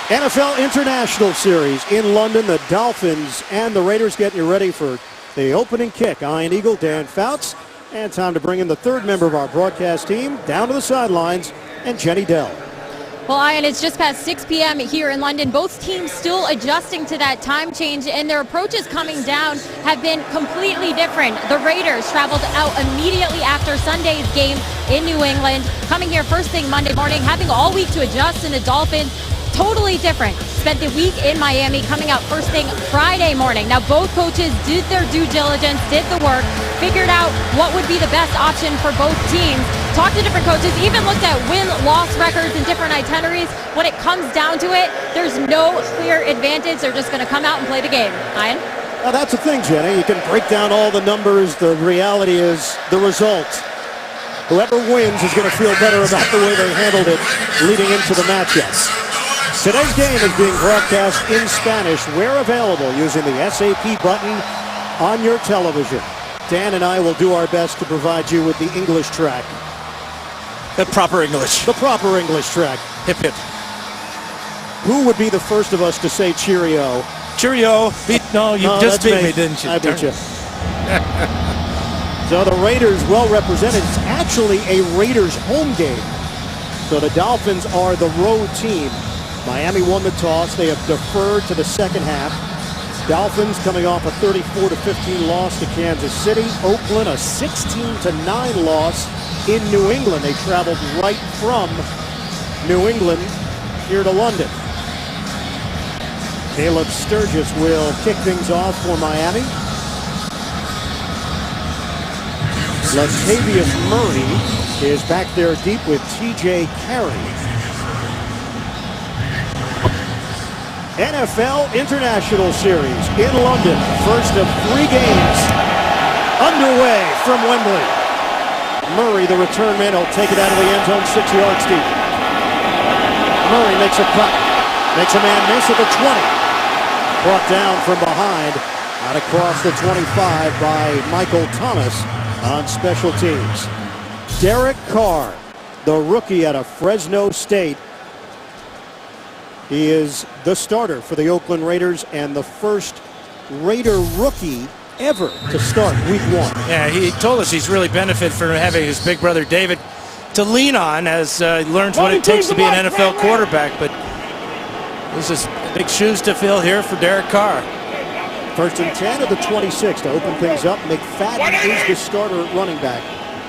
NFL International Series in London. The Dolphins and the Raiders getting you ready for the opening kick. Ian Eagle, Dan Fouts. And time to bring in the third member of our broadcast team down to the sidelines, and Jenny Dell. Well, Ian, it's just past 6 p.m. here in London. Both teams still adjusting to that time change, and their approaches coming down have been completely different. The Raiders traveled out immediately after Sunday's game in New England, coming here first thing Monday morning, having all week to adjust, and the Dolphins totally different. Spent the week in Miami, coming out first thing Friday morning. Now, both coaches did their due diligence, did the work, figured out what would be the best option for both teams, talked to different coaches, even looked at win-loss records and different itineraries. When it comes down to it, there's no clear advantage. They're just going to come out and play the game. Ian? Now, that's the thing, Jenny. You can break down all the numbers. The reality is the result. Whoever wins is going to feel better about the way they handled it leading into the matchup. Today's game is being broadcast in Spanish where available using the SAP button on your television. Dan and I will do our best to provide you with the English track. The proper English. The proper English track. Hip hip. Who would be the first of us to say cheerio? Cheerio. No, you just beat me, didn't you? I beat you. So the Raiders well represented. It's actually a Raiders home game. So the Dolphins are the road team. Miami won the toss. They have deferred to the second half. Dolphins coming off a 34-15 loss to Kansas City. Oakland a 16-9 loss in New England. They traveled right from New England here to London. Caleb Sturgis will kick things off for Miami. Latavius Murray is back there deep with TJ Carey. NFL International Series in London. First of 3 games underway from Wembley. Murray, the return man, will take it out of the end zone 6 yards deep. Murray makes a cut. Makes a man miss at the 20. Brought down from behind out across the 25 by Michael Thomas on special teams. Derek Carr, the rookie out of Fresno State. He is the starter for the Oakland Raiders and the first Raider rookie ever to start week 1. Yeah, he told us he's really benefited from having his big brother David to lean on as he learns what it takes to be an NFL quarterback. But this is big shoes to fill here for Derek Carr. First and 10 at the 26 to open things up. McFadden is the starter at running back.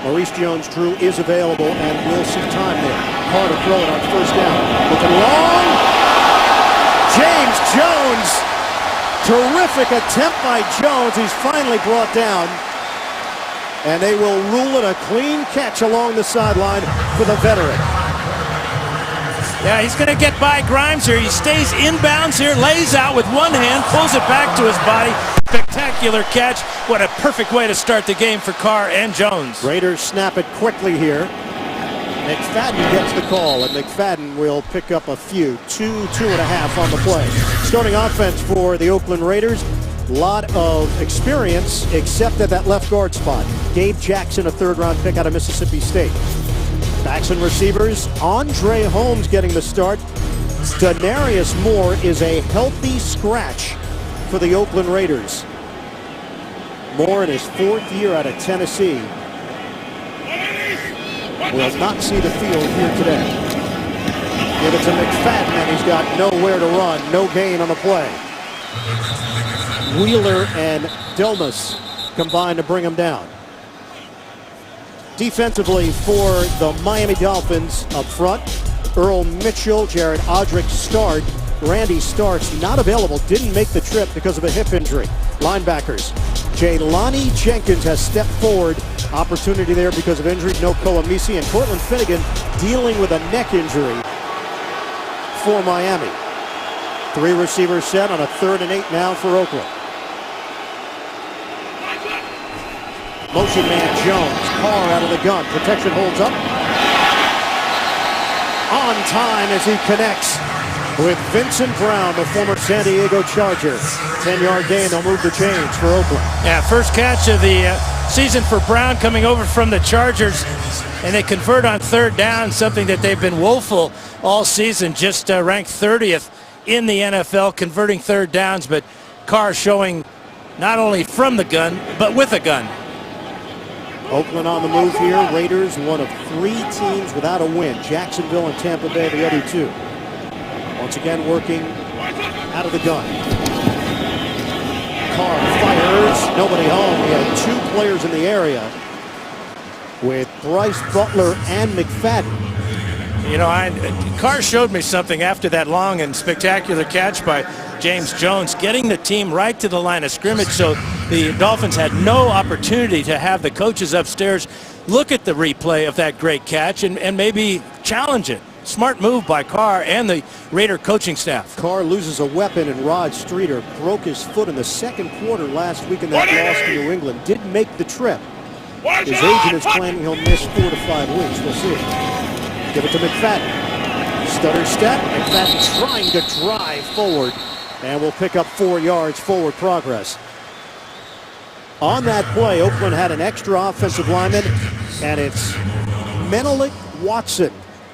Maurice Jones-Drew is available and will see time there. Carr to throw it on first down. Looking long. James Jones, terrific attempt by Jones. He's finally brought down. And they will rule it a clean catch along the sideline for the veteran. Yeah, he's going to get by Grimes here. He stays inbounds here, lays out with one hand, pulls it back to his body. Spectacular catch. What a perfect way to start the game for Carr and Jones. Raiders snap it quickly here. McFadden gets the call, and McFadden will pick up a few. 2.5 on the play. Starting offense for the Oakland Raiders. Lot of experience, except at that left guard spot. Gabe Jackson, a third-round pick out of Mississippi State. Backs and receivers. Andre Holmes getting the start. Denarius Moore is a healthy scratch for the Oakland Raiders. Moore in his 4th year out of Tennessee will not see the field here today. Give it to McFadden, and he's got nowhere to run. No gain on the play. Wheeler and Delmas combined to bring him down. Defensively for the Miami Dolphins up front, Earl Mitchell, Jared Odrick start. Randy Starks not available, didn't make the trip because of a hip injury. Linebackers, Jaylani Jenkins has stepped forward. Opportunity there because of injury. No Kolamisi, and Cortland Finnegan dealing with a neck injury for Miami. 3 receivers set on a 3rd and 8 now for Oakland. Motion man Jones. Carr out of the gun. Protection holds up. On time as he connects with Vincent Brown, the former San Diego Charger. 10-yard gain. They'll move the chains for Oakland. Yeah, first catch of the season for Brown coming over from the Chargers. And they convert on 3rd down, something that they've been woeful all season, just ranked 30th in the NFL converting third downs, but Carr showing not only from the gun, but with a gun. Oakland on the move here. Raiders, one of 3 teams without a win. Jacksonville and Tampa Bay, the other 2. Once again working out of the gun. Carr fires. Nobody home. We had 2 players in the area with Bryce Butler and McFadden. You know, Carr showed me something after that long and spectacular catch by James Jones, getting the team right to the line of scrimmage, so the Dolphins had no opportunity to have the coaches upstairs look at the replay of that great catch and maybe challenge it. Smart move by Carr and the Raider coaching staff. Carr loses a weapon, and Rod Streeter broke his foot in the second quarter last week in that loss to New England. Did make the trip. His agent is claiming he'll miss 4 to 5 weeks. We'll see. Give it to McFadden. Stutter step. McFadden trying to drive forward, and will pick up 4 yards forward progress. On that play, Oakland had an extra offensive lineman, and it's Menelik Watson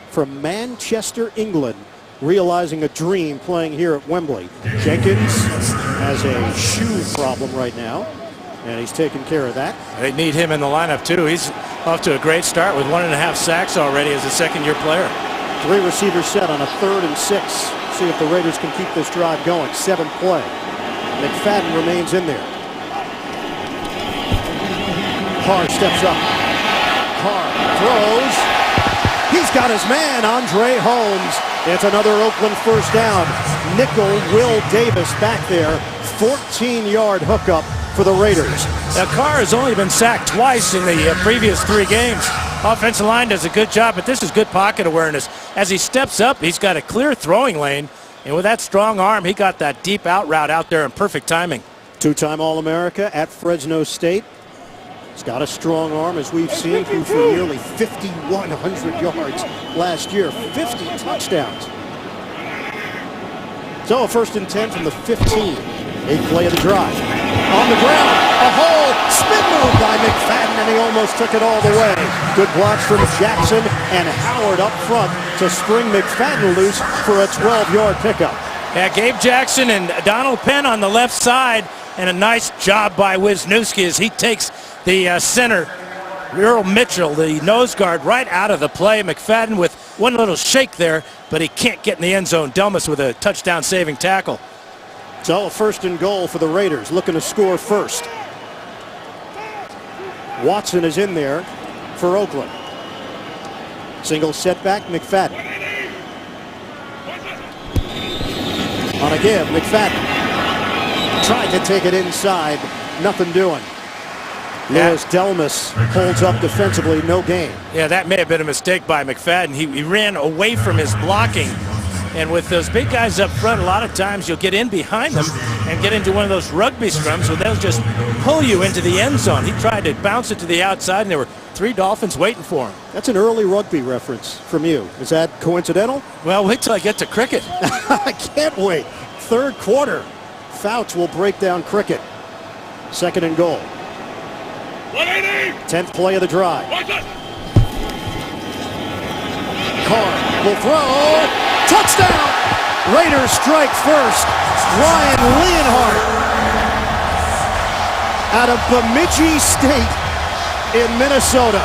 from Manchester, England, realizing a dream playing here at Wembley. Jenkins has a shoe problem right now, and he's taking care of that. They need him in the lineup too. He's off to a great start with 1.5 sacks already as a second-year player. 3 receivers set on a 3rd and 6. See if the Raiders can keep this drive going. 7th play. McFadden remains in there. Carr steps up. Carr throws. He's got his man, Andre Holmes. It's another Oakland first down. Nickel Will Davis back there. 14-yard hookup for the Raiders. Now, Carr has only been sacked twice in the previous 3 games. Offensive line does a good job, but this is good pocket awareness. As he steps up, he's got a clear throwing lane, and with that strong arm, he got that deep out route out there in perfect timing. 2-time All-America at Fresno State. He's got a strong arm, as we've seen, through for nearly 5,100 yards last year. 50 touchdowns. So a 1st and 10 from the 15. 8th play of the drive. On the ground, a hole, spin move by McFadden, and he almost took it all the way. Good blocks from Jackson and Howard up front to spring McFadden loose for a 12-yard pickup. Yeah, Gabe Jackson and Donald Penn on the left side, and a nice job by Wisniewski as he takes the center, Earl Mitchell, the nose guard, right out of the play. McFadden with one little shake there, but he can't get in the end zone. Delmas with a touchdown-saving tackle. So a 1st and goal for the Raiders, looking to score first. Watson is in there for Oakland. Single setback, McFadden. On a give, McFadden tried to take it inside, nothing doing. Louis Delmas holds up defensively, no gain. Yeah, that may have been a mistake by McFadden. He ran away from his blocking. And with those big guys up front, a lot of times you'll get in behind them and get into one of those rugby scrums where they'll just pull you into the end zone. He tried to bounce it to the outside, and there were 3 Dolphins waiting for him. That's an early rugby reference from you. Is that coincidental? Well, wait till I get to cricket. I can't wait. 3rd quarter. Fouts will break down cricket. 2nd and goal. 10th play of the drive. Carr will throw. Touchdown! Raiders strike first. Ryan Leonhardt out of Bemidji State in Minnesota.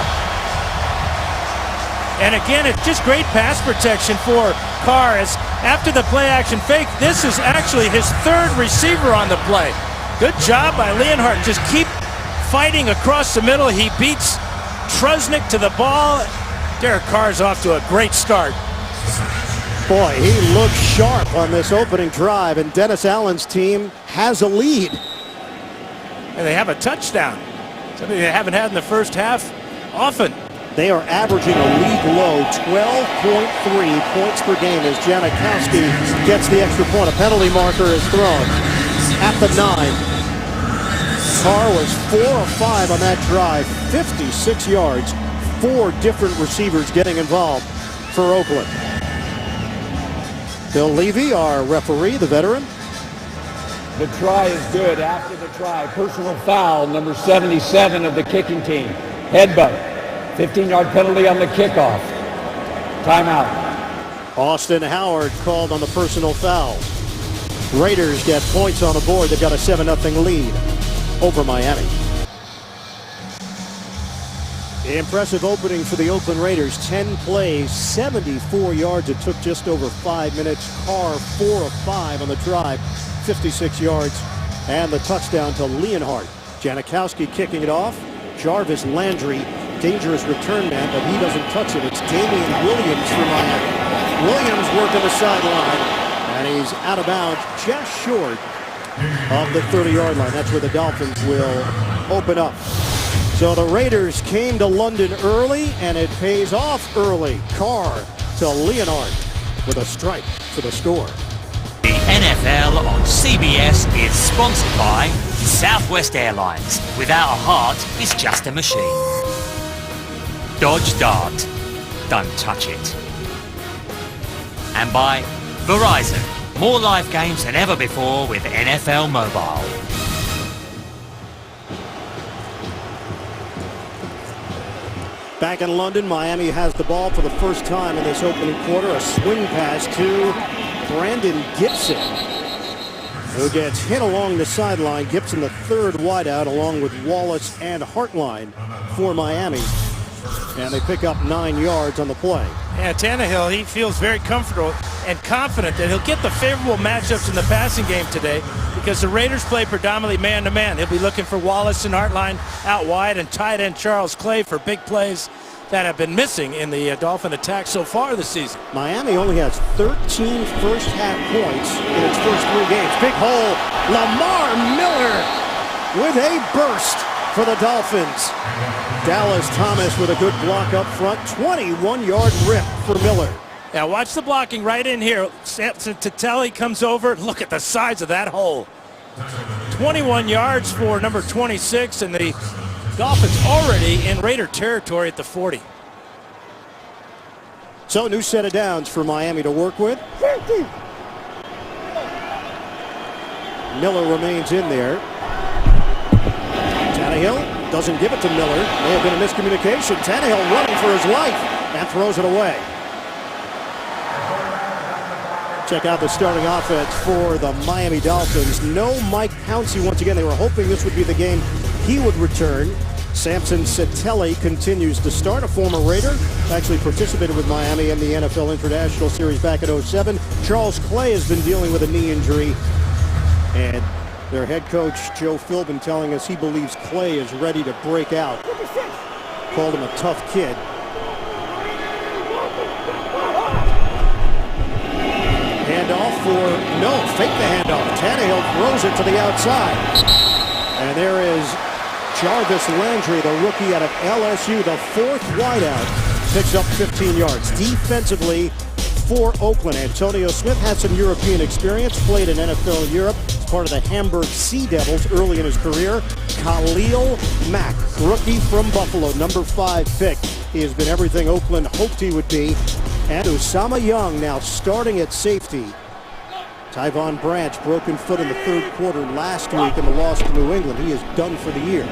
And again, it's just great pass protection for Carr. As after the play action fake, this is actually his 3rd receiver on the play. Good job by Leonhardt. Just keep fighting across the middle. He beats Trusnick to the ball. Derek Carr's off to a great start. Boy, he looks sharp on this opening drive, and Dennis Allen's team has a lead. And they have a touchdown. Something they haven't had in the first half often. They are averaging a league low 12.3 points per game as Janikowski gets the extra point. A penalty marker is thrown at the 9. Carr was 4 of 5 on that drive, 56 yards, 4 different receivers getting involved for Oakland. Bill Levy, our referee, the veteran. The try is good. After the try, personal foul, number 77 of the kicking team. Headbutt. 15-yard penalty on the kickoff. Timeout. Austin Howard called on the personal foul. Raiders get points on the board. They've got a 7-0 lead over Miami. Impressive opening for the Oakland Raiders. 10 plays, 74 yards. It took just over 5 minutes. Carr 4 of 5 on the drive, 56 yards, and the touchdown to Leonhardt. Janikowski kicking it off. Jarvis Landry, dangerous return man, but he doesn't touch it. It's Damian Williams for Miami. Williams working the sideline, and he's out of bounds just short of the 30-yard line. That's where the Dolphins will open up. So the Raiders came to London early, and it pays off early. Carr to Leonhardt with a strike for the score. The NFL on CBS is sponsored by Southwest Airlines. Without a heart, it's just a machine. Dodge Dart. Don't touch it. And by Verizon. More live games than ever before with NFL Mobile. Back in London, Miami has the ball for the first time in this opening quarter. A swing pass to Brandon Gibson, who gets hit along the sideline. Gibson, the third wideout, along with Wallace and Hartline for Miami. And they pick up 9 yards on the play. Yeah, Tannehill, he feels very comfortable and confident that he'll get the favorable matchups in the passing game today because the Raiders play predominantly man-to-man. He'll be looking for Wallace and Hartline out wide and tight end Charles Clay for big plays that have been missing in the Dolphin attack so far this season. Miami only has 13 first-half points in its first 3 games. Big hole, Lamar Miller with a burst for the Dolphins. Dallas Thomas with a good block up front. 21-yard rip for Miller. Now watch the blocking right in here. Samson Tatelli comes over. Look at the size of that hole. 21 yards for number 26, and the Dolphins already in Raider territory at the 40. So new set of downs for Miami to work with. Miller remains in there. Tannehill doesn't give it to Miller. May have been a miscommunication. Tannehill running for his life and throws it away. Check out the starting offense for the Miami Dolphins. No Mike Pouncey once again. They were hoping this would be the game he would return. Samson Tatelli continues to start, a former Raider. Actually participated with Miami in the NFL International Series back in '07. Charles Clay has been dealing with a knee injury. And their head coach, Joe Philbin, telling us he believes Clay is ready to break out. Called him a tough kid. Handoff fake the handoff. Tannehill throws it to the outside. And there is Jarvis Landry, the rookie out of LSU, the 4th wideout, picks up 15 yards. Defensively for Oakland, Antonio Smith had some European experience, played in NFL Europe, part of the Hamburg Sea Devils early in his career. Khalil Mack, rookie from Buffalo, number 5 pick. He has been everything Oakland hoped he would be. And Usama Young now starting at safety. Tyvon Branch, broken foot in the 3rd quarter last week in the loss to New England. He is done for the year.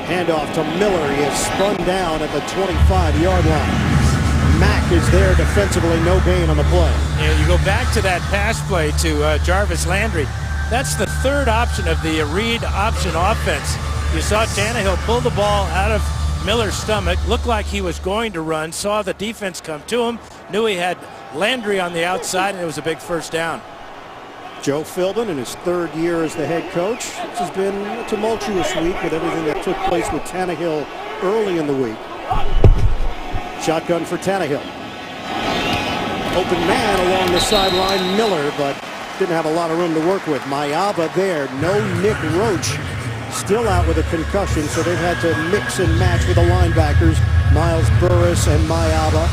Handoff to Miller. He is spun down at the 25-yard line. Mack is there defensively, no gain on the play. Yeah, you go back to that pass play to Jarvis Landry. That's the 3rd option of the read option offense. You saw Tannehill pull the ball out of Miller's stomach, looked like he was going to run, saw the defense come to him, knew he had Landry on the outside, and it was a big first down. Joe Philbin in his 3rd year as the head coach. This has been a tumultuous week with everything that took place with Tannehill early in the week. Shotgun for Tannehill. Open man along the sideline, Miller, but didn't have a lot of room to work with. Mayaba there, no Nick Roach. Still out with a concussion, so they've had to mix and match with the linebackers, Miles Burris and Mayaba.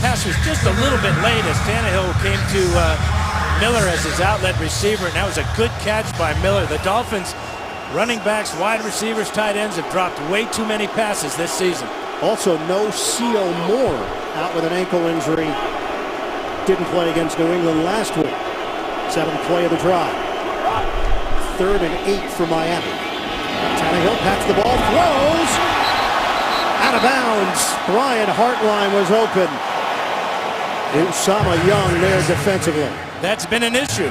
Pass was just a little bit late as Tannehill came to Miller as his outlet receiver, and that was a good catch by Miller. The Dolphins, running backs, wide receivers, tight ends have dropped way too many passes this season. Also, no C.O. Moore out with an ankle injury. Didn't play against New England last week. 7th play of the drive. 3rd and 8 for Miami. Tannehill pats the ball, throws. Out of bounds. Brian Hartline was open. Usama Young there defensively. That's been an issue.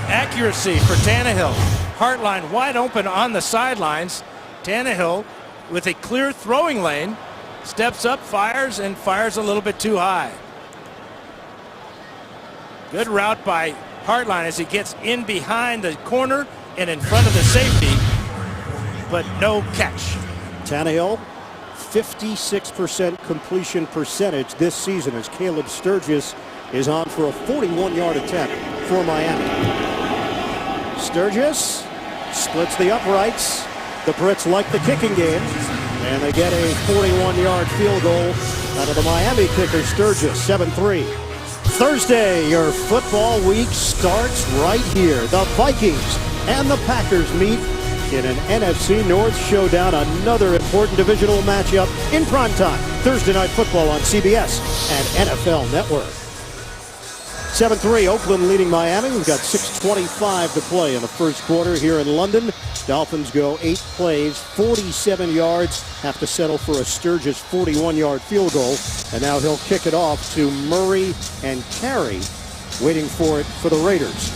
Accuracy for Tannehill. Hartline wide open on the sidelines. Tannehill with a clear throwing lane. Steps up, fires, and fires a little bit too high. Good route by Hartline as he gets in behind the corner and in front of the safety, but no catch. Tannehill, 56% completion percentage this season as Caleb Sturgis is on for a 41-yard attempt for Miami. Sturgis splits the uprights. The Brits like the kicking game, and they get a 41-yard field goal out of the Miami kicker, Sturgis, 7-3. Thursday, your football week starts right here. The Vikings and the Packers meet in an NFC North showdown, another important divisional matchup in primetime. Thursday Night Football on CBS and NFL Network. 7-3, Oakland leading Miami. We've got 6:25 to play in the first quarter here in London. Dolphins go 8 plays, 47 yards, have to settle for a Sturgis 41-yard field goal. And now he'll kick it off to Murray and Carey, waiting for it for the Raiders.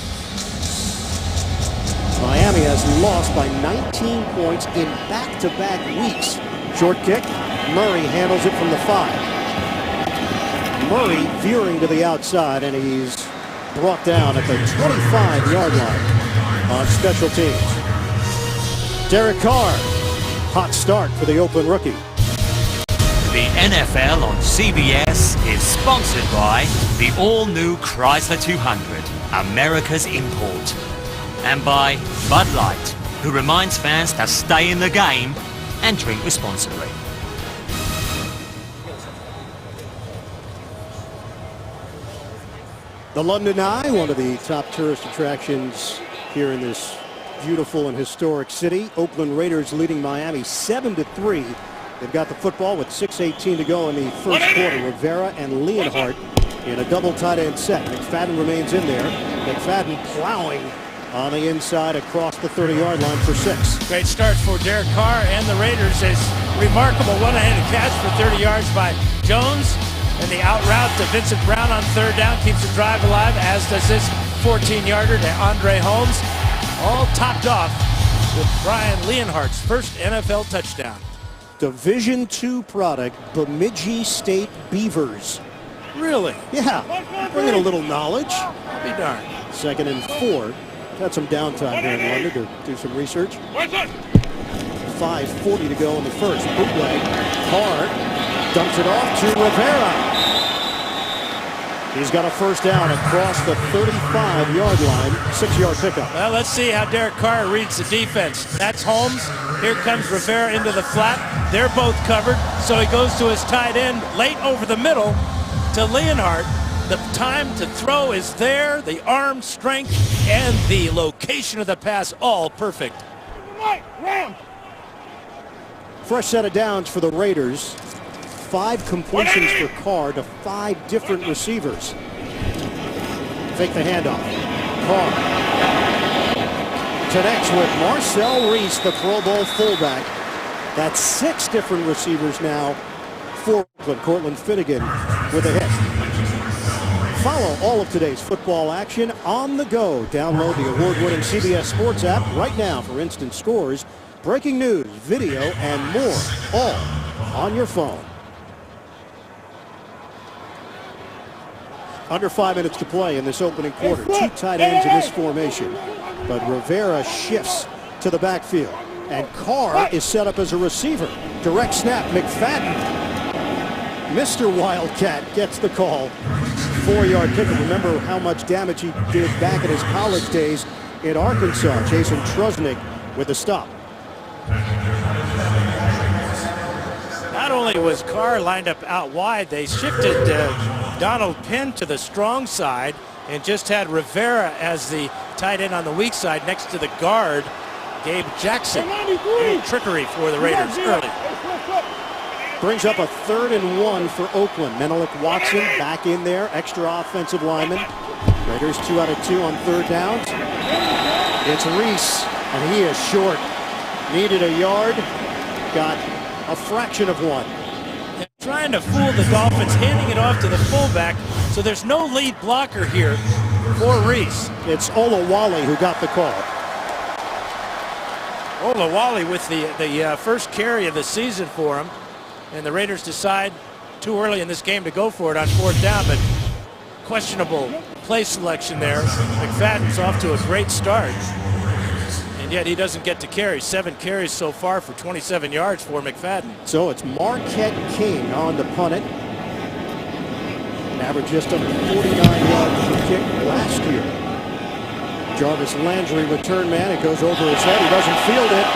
Miami has lost by 19 points in back-to-back weeks. Short kick, Murray handles it from the 5. Murray veering to the outside, and he's brought down at the 25-yard line on special teams. Derek Carr, hot start for the Oakland rookie. The NFL on CBS is sponsored by the all-new Chrysler 200, America's import, and by Bud Light, who reminds fans to stay in the game and drink responsibly. The London Eye, one of the top tourist attractions here in this beautiful and historic city. Oakland Raiders leading Miami 7-3. They've got the football with 6:18 to go in the first quarter. Rivera and Leonhardt in a double tight end set. McFadden remains in there. McFadden plowing on the inside across the 30-yard line for 6. Great start for Derek Carr and the Raiders. Is remarkable one-handed catch for 30 yards by Jones. And the out route to Vincent Brown on third down keeps the drive alive, as does this 14-yarder to Andre Holmes. All topped off with Brian Leonhardt's first NFL touchdown. Division II product, Bemidji State Beavers. Really? Yeah, bring in a little knowledge. I'll be darned. 2nd and 4. Had some downtime here in London to do some research. 5:40 to go in the first. Bootleg. Carr dumps it off to Rivera. He's got a first down across the 35-yard line. 6-yard pickup. Well, let's see how Derek Carr reads the defense. That's Holmes. Here comes Rivera into the flat. They're both covered, so he goes to his tight end late over the middle to Leonhardt. The time to throw is there, the arm strength, and the location of the pass, all perfect. Fresh set of downs for the Raiders. 5 completions for Carr to 5 different receivers. Fake the handoff. Carr connects with Marcel Reese, the Pro Bowl fullback. That's 6 different receivers now for Oakland. Cortland Finnegan with a hit. Follow all of today's football action on the go. Download the award-winning CBS Sports app right now for instant scores, breaking news, video, and more, all on your phone. Under 5 minutes to play in this opening quarter. 2 tight ends in this formation. But Rivera shifts to the backfield. And Carr is set up as a receiver. Direct snap, McFadden. Mr. Wildcat gets the call. 4-yard pickup. Remember how much damage he did back in his college days in Arkansas. Jason Trusnick with the stop. Not only was Carr lined up out wide, they shifted Donald Penn to the strong side and just had Rivera as the tight end on the weak side next to the guard, Gabe Jackson. A little trickery for the Raiders early. Brings up a 3rd and 1 for Oakland. Menelik Watson back in there, extra offensive lineman. Raiders 2 out of 2 on 3rd downs. It's Reese, and he is short. Needed a yard, got a fraction of 1. Trying to fool the Dolphins, handing it off to the fullback, so there's no lead blocker here. for Reese. It's Olawale who got the call. Olawale with the first carry of the season for him. And the Raiders decide too early in this game to go for it on 4th down, but questionable play selection there. McFadden's off to a great start, and yet he doesn't get to carry. 7 carries so far for 27 yards for McFadden. So it's Marquette King on to punt it. An average just under 49 yards per kick last year. Jarvis Landry, return man. It goes over his head. He doesn't field it.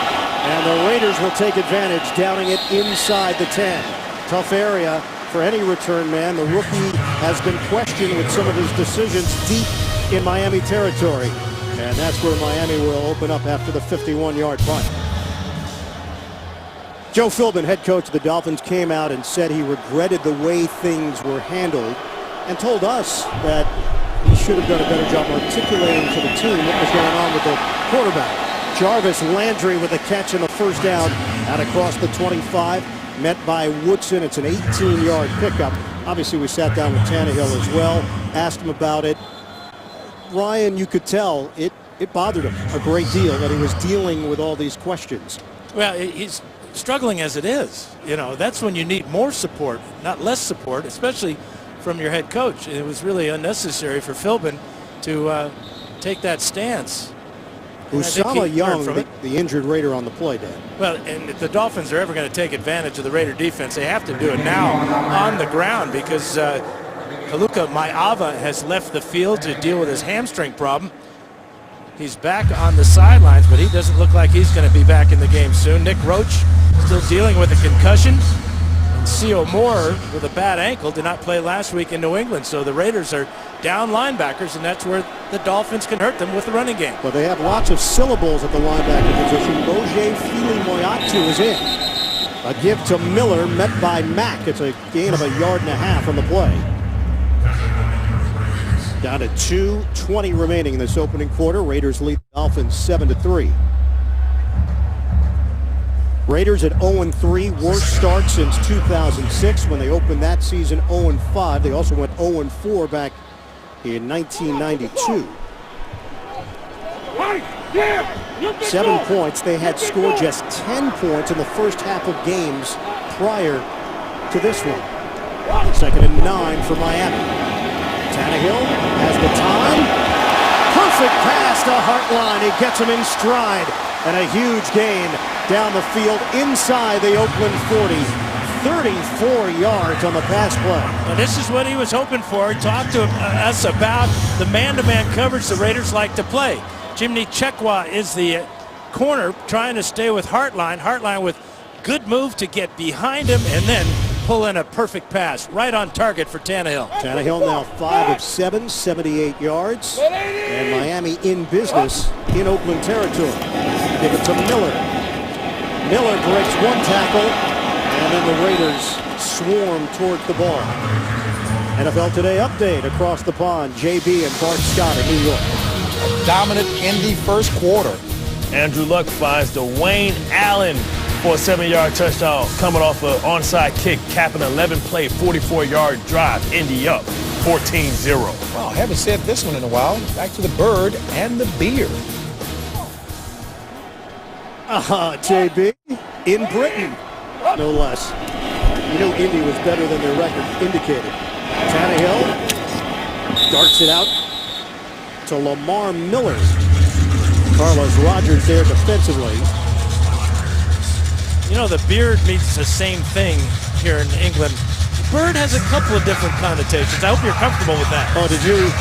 And the Raiders will take advantage, downing it inside the 10. Tough area for any return man. The rookie has been questioned with some of his decisions deep in Miami territory. And that's where Miami will open up after the 51-yard punt. Joe Philbin, head coach of the Dolphins, came out and said he regretted the way things were handled and told us that he should have done a better job articulating to the team what was going on with the quarterback. Jarvis Landry with a catch in the first down out across the 25, met by Woodson. It's an 18-yard pickup. Obviously, we sat down with Tannehill as well, asked him about it. Ryan, you could tell it bothered him a great deal that he was dealing with all these questions. Well, he's struggling as it is. You know, that's when you need more support, not less support, especially from your head coach. It was really unnecessary for Philbin to take that stance. Usama Young, the injured Raider on the play, Dan. Well, and if the Dolphins are ever going to take advantage of the Raider defense, they have to do it now on the ground because Kaluka Maiava has left the field to deal with his hamstring problem. He's back on the sidelines, but he doesn't look like he's going to be back in the game soon. Nick Roach still dealing with a concussion. And C.O. Moore with a bad ankle did not play last week in New England. So the Raiders are down linebackers, and that's where the Dolphins can hurt them with the running game. Well, they have lots of syllables at the linebacker position. Boje Fili-Moyatu is in. A give to Miller, met by Mack. It's a gain of 1.5 yards on the play. Down to 2:20 remaining in this opening quarter. Raiders lead the Dolphins 7-3. Raiders at 0-3, worst start since 2006 when they opened that season 0-5. They also went 0-4 back in 1992. 7 points. They had scored just 10 points in the first half of games prior to this one. 2nd and 9 for Miami. Tannehill has the time. Perfect pass to Hartline. He gets him in stride. And a huge gain down the field inside the Oakland 40. 34 yards on the pass play. And this is what he was hoping for. He talked to us about the man-to-man coverage the Raiders like to play. Jimmy Chekwa is the corner trying to stay with Hartline. Hartline with good move to get behind him and then pull in a perfect pass right on target for Tannehill. Tannehill now 5 of 7, 78 yards. And Miami in business in Oakland territory. Give it to Miller. Miller breaks 1 tackle, and then the Raiders swarm towards the ball. NFL Today update across the pond. JB and Bart Scott in New York. A dominant Indy first quarter. Andrew Luck finds Dwayne Allen for a 7-yard touchdown coming off an onside kick, capping an 11-play, 44-yard drive. Indy up 14-0. Wow, I haven't said this one in a while. Back to the bird and the beard. JB, in Britain, no less. You know Indy was better than their record indicated. Tannehill darts it out to Lamar Miller. Carlos Rogers there defensively. You know, the beard means the same thing here in England. Bird has a couple of different connotations. I hope you're comfortable with that. Oh, did you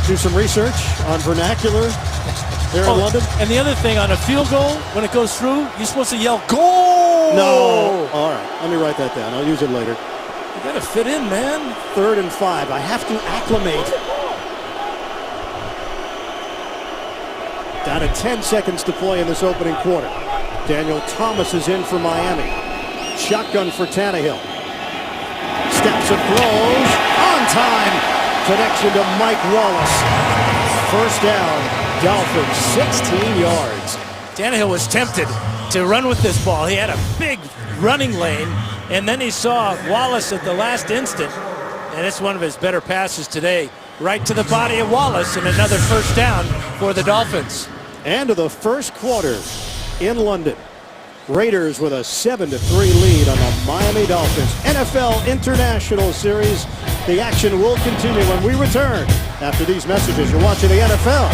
do some research on vernacular there in London? And the other thing, on a field goal, when it goes through, you're supposed to yell, "Goal!" No. All right, let me write that down. I'll use it later. You got to fit in, man. 3rd and 5. I have to acclimate. Down to 10 seconds to play in this opening quarter. Daniel Thomas is in for Miami. Shotgun for Tannehill. Steps and throws. On time. Connection to Mike Wallace. First down. Dolphins, 16 yards. Tannehill was tempted to run with this ball. He had a big running lane, and then he saw Wallace at the last instant, and it's one of his better passes today. right to the body of Wallace, and another first down for the Dolphins. End of the first quarter in London. Raiders with a 7-3 lead on the Miami Dolphins. NFL International Series. The action will continue when we return after these messages. You're watching the NFL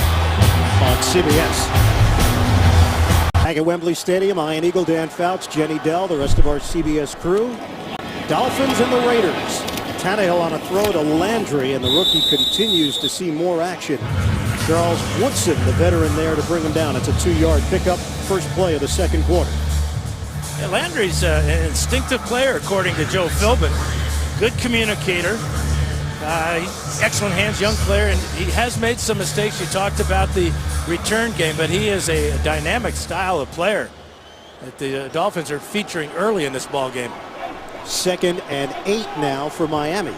on CBS. Back at Wembley Stadium, Ian Eagle, Dan Fouts, Jenny Dell, the rest of our CBS crew. Dolphins and the Raiders. Tannehill on a throw to Landry, and the rookie continues to see more action. Charles Woodson, the veteran, there to bring him down. It's a 2-yard pickup, first play of the second quarter. Yeah, Landry's an instinctive player, according to Joe Philbin. Good communicator. Excellent hands, young player, and he has made some mistakes. You talked about the return game, but he is a dynamic style of player that the Dolphins are featuring early in this ball game. 2nd and 8 now for Miami.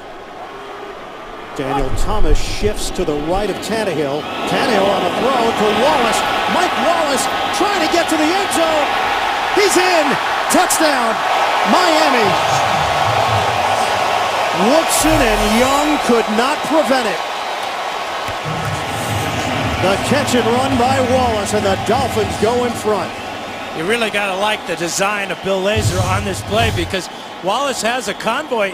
Daniel Thomas shifts to the right of Tannehill. Tannehill on a throw to Wallace. Mike Wallace trying to get to the end zone. He's in. Touchdown, Miami. Woodson and Young could not prevent it. The catch and run by Wallace, and the Dolphins go in front. You really got to like the design of Bill Lazor on this play, because Wallace has a convoy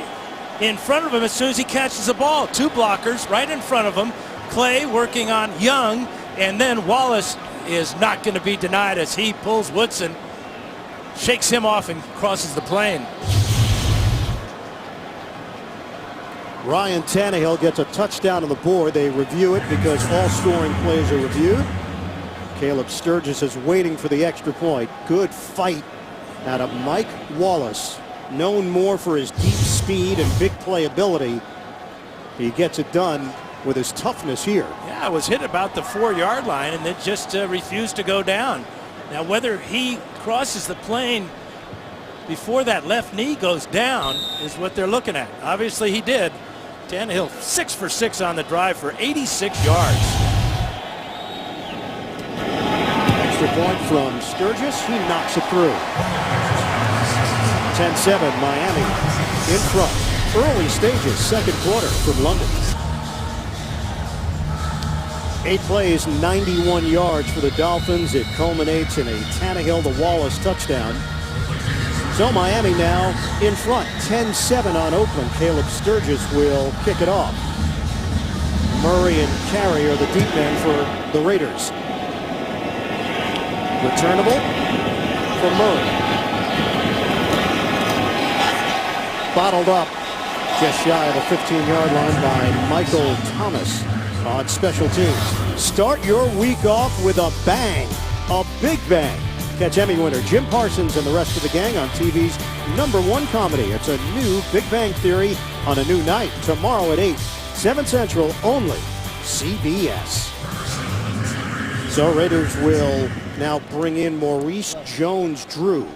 in front of him as soon as he catches the ball. 2 blockers right in front of him. Clay working on Young, and then Wallace is not going to be denied as he pulls Woodson, shakes him off, and crosses the plane. Ryan Tannehill gets a touchdown on the board. They review it because all scoring plays are reviewed. Caleb Sturgis is waiting for the extra point. Good fight out of Mike Wallace, known more for his deep speed and big playability. He gets it done with his toughness here. Yeah, it was hit about the 4-yard line, and it just refused to go down. Now, whether he crosses the plane before that left knee goes down is what they're looking at. Obviously, he did. Tannehill 6 for 6 on the drive for 86 yards. Extra point from Sturgis. He knocks it through. 10-7 Miami in front. Early stages, second quarter from London. 8 plays, 91 yards for the Dolphins. It culminates in a Tannehill to Wallace touchdown. So Miami now in front, 10-7 on Oakland. Caleb Sturgis will kick it off. Murray and Carey are the deep men for the Raiders. Returnable for Murray. Bottled up just shy of the 15-yard line by Michael Thomas on special teams. Start your week off with a bang, a big bang. Catch Emmy winner Jim Parsons and the rest of the gang on TV's #1 comedy. It's a new Big Bang Theory on a new night. Tomorrow at 8, 7 Central, only CBS. So Raiders will now bring in Maurice Jones-Drew.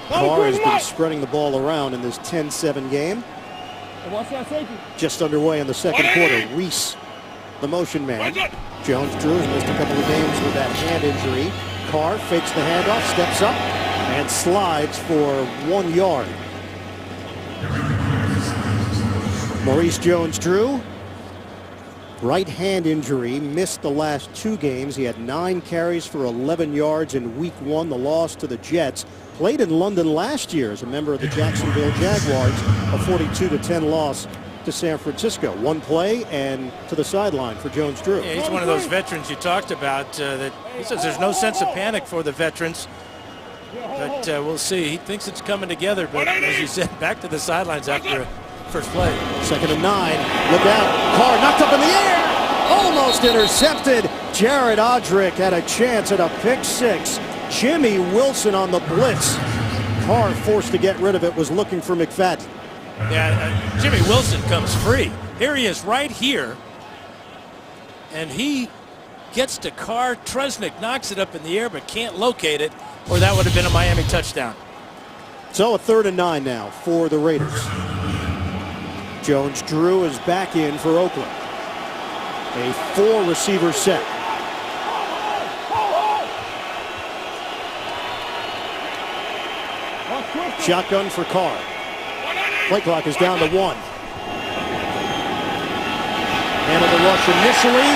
Carr has been spreading the ball around in this 10-7 game. Just underway in the second quarter. Reese, the motion man. Jones-Drew has missed a couple of games with that hand injury. Carr fakes the handoff, steps up, and slides for 1 yard. Maurice Jones-Drew, right hand injury, missed the last 2 games. He had 9 carries for 11 yards in week 1, the loss to the Jets. Played in London last year as a member of the Jacksonville Jaguars, a 42-10 loss to San Francisco. 1 play and to the sideline for Jones-Drew. Yeah, he's one of those veterans you talked about that he says there's no sense of panic for the veterans, but we'll see. He thinks it's coming together, but as you said, back to the sidelines after a first play. 2nd and 9. Look out. Carr knocked up in the air. Almost intercepted. Jared Odrick had a chance at a pick 6. Jimmy Wilson on the blitz. Carr, forced to get rid of it, was looking for McFadden. Yeah, Jimmy Wilson comes free. Here he is right here, and he gets to Carr. Tresnick knocks it up in the air but can't locate it, or that would have been a Miami touchdown. So a 3rd and 9 now for the Raiders. Jones-Drew is back in for Oakland. A 4-receiver set. Shotgun for Carr. Play clock is down to 1. rush initially,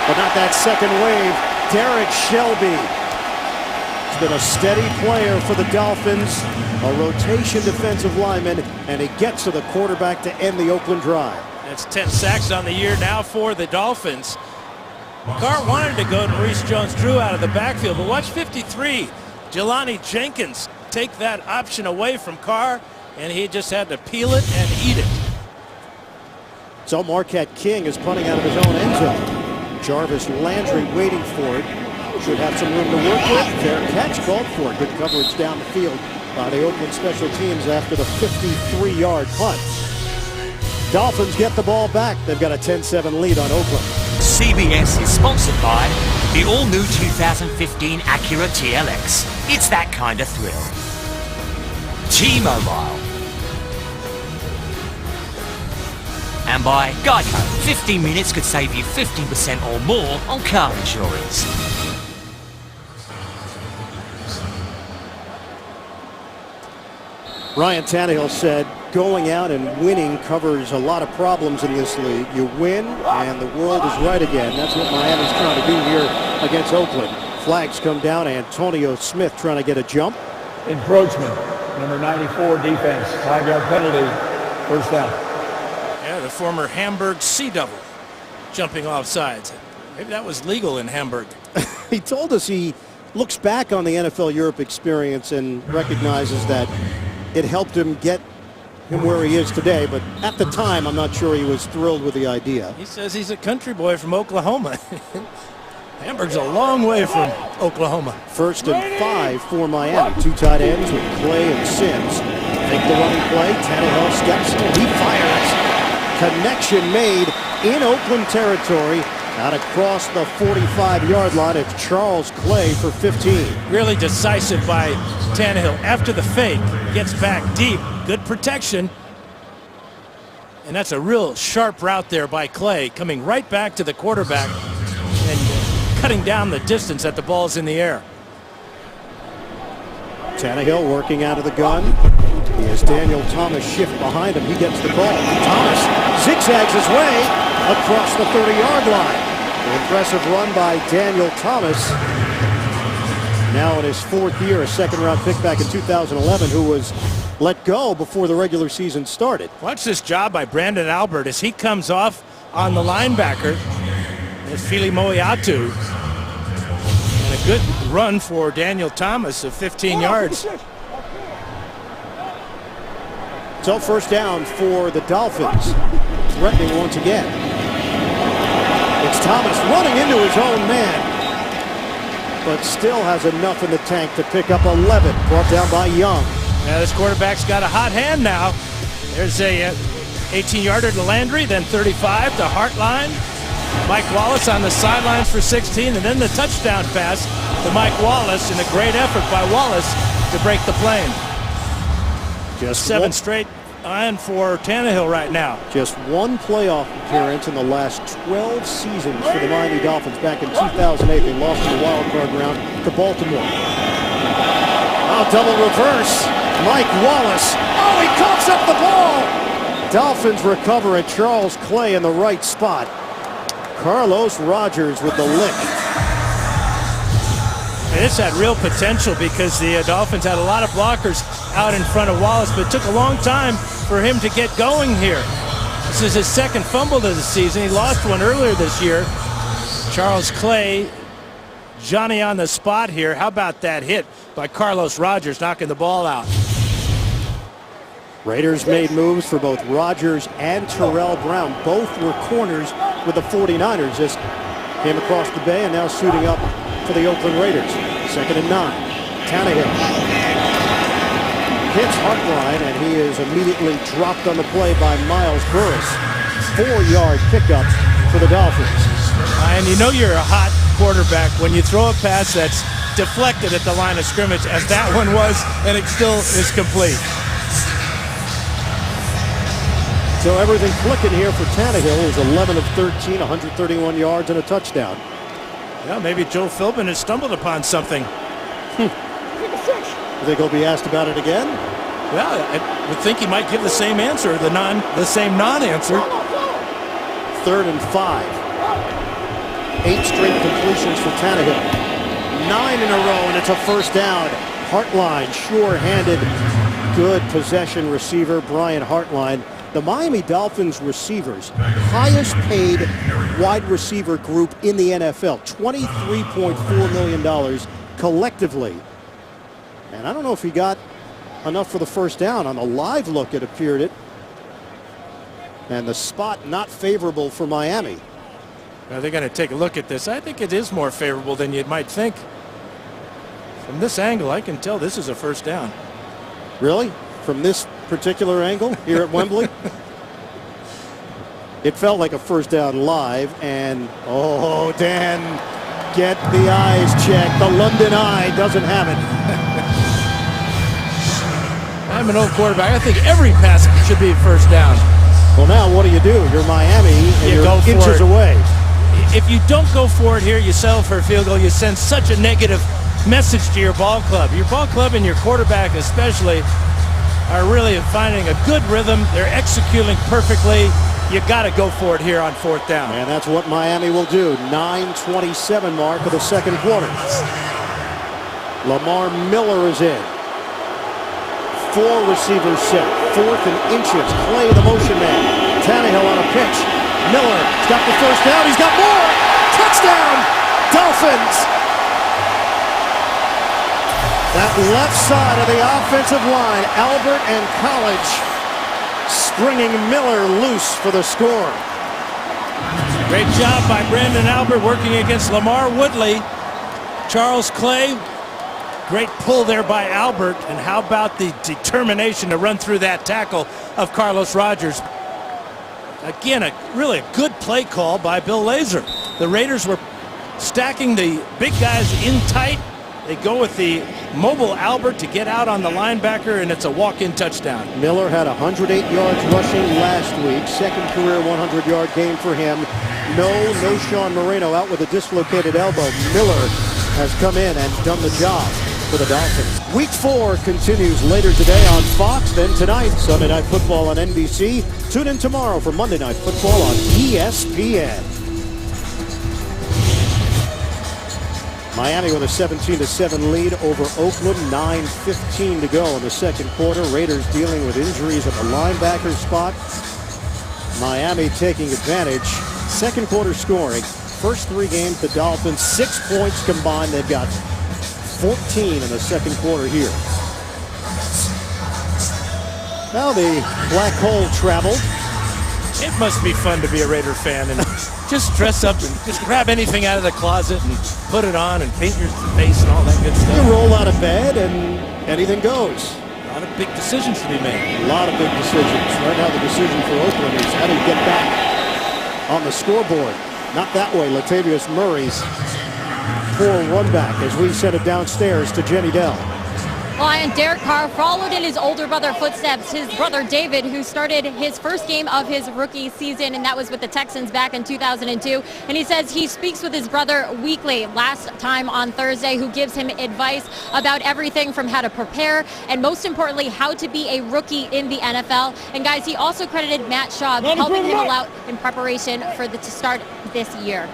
but not that second wave. Derek Shelby has been a steady player for the Dolphins, a rotation defensive lineman, and he gets to the quarterback to end the Oakland drive. That's 10 sacks on the year now for the Dolphins. Carr wanted to go to Maurice Jones-Drew out of the backfield, but watch 53. Jelani Jenkins take that option away from Carr, and he just had to peel it and eat it. So Marquette King is punting out of his own end zone. Jarvis Landry waiting for it. Should have some room to work with. Fair catch called for. Good coverage down the field by the Oakland special teams after the 53-yard punt. Dolphins get the ball back. They've got a 10-7 lead on Oakland. CBS is sponsored by the all-new 2015 Acura TLX. It's that kind of thrill. T-Mobile. And by Geico. 15 minutes could save you 15% or more on car insurance. Ryan Tannehill said, going out and winning covers a lot of problems in this league. You win, and the world is right again. That's what Miami's trying to do here against Oakland. Flags come down. Antonio Smith trying to get a jump. Encroachment, number 94 defense, 5-yard penalty, first down. Yeah, the former Hamburg Sea Devil jumping off sides. Maybe that was legal in Hamburg. He told us he looks back on the NFL Europe experience and recognizes that it helped him get him where he is today, but at the time, I'm not sure he was thrilled with the idea. He says he's a country boy from Oklahoma. Hamburg's a long way from Oklahoma. 1st and 5 for Miami. Two tight ends with Clay and Sims. Take the running play. Tannehill steps in. He fires. Connection made in Oakland territory. Out across the 45-yard line. It's Charles Clay for 15. Really decisive by Tannehill. After the fake, gets back deep. Good protection. And that's a real sharp route there by Clay, coming right back to the quarterback and cutting down the distance that the ball's in the air. Tannehill working out of the gun. He has Daniel Thomas shift behind him. He gets the ball. Thomas zigzags his way across the 30-yard line. An impressive run by Daniel Thomas. Now in his 4th year, a second-round pick back in 2011, who was let go before the regular season started. Watch this job by Brandon Albert as he comes off on the linebacker. It's Fili Moiatu. And a good run for Daniel Thomas of 15 yards. So first down for the Dolphins. Threatening once again. It's Thomas running into his own man, but still has enough in the tank to pick up 11. Brought down by Young. Now this quarterback's got a hot hand now. There's a 18-yarder to Landry, then 35 to Hartline. Mike Wallace on the sidelines for 16, and then the touchdown pass to Mike Wallace, and a great effort by Wallace to break the plane. Just 7 straight on for Tannehill right now. Just one playoff appearance in the last 12 seasons for the Miami Dolphins. Back in 2008, they lost in the wild card round to Baltimore. Oh, double reverse. Mike Wallace. Oh, he coughs up the ball. Dolphins recover, and Charles Clay in the right spot. Carlos Rogers with the lick. And this had real potential because the Dolphins had a lot of blockers out in front of Wallace, but it took a long time for him to get going here. This is his second fumble of the season. He lost one earlier this year. Charles Clay, Johnny on the spot here. How about that hit by Carlos Rogers, knocking the ball out? Raiders made moves for both Rogers and Terrell Brown. Both were corners with the 49ers. Just came across the bay and now suiting up for the Oakland Raiders. 2nd and 9. Tannehill hits Hartline, and he is immediately dropped on the play by Miles Burris. 4-yard pickup for the Dolphins. And you know you're a hot quarterback when you throw a pass that's deflected at the line of scrimmage, as that one was, and it still is complete. So everything clicking here for Tannehill. Is 11 of 13, 131 yards and a touchdown. Well, maybe Joe Philbin has stumbled upon something. You think he'll be asked about it again? Well, I would think he might give the same answer, the same non-answer. 3rd and 5. 8 straight completions for Tannehill. 9 in a row, and it's a first down. Hartline, sure-handed, good possession receiver, Brian Hartline. The Miami Dolphins receivers, highest paid wide receiver group in the NFL, $23.4 million collectively. And I don't know if he got enough for the first down. On the live look, it appeared it. And the spot not favorable for Miami. Now they're going to take a look at this. I think it is more favorable than you might think. From this angle, I can tell this is a first down. Really? From this particular angle here at Wembley? It felt like a first down live, and oh, Dan, get the eyes checked. The London Eye doesn't have it. I'm an old quarterback. I think every pass should be first down. Well, now what do? You're Miami, and You you're go for inches it. away. If you don't go for it here, you settle for a field goal. You send such a negative message to your ball club. Your ball club and your quarterback especially are really finding a good rhythm. They're executing perfectly. You got to go for it here on fourth down. And that's what Miami will do. 9:27 mark of the second quarter. Lamar Miller is in. 4 receivers set. 4th and inches. Clay, the motion man. Tannehill on a pitch. Miller's got the first down. He's got more. Touchdown, Dolphins. That left side of the offensive line, Albert and College springing Miller loose for the score. Great job by Brandon Albert working against Lamar Woodley. Charles Clay, great pull there by Albert. And how about the determination to run through that tackle of Carlos Rogers? Again, really a good play call by Bill Lazor. The Raiders were stacking the big guys in tight. They go with the mobile Albert to get out on the linebacker, and it's a walk-in touchdown. Miller had 108 yards rushing last week. Second career 100-yard game for him. No Sean Moreno out with a dislocated elbow. Miller has come in and done the job for the Dolphins. Week 4 continues later today on Fox. Then tonight, Sunday Night Football on NBC. Tune in tomorrow for Monday Night Football on ESPN. Miami with a 17-7 lead over Oakland. 9:15 to go in the second quarter. Raiders dealing with injuries at the linebacker spot. Miami taking advantage. Second quarter scoring. First 3 games, the Dolphins 6 points combined. They've got 14 in the second quarter here. Now the black hole traveled. It must be fun to be a Raider fan and just dress up and just grab anything out of the closet and put it on and paint your face and all that good stuff. You roll out of bed and anything goes. A lot of big decisions to be made. A lot of big decisions. Right now the decision for Oakland is how do you get back on the scoreboard. Not that way. Latavius Murray's poor run back as we send it downstairs to Jenny Dell. Well, and Derek Carr followed in his older brother footsteps. His brother David, who started his first game of his rookie season, and that was with the Texans back in 2002. And he says he speaks with his brother weekly, last time on Thursday, who gives him advice about everything from how to prepare and most importantly, how to be a rookie in the NFL. And guys, he also credited Matt Schaub helping him out in preparation for to start this year.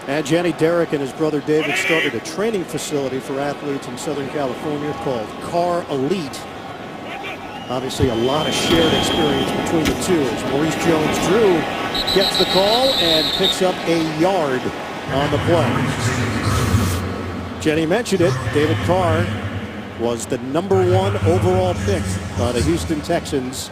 And Jenny, Derek and his brother David started a training facility for athletes in Southern California called Carr Elite. Obviously a lot of shared experience between the two as Maurice Jones-Drew gets the call and picks up a yard on the play. Jenny mentioned it. David Carr was the #1 overall pick by the Houston Texans.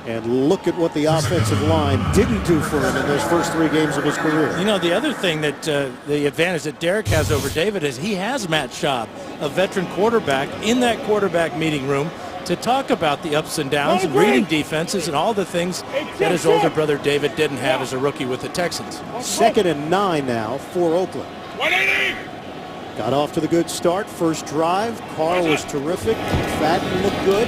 And look at what the offensive line didn't do for him in those first 3 games of his career. You know, the other thing that the advantage that Derek has over David is he has Matt Schaub, a veteran quarterback, in that quarterback meeting room to talk about the ups and downs and reading defenses and all the things that his older brother David didn't have as a rookie with the Texans. 2nd and 9 now for Oakland. Got off to the good start. First drive. Carr was terrific. Fadden looked good.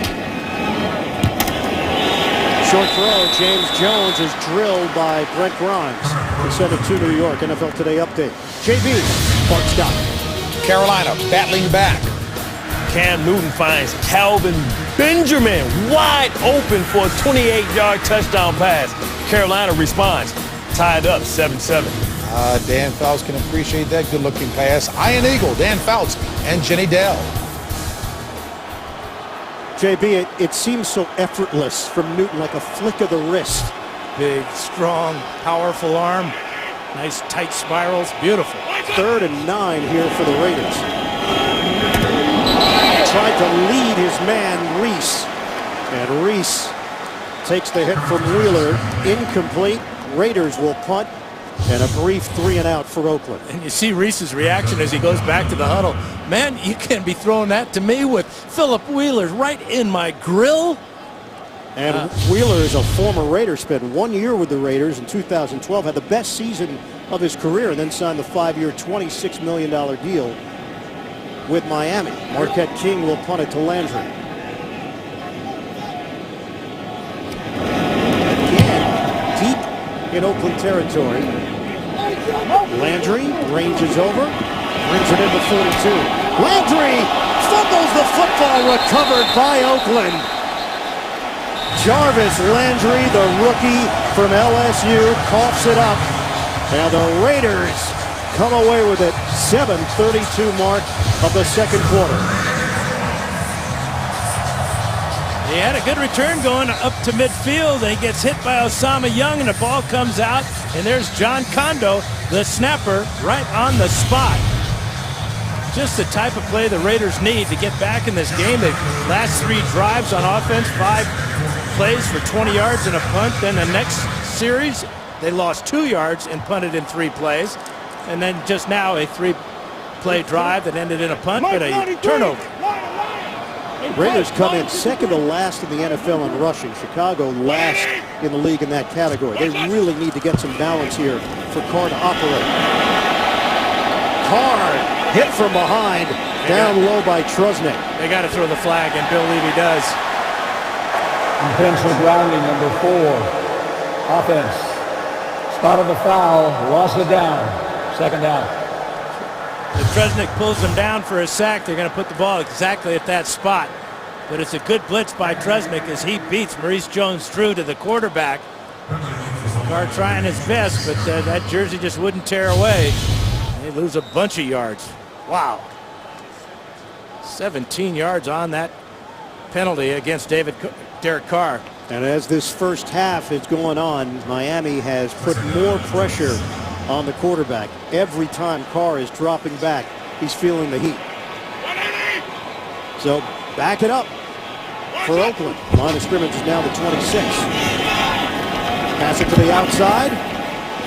Short throw. James Jones is drilled by Brent Grimes. We send it to New York. NFL Today update. JB, Bart Scott. Carolina battling back. Cam Newton finds Calvin Benjamin wide open for a 28-yard touchdown pass. Carolina responds, tied up 7-7. Dan Fouts can appreciate that good-looking pass. Iron Eagle, Dan Fouts, and Jenny Dell. JB, it seems so effortless from Newton, like a flick of the wrist. Big, strong, powerful arm. Nice tight spirals. Beautiful. 3rd and 9 here for the Raiders. Tried to lead his man, Reese. And Reese takes the hit from Wheeler. Incomplete. Raiders will punt. And a brief 3-and-out for Oakland. And you see Reese's reaction as he goes back to the huddle. Man, you can't be throwing that to me with Philip Wheeler right in my grill. And Wheeler is a former Raider, spent 1 year with the Raiders in 2012, had the best season of his career, and then signed the 5-year, $26 million deal with Miami. Marquette King will punt it to Landry. Again, deep in Oakland territory. Landry ranges over, brings it into 42. Landry fumbles the football, recovered by Oakland. Jarvis Landry, the rookie from LSU, coughs it up. And the Raiders come away with it. 7:32 mark of the second quarter. He had a good return going up to midfield. And he gets hit by Osama Young, and the ball comes out. And there's John Kondo, the snapper, right on the spot. Just the type of play the Raiders need to get back in this game. The last 3 drives on offense, 5 plays for 20 yards and a punt. Then the next series, they lost 2 yards and punted in 3 plays. And then just now a 3-play drive that ended in a punt, but a turnover. Raiders come in second to last in the NFL in rushing. Chicago last in the league in that category. They really need to get some balance here for Carr to operate. Carr hit from behind, down low by Trusnick. They got to throw the flag, and Bill Levy does. Intentional grounding, number 4. Offense. Spotted the foul, lost it down. 2nd down. If Trusnick pulls them down for a sack, they're going to put the ball exactly at that spot. But it's a good blitz by Trusnick as he beats Maurice Jones-Drew to the quarterback. Carr trying his best, but that jersey just wouldn't tear away. They lose a bunch of yards. Wow. 17 yards on that penalty against Derek Carr. And as this first half is going on, Miami has put more pressure on the quarterback. Every time Carr is dropping back, he's feeling the heat. So back it up for Oakland. Line of scrimmage is now the 26. Pass it to the outside.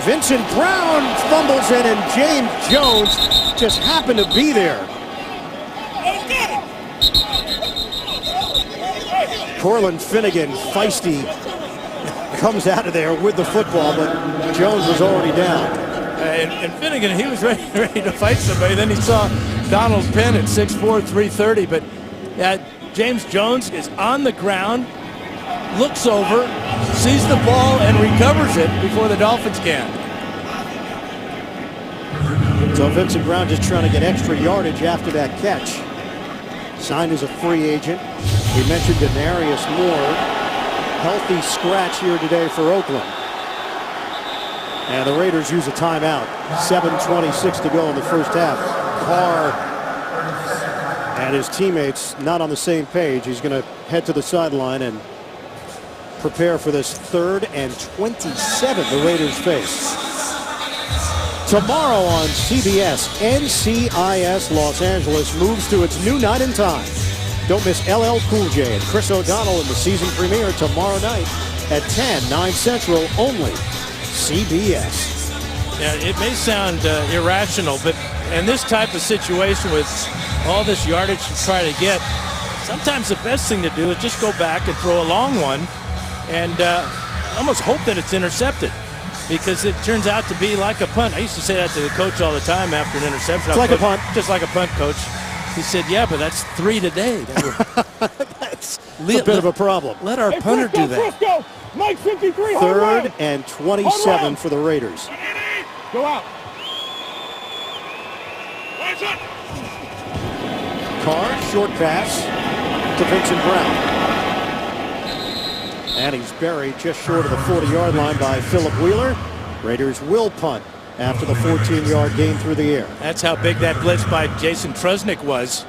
Vincent Brown fumbles it, and James Jones just happened to be there. Cortland Finnegan, feisty, comes out of there with the football, but Jones was already down. And Finnegan, he was ready to fight somebody. Then he saw Donald Penn at 6'4", 330. But James Jones is on the ground, looks over, sees the ball, and recovers it before the Dolphins can. So Vincent Brown just trying to get extra yardage after that catch. Signed as a free agent. We mentioned Denarius Moore. Healthy scratch here today for Oakland. And the Raiders use a timeout. 7:26 to go in the first half. Carr and his teammates not on the same page. He's going to head to the sideline and prepare for this 3rd and 27 the Raiders face. Tomorrow on CBS, NCIS Los Angeles moves to its new night and time. Don't miss LL Cool J and Chris O'Donnell in the season premiere tomorrow night at 10, 9 Central, only CBS. Yeah, it may sound irrational, but in this type of situation with all this yardage to try to get, sometimes the best thing to do is just go back and throw a long one and almost hope that it's intercepted, because it turns out to be like a punt. I used to say that to the coach all the time after an interception. It's like a punt. Just like a punt, coach. He said, yeah, but that's 3 today. That's a bit of a problem. Let our punter do that. Mike 53, 3rd and 27 for the Raiders. Go out. Carr, short pass to Vincent Brown. And he's buried just short of the 40-yard line by Philip Wheeler. Raiders will punt after the 14-yard gain through the air. That's how big that blitz by Jason Trusnick was.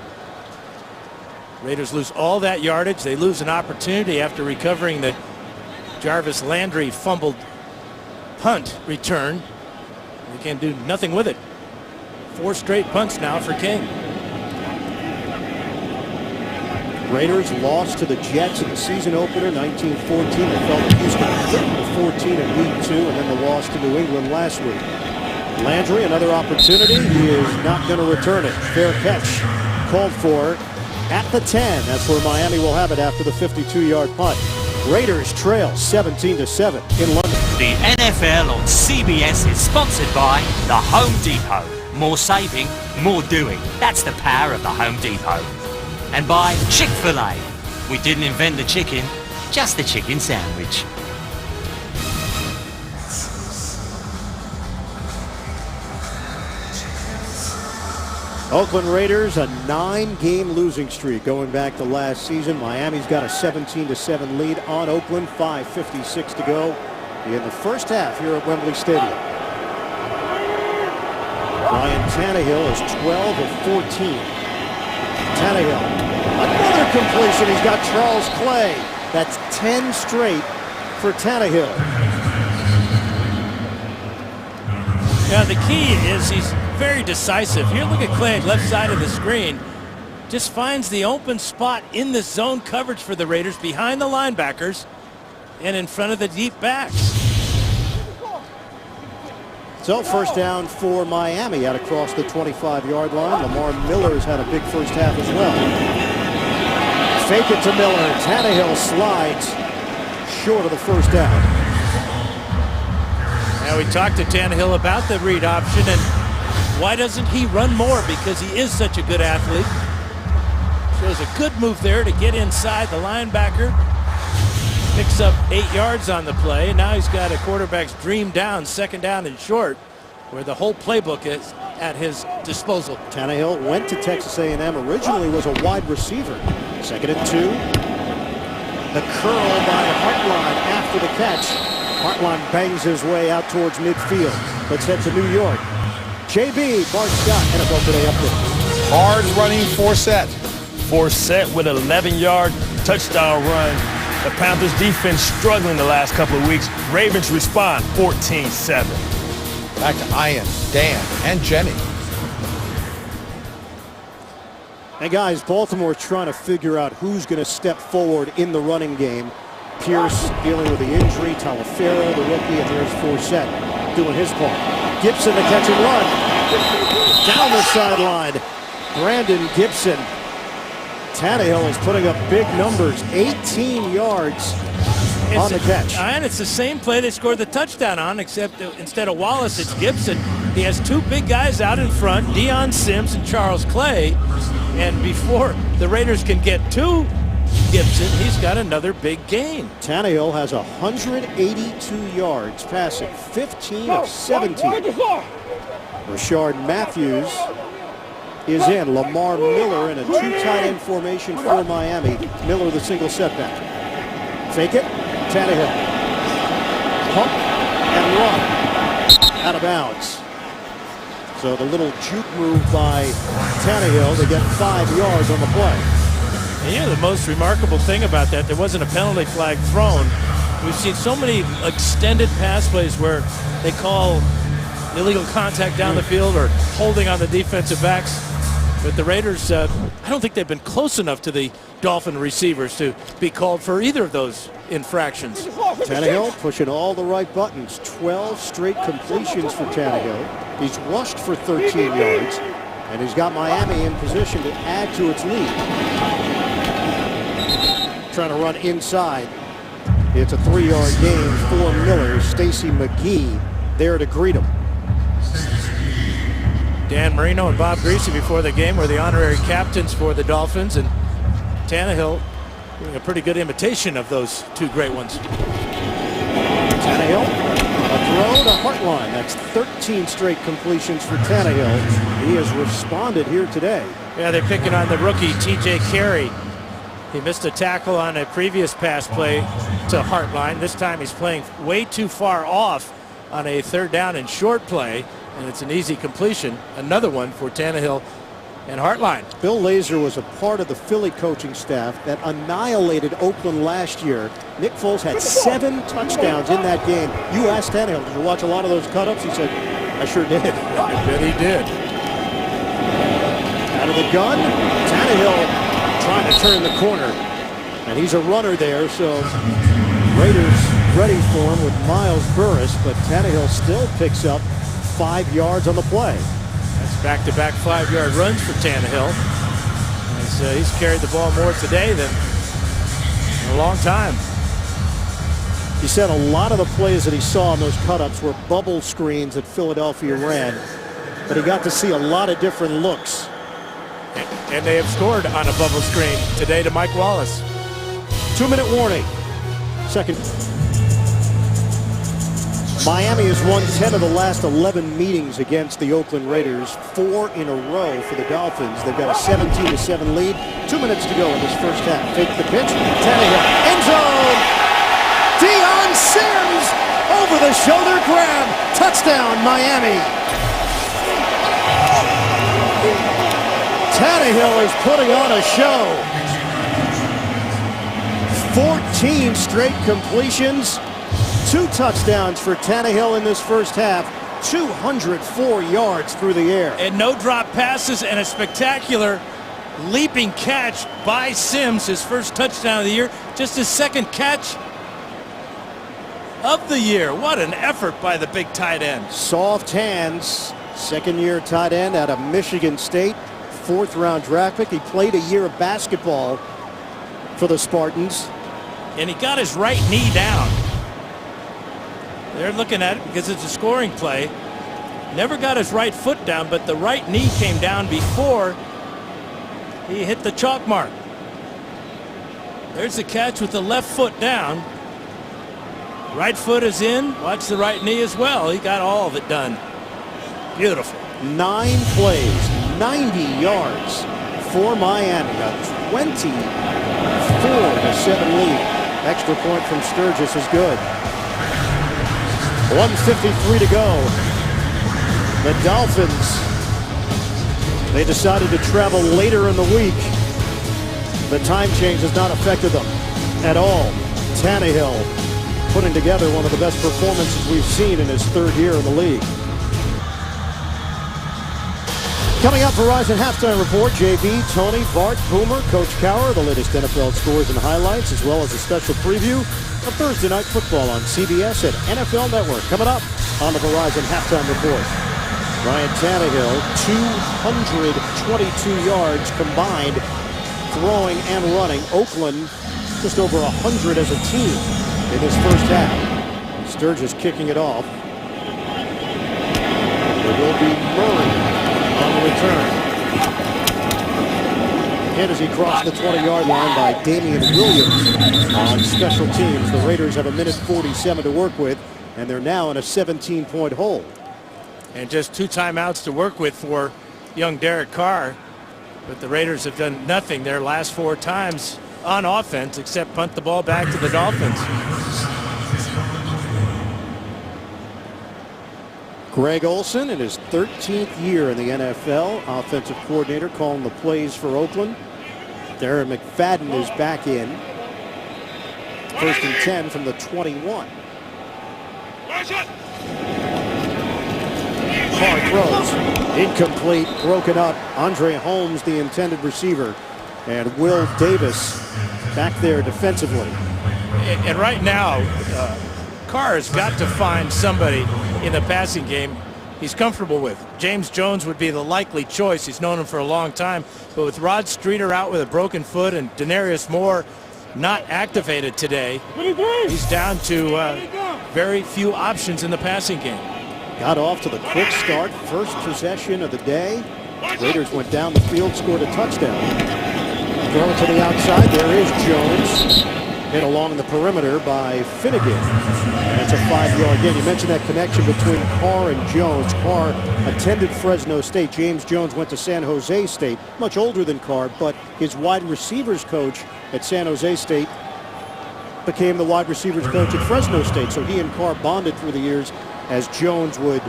Raiders lose all that yardage. They lose an opportunity after recovering the Jarvis Landry fumbled punt return. They can do nothing with it. 4 straight punts now for King. Raiders lost to the Jets in the season opener, 1914. They fell to Houston 30-14 in week 2, and then the loss to New England last week. Landry, another opportunity. He is not going to return it. Fair catch called for at the 10. That's where Miami will have it after the 52-yard punt. Raiders trail 17-7 in London. The NFL on CBS is sponsored by the Home Depot. More saving, more doing. That's the power of the Home Depot. And by Chick-fil-A. We didn't invent the chicken, just the chicken sandwich. Oakland Raiders, a 9-game losing streak going back to last season. Miami's got a 17-7 lead on Oakland, 5:56 to go in the first half here at Wembley Stadium. Ryan Tannehill is 12 of 14. Tannehill, another completion. He's got Charles Clay. That's 10 straight for Tannehill. Yeah, the key is he's very decisive. Here, look at Clay, left side of the screen. Just finds the open spot in the zone coverage for the Raiders behind the linebackers and in front of the deep backs. So first down for Miami out across the 25-yard line. Lamar Miller's had a big first half as well. Fake it to Miller. Tannehill slides short of the first down. Now we talked to Tannehill about the read option and why doesn't he run more? Because he is such a good athlete. Shows a good move there to get inside the linebacker. Picks up 8 yards on the play, and now he's got a quarterback's dream down, second down and short, where the whole playbook is at his disposal. Tannehill went to Texas A&M, originally was a wide receiver. 2nd and 2. The curl by Hartline after the catch. Hartline bangs his way out towards midfield. Let's head to New York. JB, Bart Scott, NFL Today update. Hard running Forsett. Forsett with an 11-yard touchdown run. The Panthers defense struggling the last couple of weeks. Ravens respond 14-7. Back to Ian, Dan, and Jenny. And guys, Baltimore's trying to figure out who's going to step forward in the running game. Pierce dealing with the injury, Talafero, the rookie, and there's Forsett doing his part. Gibson to catch and run. Down the sideline, Brandon Gibson. Tannehill is putting up big numbers, 18 yards on the catch. And it's the same play they scored the touchdown on, except instead of Wallace, it's Gibson. He has 2 big guys out in front, Deion Sims and Charles Clay. And before the Raiders can get to Gibson, he's got another big gain. Tannehill has 182 yards passing, 15 of 17. Rashard Matthews is in. Lamar Miller in a 2 tight end formation for Miami. Miller the single setback. Fake it. Tannehill. Pump and run. Out of bounds. So the little juke move by Tannehill to get 5 yards on the play. And you know the most remarkable thing about that, there wasn't a penalty flag thrown. We've seen so many extended pass plays where they call illegal contact down the field or holding on the defensive backs. But the Raiders, I don't think they've been close enough to the Dolphin receivers to be called for either of those infractions. Tannehill pushing all the right buttons. 12 straight completions for Tannehill. He's rushed for 13 yards, and he's got Miami in position to add to its lead. Trying to run inside. It's a 3-yard gain for Miller. Stacy McGee there to greet him. Dan Marino and Bob Greasy before the game were the honorary captains for the Dolphins, and Tannehill doing a pretty good imitation of those 2 great ones. Tannehill, a throw to Hartline. That's 13 straight completions for Tannehill. He has responded here today. Yeah, they're picking on the rookie T.J. Carey. He missed a tackle on a previous pass play to Hartline. This time he's playing way too far off on a 3rd down and short play, and it's an easy completion. Another one for Tannehill and Hartline. Bill Lazor was a part of the Philly coaching staff that annihilated Oakland last year. Nick Foles had 7 touchdowns in that game. You asked Tannehill, did you watch a lot of those cut-ups? He said, I sure did. I bet he did. Out of the gun, Tannehill trying to turn the corner. And he's a runner there, so Raiders ready for him with Miles Burris, but Tannehill still picks up 5 yards on the play. That's back-to-back 5-yard runs for Tannehill. As, he's carried the ball more today than in a long time. He said a lot of the plays that he saw in those cut-ups were bubble screens that Philadelphia ran, but he got to see a lot of different looks. And they have scored on a bubble screen today to Mike Wallace. 2-minute warning. Second. Miami has won 10 of the last 11 meetings against the Oakland Raiders, 4 in a row for the Dolphins. They've got a 17-7 lead. 2 minutes to go in this first half. Take the pitch. Tannehill. End zone. Deion Sims. Over the shoulder grab. Touchdown, Miami. Tannehill is putting on a show. 14 straight completions. 2 touchdowns for Tannehill in this first half. 204 yards through the air. And no drop passes and a spectacular leaping catch by Sims. His first touchdown of the year. Just his 2nd catch of the year. What an effort by the big tight end. Soft hands. 2nd-year tight end out of Michigan State. 4th-round draft pick. He played a year of basketball for the Spartans. And he got his right knee down. They're looking at it because it's a scoring play. Never got his right foot down, but the right knee came down before he hit the chalk mark. There's the catch with the left foot down. Right foot is in. Watch the right knee as well. He got all of it done. Beautiful. 9 plays, 90 yards for Miami. A 24-7 lead. Extra point from Sturgis is good. 1:53 to go. The Dolphins, they decided to travel later in the week. The time change has not affected them at all. Tannehill putting together one of the best performances we've seen in his 3rd year in the league. Coming up, Verizon Halftime Report, JV, Tony, Bart, Boomer, Coach Cowher, the latest NFL scores and highlights, as well as a special preview of Thursday Night Football on CBS and NFL Network. Coming up on the Verizon Halftime Report. Ryan Tannehill, 222 yards combined, throwing and running. Oakland, just over 100 as a team in this first half. Sturgis kicking it off. It will be Murray on the return. And as he crossed the 20-yard line by Damian Williams on special teams, the Raiders have 1:47 to work with, and they're now in a 17-point hole. And just 2 timeouts to work with for young Derek Carr. But the Raiders have done nothing their last 4 times on offense except punt the ball back to the Dolphins. Greg Olson in his 13th year in the NFL, offensive coordinator, calling the plays for Oakland. Darren McFadden is back in. 1st and 10 from the 21. Carr throws. Incomplete, broken up. Andre Holmes, the intended receiver. And Will Davis back there defensively. And right now, Carr has got to find somebody in the passing game he's comfortable with. James Jones would be the likely choice. He's known him for a long time. But with Rod Streeter out with a broken foot and Denarius Moore not activated today, he's down to very few options in the passing game. Got off to the quick start. First possession of the day. Raiders went down the field, scored a touchdown. Throw it to the outside. There is Jones. Hit along the perimeter by Finnegan. And it's a 5-yard gain. You mentioned that connection between Carr and Jones. Carr attended Fresno State. James Jones went to San Jose State. Much older than Carr, but his wide receivers coach at San Jose State became the wide receivers coach at Fresno State. So he and Carr bonded through the years as Jones would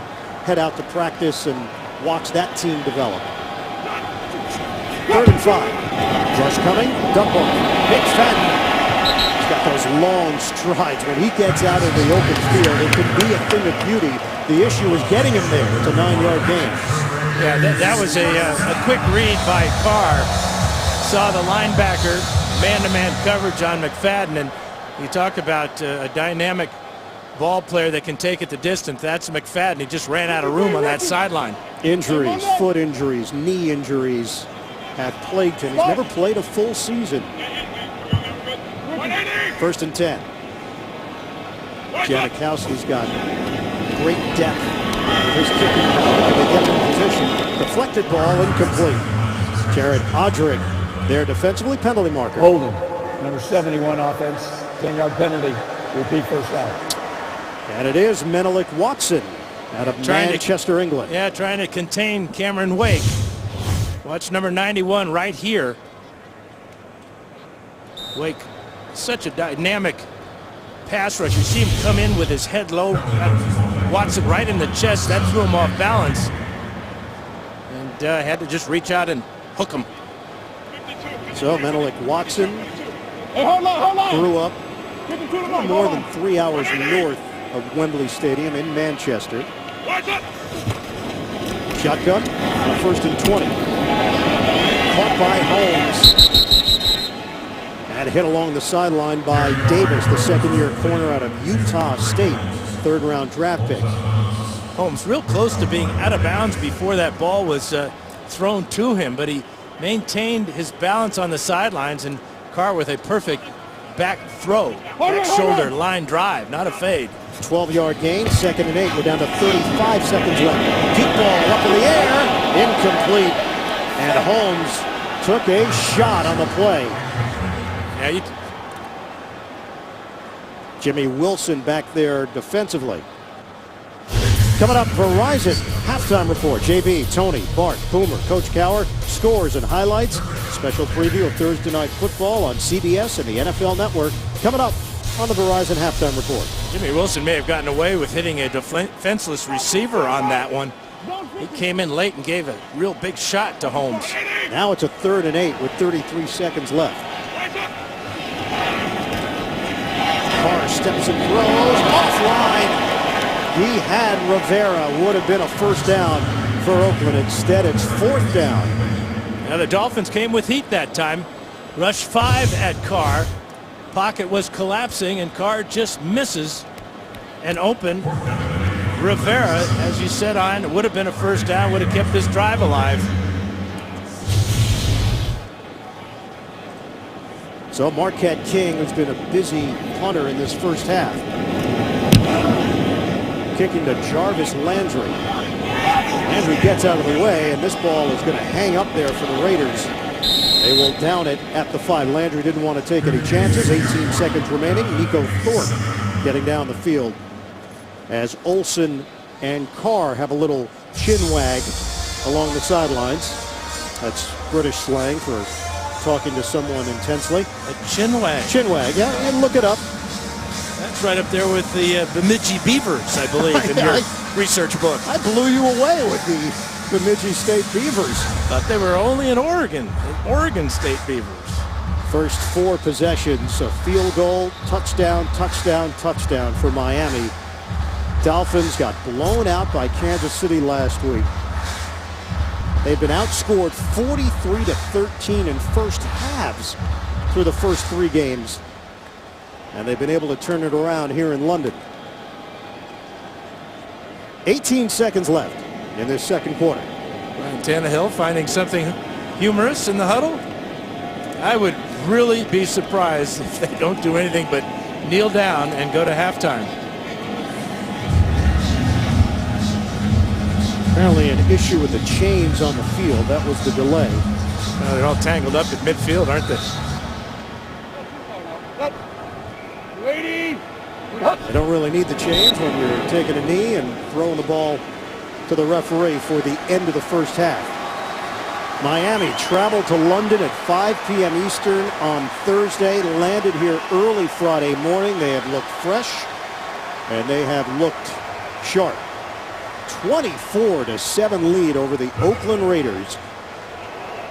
head out to practice and watch that team develop. 3rd and 5. Rush coming. Dump off. McFadden. He's got those long strides. When he gets out of the open field, it can be a thing of beauty. The issue is getting him there. It's a 9-yard gain. Yeah, that was a quick read by Carr. Saw the linebacker, man-to-man coverage on McFadden, and you talk about a dynamic ball player that can take it the distance. That's McFadden. He just ran out of room on that sideline. Injuries, foot injuries, knee injuries have plagued him. He's never played a full season. 1st and 10. Janikowski's got great depth with his kicking power. They get in position. Deflected ball, incomplete. Jared Odrick there defensively, penalty marker. Holding, number 71 offense, 10-yard penalty, repeat first down. And it is Menelik Watson out of Manchester, England. Yeah, trying to contain Cameron Wake. Watch number 91 right here. Wake, such a dynamic pass rush. You see him come in with his head low. Watson right in the chest. That threw him off balance. And had to just reach out and hook him. So Menelik Watson grew up more than 3 hours north of Wembley Stadium in Manchester. Shotgun, 1st and 20. Caught by Holmes. And hit along the sideline by Davis, the 2nd-year corner out of Utah State, 3rd-round draft pick. Holmes real close to being out of bounds before that ball was thrown to him, but he maintained his balance on the sidelines, and Carr with a perfect back throw, back shoulder line drive, not a fade. 12-yard gain, 2nd and 8. We're down to 35 seconds left. Deep ball up in the air, incomplete. And Holmes took a shot on the play. Yeah, Jimmy Wilson back there defensively. Coming up, Verizon halftime report. JB, Tony, Bart, Boomer, Coach Cower, scores and highlights. Special preview of Thursday Night Football on CBS and the NFL Network. Coming up on the Verizon halftime report. Jimmy Wilson may have gotten away with hitting a defenseless receiver on that one. He came in late and gave a real big shot to Holmes. Now it's a 3rd and 8 with 33 seconds left. Carr steps and throws offline. He had Rivera. Would have been a 1st down for Oakland. Instead, it's 4th down. Now the Dolphins came with heat that time. Rush 5 at Carr. Pocket was collapsing, and Carr just misses an open. Rivera, as you said, on would have been a 1st down, would have kept this drive alive. So Marquette King has been a busy punter in this 1st half. Kicking to Jarvis Landry. Landry gets out of the way, and this ball is going to hang up there for the Raiders. They will down it at the 5. Landry didn't want to take any chances. 18 seconds remaining. Nico Thorpe getting down the field as Olsen and Carr have a little chin wag along the sidelines. That's British slang for talking to someone intensely. A chin wag. Chin wag, yeah, and look it up. That's right up there with the Bemidji Beavers, I believe, in your research book. I blew you away with the Bemidji State Beavers. Thought they were only in Oregon State Beavers. First 4 possessions, a field goal, touchdown, touchdown, touchdown for Miami. Dolphins got blown out by Kansas City last week. They've been outscored 43-13 in first halves through the first 3 games. And they've been able to turn it around here in London. 18 seconds left in this 2nd quarter. Ryan Tannehill finding something humorous in the huddle. I would really be surprised if they don't do anything but kneel down and go to halftime. Apparently an issue with the chains on the field. That was the delay. They're all tangled up at midfield, aren't they? They don't really need the chains when you're taking a knee and throwing the ball to the referee for the end of the first half. Miami traveled to London at 5 p.m. Eastern on Thursday, landed here early Friday morning. They have looked fresh, and they have looked Sharp. 24-7 lead over the Oakland Raiders.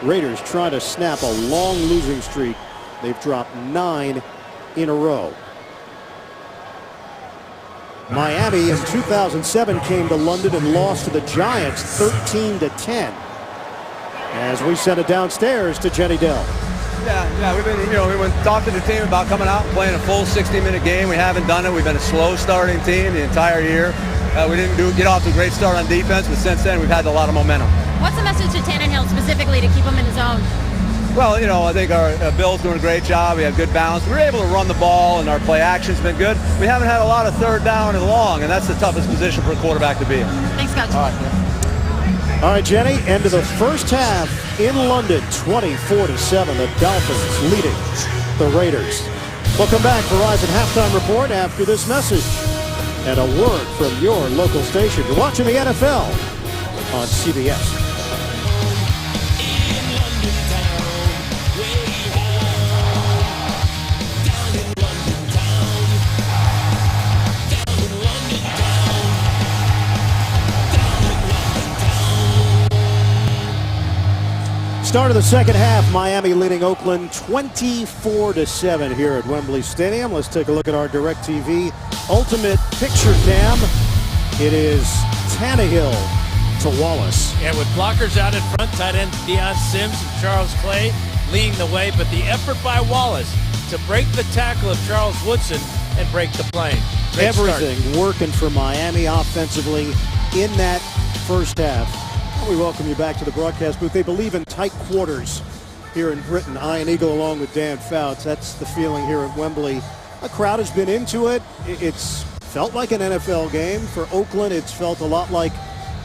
Raiders trying to snap a long losing streak. They've dropped 9 in a row. Miami in 2007 came to London and lost to the Giants 13-10. As we send it downstairs to Jenny Dell. Yeah, we've been, we went talk to the team about coming out and playing a full 60-minute game. We haven't done it. We've been a slow starting team the entire year. We didn't get off to a great start on defense, but since then we've had a lot of momentum. What's the message to Tannehill specifically to keep him in the zone? Well, I think our Bill's doing a great job. We have good balance. We're able to run the ball, and our play action's been good. We haven't had a lot of third down and long, and that's the toughest position for a quarterback to be in. Thanks, Coach. All right, Jenny, end of the first half in London, 24-7. The Dolphins leading the Raiders. We'll come back, Verizon Halftime Report after this message. And a word from your local station. You're watching the NFL on CBS. Start of the second half, Miami leading Oakland 24-7 here at Wembley Stadium. Let's take a look at our DirecTV Ultimate Picture Cam. It is Tannehill to Wallace. And with blockers out in front, tight end Deion Sims and Charles Clay leading the way, but the effort by Wallace to break the tackle of Charles Woodson and break the plane. Great Everything start. working for Miami offensively in that first half. We welcome you back to the broadcast booth. They believe in tight quarters here in Britain. Ian Eagle along with Dan Fouts. That's the feeling here at Wembley. A crowd has been into it. It's felt like an NFL game. For Oakland, it's felt a lot like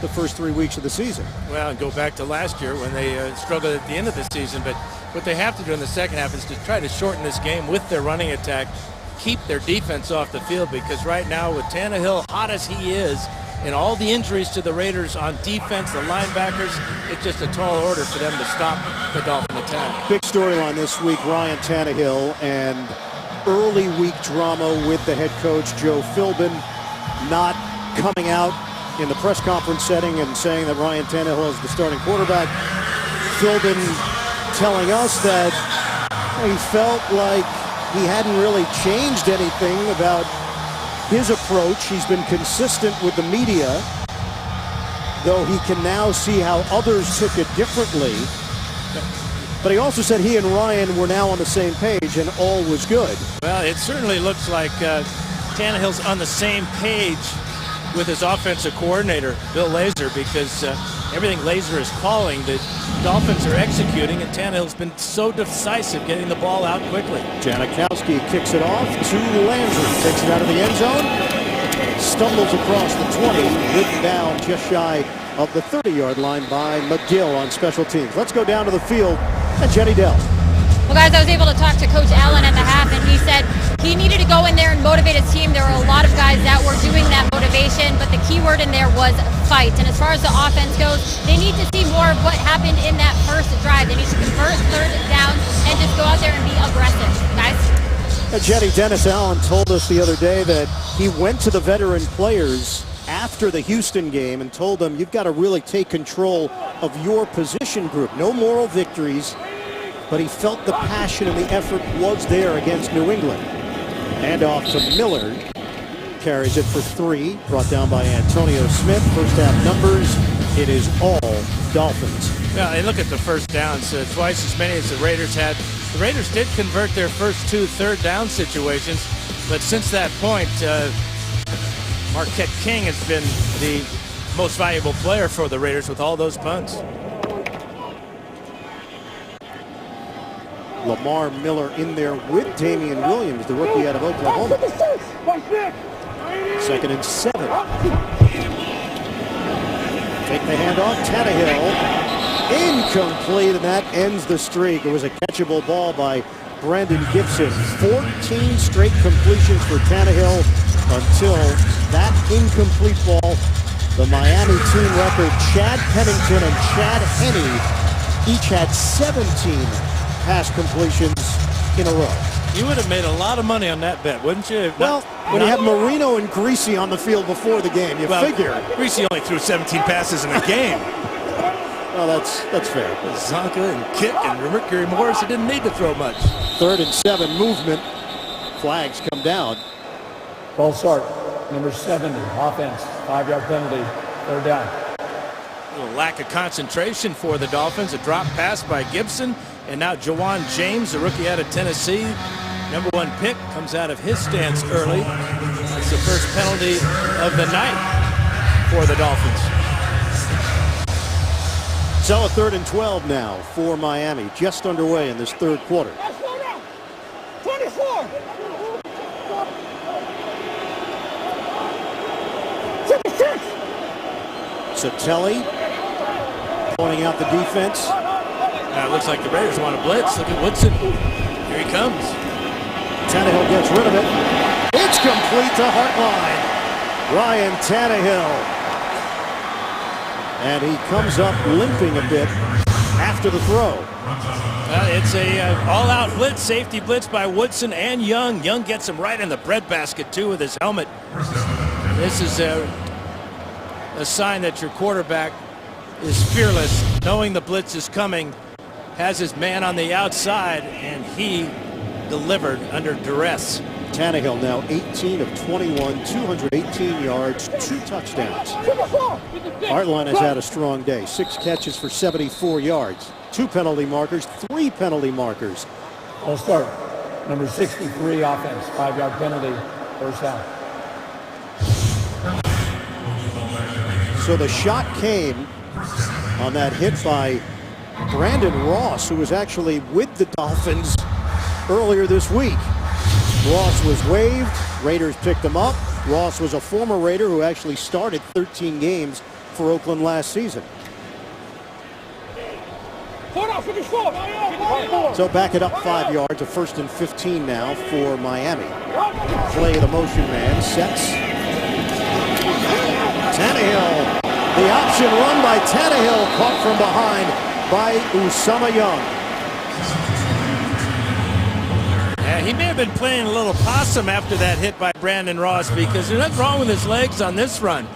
the first 3 weeks of the season. Well, and go back to last year when they struggled at the end of the season. But what they have to do in the second half is to try to shorten this game with their running attack, keep their defense off the field, because right now with Tannehill hot as he is, and all the injuries to the Raiders on defense, the linebackers, it's just a tall order for them to stop the Dolphin attack. Big storyline this week, Ryan Tannehill, and early week drama with the head coach, Joe Philbin, not coming out in the press conference setting and saying that Ryan Tannehill is the starting quarterback. Philbin telling us that he felt like he hadn't really changed anything about his approach. He's been consistent with the media, though he can now see how others took it differently. But he also said he and Ryan were now on the same page and all was good. Well, it certainly looks like Tannehill's on the same page with his offensive coordinator, Bill Lazor, because everything Lazor is calling, the Dolphins are executing, and Tannehill's been so decisive getting the ball out quickly. Janikowski kicks it off to Landry, takes it out of the end zone, stumbles across the 20, ridden down just shy of the 30-yard line by McGill on special teams. Let's go down to the field and Jenny Dell. Well, guys, I was able to talk to Coach Allen at the half, and he said he needed to go in there and motivate his team. There were a lot of guys that were doing that motivation, but the key word in there was fight. And as far as the offense goes, they need to see more of what happened in that first drive. They need to convert third down and just go out there and be aggressive, guys. Jenny, Dennis Allen told us the other day that he went to the veteran players after the Houston game and told them, you've got to really take control of your position group. No moral victories. But he felt the passion and the effort was there against New England. And off to Miller. Carries it for 3. Brought down by Antonio Smith. First half numbers. It is all Dolphins. Yeah, and look at the first downs. Twice as many as the Raiders had. The Raiders did convert their first 2 third down situations. But since that point, Marquette King has been the most valuable player for the Raiders with all those punts. Lamar Miller in there with Damian Williams, the rookie out of Oklahoma. 2nd and 7. Take the handoff, Tannehill. Incomplete, and that ends the streak. It was a catchable ball by Brandon Gibson. 14 straight completions for Tannehill until that incomplete ball. The Miami team record, Chad Pennington and Chad Henne each had 17 pass completions in a row. You would have made a lot of money on that bet, wouldn't you? Well, when you have Marino and Greasy on the field before the game, you figure. Greasy only threw 17 passes in the game. Well, that's fair. Zonka and Kick and Mercury Morris, he didn't need to throw much. 3rd and 7 movement. Flags come down. False start, number 70, offense, 5-yard penalty, 3rd down. A little lack of concentration for the Dolphins. A drop pass by Gibson. And now Jawan James, the rookie out of Tennessee, number 1 pick, comes out of his stance early. That's the first penalty of the night for the Dolphins. So a 3rd and 12 now for Miami, just underway in this 3rd quarter. 24. Satelli pointing out the defense. Now it looks like the Raiders want to blitz. Look at Woodson. Here he comes. Tannehill gets rid of it. It's complete to Hartline. Ryan Tannehill. And he comes up limping a bit after the throw. It's a all-out blitz, safety blitz by Woodson and Young. Young gets him right in the breadbasket, too, with his helmet. This is a sign that your quarterback is fearless, knowing the blitz is coming, has his man on the outside, and he delivered under duress. Tannehill now 18 of 21, 218 yards, 2 touchdowns. Hartline has had a strong day. 6 catches for 74 yards. 2 penalty markers, 3 penalty markers. False start, number 63, offense, 5-yard penalty, 1st down. So the shot came on that hit by Brandon Ross, who was actually with the Dolphins earlier this week. Ross was waived. Raiders picked him up. Ross was a former Raider who actually started 13 games for Oakland last season. So back it up 5 yards, a 1st and 15 now for Miami. Play the motion man, sets. Tannehill, the option run by Tannehill, caught from behind by Usama Young. Yeah, he may have been playing a little possum after that hit by Brandon Ross, because there's nothing wrong with his legs on this run.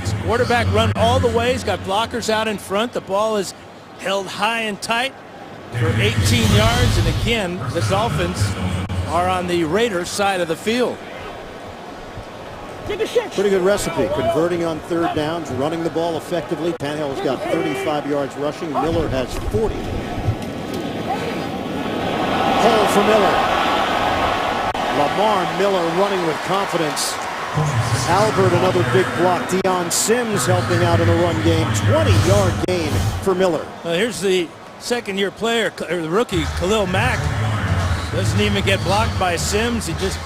His quarterback run all the way. He's got blockers out in front. The ball is held high and tight for 18 yards. And again, the Dolphins are on the Raiders side of the field. Pretty good recipe, converting on 3rd downs, running the ball effectively. Tannehill's got 35 yards rushing. Miller has 40. Hole for Miller. Lamar Miller running with confidence. Albert, another big block. Deion Sims helping out in the run game. 20-yard gain for Miller. Well, here's the second-year player, or the rookie, Khalil Mack. Doesn't even get blocked by Sims. He just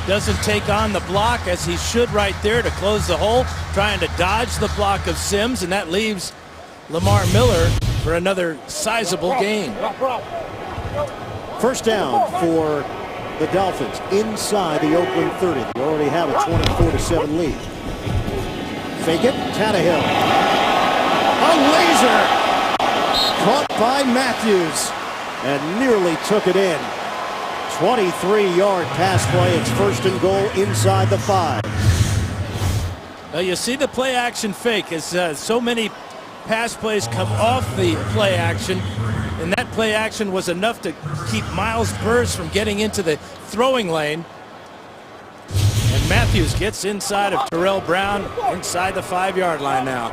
doesn't take on the block as he should right there to close the hole, trying to dodge the block of Sims, and that leaves Lamar Miller for another sizable gain. 1st down for the Dolphins inside the Oakland 30. They already have a 24-7 lead. Fake it, Tannehill. A laser! Caught by Matthews and nearly took it in. 23-yard pass play. It's 1st and goal inside the 5. Well, you see the play action fake as so many pass plays come off the play action, and that play action was enough to keep Miles Burris from getting into the throwing lane. And Matthews gets inside of Terrell Brown inside the 5-yard line now.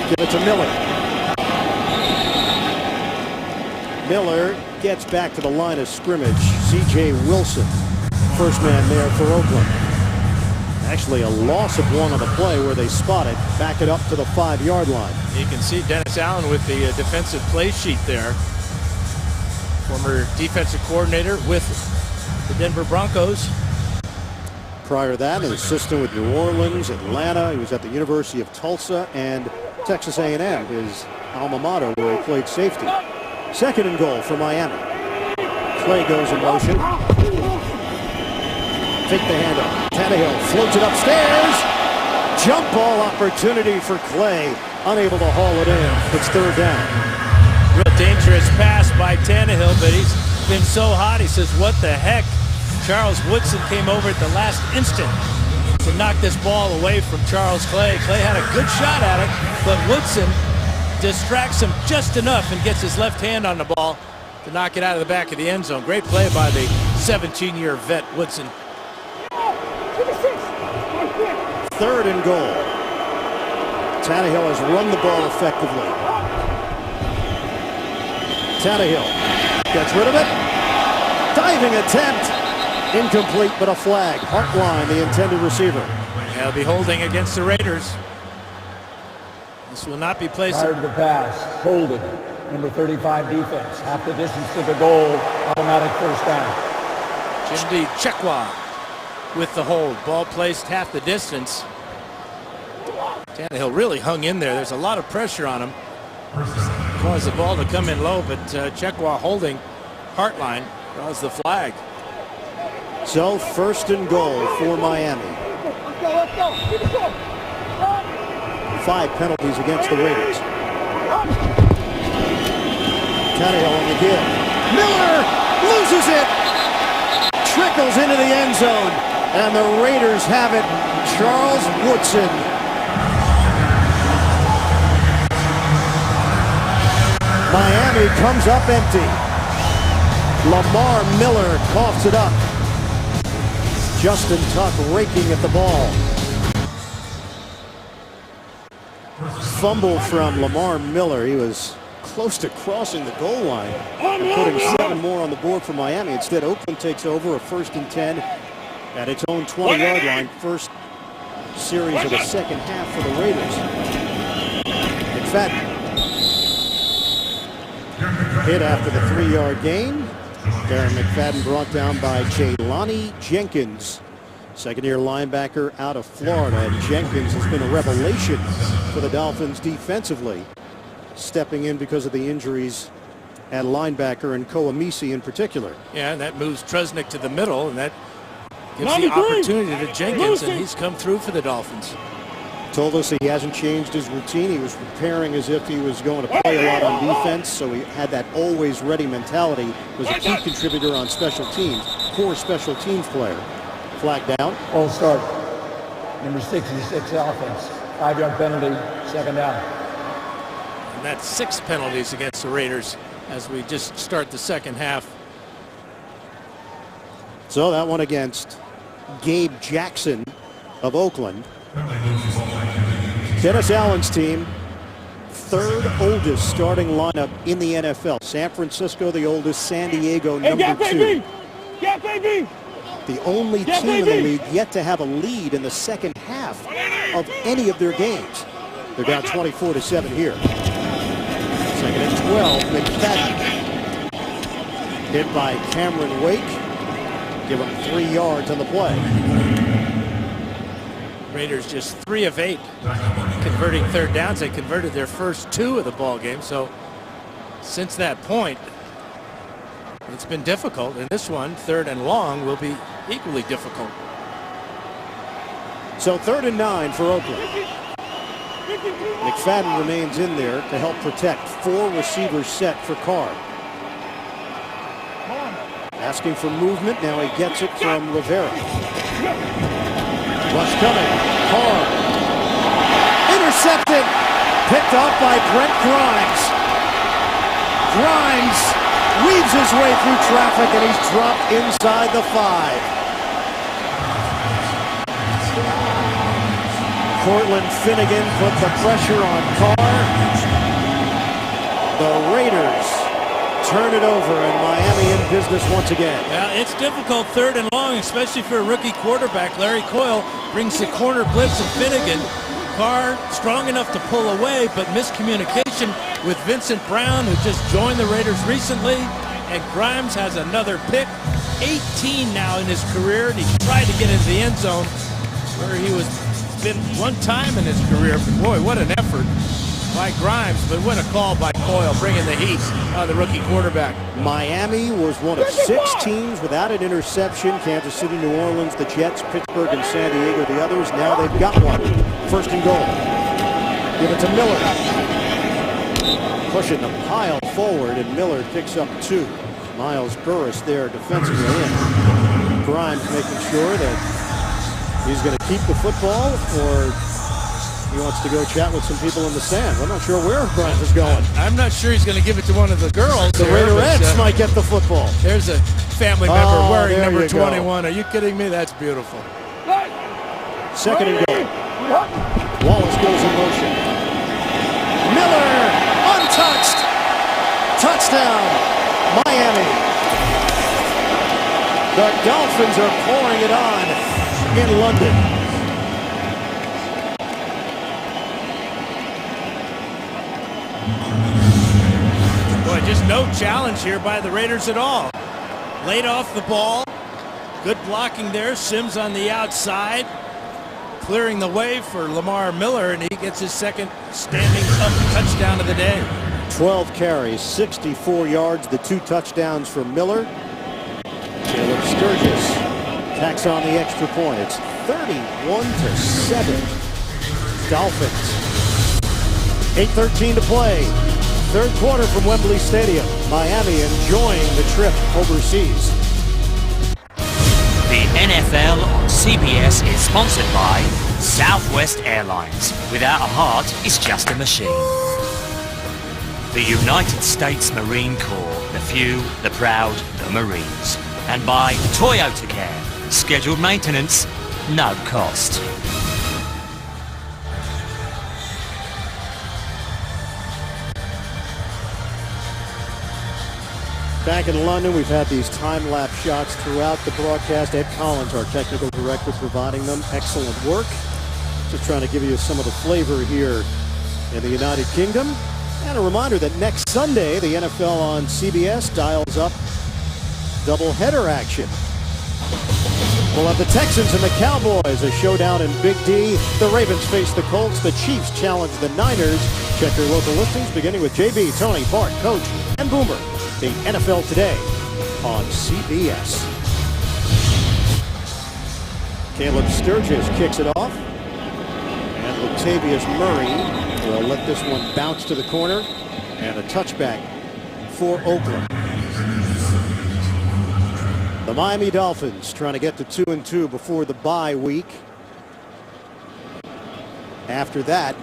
Give it to Miller. Miller gets back to the line of scrimmage. C.J. Wilson, first man there for Oakland. Actually, a loss of 1 on the play where they spot it. Back it up to the 5-yard line. You can see Dennis Allen with the defensive play sheet there. Former defensive coordinator with the Denver Broncos. Prior to that, an assistant with New Orleans, Atlanta. He was at the University of Tulsa and Texas A&M, his alma mater, where he played safety. 2nd and goal for Miami. Clay goes in motion. Take the handoff. Tannehill floats it upstairs. Jump ball opportunity for Clay. Unable to haul it in. It's 3rd down. Real dangerous pass by Tannehill, but he's been so hot. He says, what the heck? Charles Woodson came over at the last instant to knock this ball away from Charles Clay. Clay had a good shot at it, but Woodson distracts him just enough and gets his left hand on the ball to knock it out of the back of the end zone. Great play by the 17-year vet Woodson. 3rd and goal. Tannehill has run the ball effectively. Tannehill gets rid of it. Diving attempt. Incomplete, but a flag. Hartline, the intended receiver. They'll be holding against the Raiders. This will not be placed. Prior to the pass, holding. Number 35 defense. Half the distance to the goal. Automatic first down. Jimmy Chekwa with the hold. Ball placed half the distance. Tannehill really hung in there. There's a lot of pressure on him. Caused the ball to come in low, but Chekwa holding. Hartline draws the flag. So 1st and goal for Miami. 5 penalties against the Raiders. Tannehill on the give. Miller loses it. Trickles into the end zone. And the Raiders have it. Charles Woodson. Miami comes up empty. Lamar Miller coughs it up. Justin Tuck raking at the ball. Fumble from Lamar Miller. He was close to crossing the goal line and putting 7 more on the board for Miami. Instead, Oakland takes over, a 1st and 10 at its own 20-yard line. First series of the second half for the Raiders. McFadden hit after the 3-yard gain. Darren McFadden brought down by Jelani Jenkins, second-year linebacker out of Florida. And Jenkins has been a revelation for the Dolphins defensively, stepping in because of the injuries at linebacker and Koamisi in particular. Yeah, and that moves Trusnick to the middle, and that gives the opportunity to Jenkins, and he's come through for the Dolphins. Told us he hasn't changed his routine. He was preparing as if he was going to play a lot on defense, so he had that always ready mentality. Was a key contributor on special teams, core special teams player. Flag down. All start. Number 66 offense. 5-yard penalty, 2nd down. And that's 6 penalties against the Raiders as we just start the second half. So that one against Gabe Jackson of Oakland. Dennis Allen's team, 3rd oldest starting lineup in the NFL. San Francisco, the oldest. San Diego, number 2. The only team in the league yet to have a lead in the second half of any of their games. They're down 24-7 here. 2nd and 12, McFadden. Hit by Cameron Wake. Give him 3 yards on the play. Raiders just 3 of 8 converting 3rd downs. They converted their first 2 of the ball game. So since that point, it's been difficult. And this one, 3rd and long, will be equally difficult. So 3rd and 9 for Oakland. McFadden remains in there to help protect. 4 receivers set for Carr. Asking for movement. Now he gets it from Rivera. What's coming? Carr. Intercepted. Picked off by Brent Grimes. Grimes weaves his way through traffic, and he's dropped inside the 5. Cortland Finnegan put the pressure on Carr. The Raiders turn it over, and Miami in business once again. Well, it's difficult 3rd and long, especially for a rookie quarterback. Larry Coyle brings the corner blitz of Finnegan. Carr strong enough to pull away, but miscommunication with Vincent Brown, who just joined the Raiders recently. And Grimes has another pick, 18 now in his career, and he tried to get into the end zone where he was been one time in his career. But boy, what an effort by Grimes, but what a call by Coyle, bringing the heat on the rookie quarterback. Miami was one of 6 teams without an interception. Kansas City, New Orleans, the Jets, Pittsburgh, and San Diego, the others. Now they've got one. 1st and goal. Give it to Miller. Pushing the pile forward, and Miller picks up 2. Miles Burris there defensively in. Grimes making sure that he's going to keep the football, or he wants to go chat with some people in the stands. I'm not sure where Grimes is going. I'm not sure he's going to give it to one of the girls. The Raiderettes might get the football. There's a family member wearing there number you go. 21. Are you kidding me? That's beautiful. Second and goal. Wallace goes in motion. Miller, untouched. Touchdown, Miami. The Dolphins are pouring it on in London. Boy, just no challenge here by the Raiders at all. Laid off the ball. Good blocking there. Sims on the outside, clearing the way for Lamar Miller, and he gets his second standing up touchdown of the day. 12 carries, 64 yards, the 2 touchdowns for Miller. Caleb Sturgis tacks on the extra point. It's 31-7. Dolphins. 8:13 to play. Third quarter from Wembley Stadium. Miami enjoying the trip overseas. The NFL on CBS is sponsored by Southwest Airlines. Without a heart, it's just a machine. The United States Marine Corps, the few, the proud, the Marines. And by Toyota Care, scheduled maintenance, no cost. Back in London, we've had these time-lapse shots throughout the broadcast. Ed Collins, our technical director, providing them. Excellent work. Just trying to give you some of the flavor here in the United Kingdom. And a reminder that next Sunday, the NFL on CBS dials up doubleheader action. We'll have the Texans and the Cowboys, a showdown in Big D. The Ravens face the Colts. The Chiefs challenge the Niners. Check your local listings, beginning with JB, Tony, Bart, Coach, and Boomer. The NFL Today on CBS. Caleb Sturgis kicks it off. And Latavius Murray will let this one bounce to the corner. And a touchback for Oakland. The Miami Dolphins trying to get to 2-2 before the bye week. After that,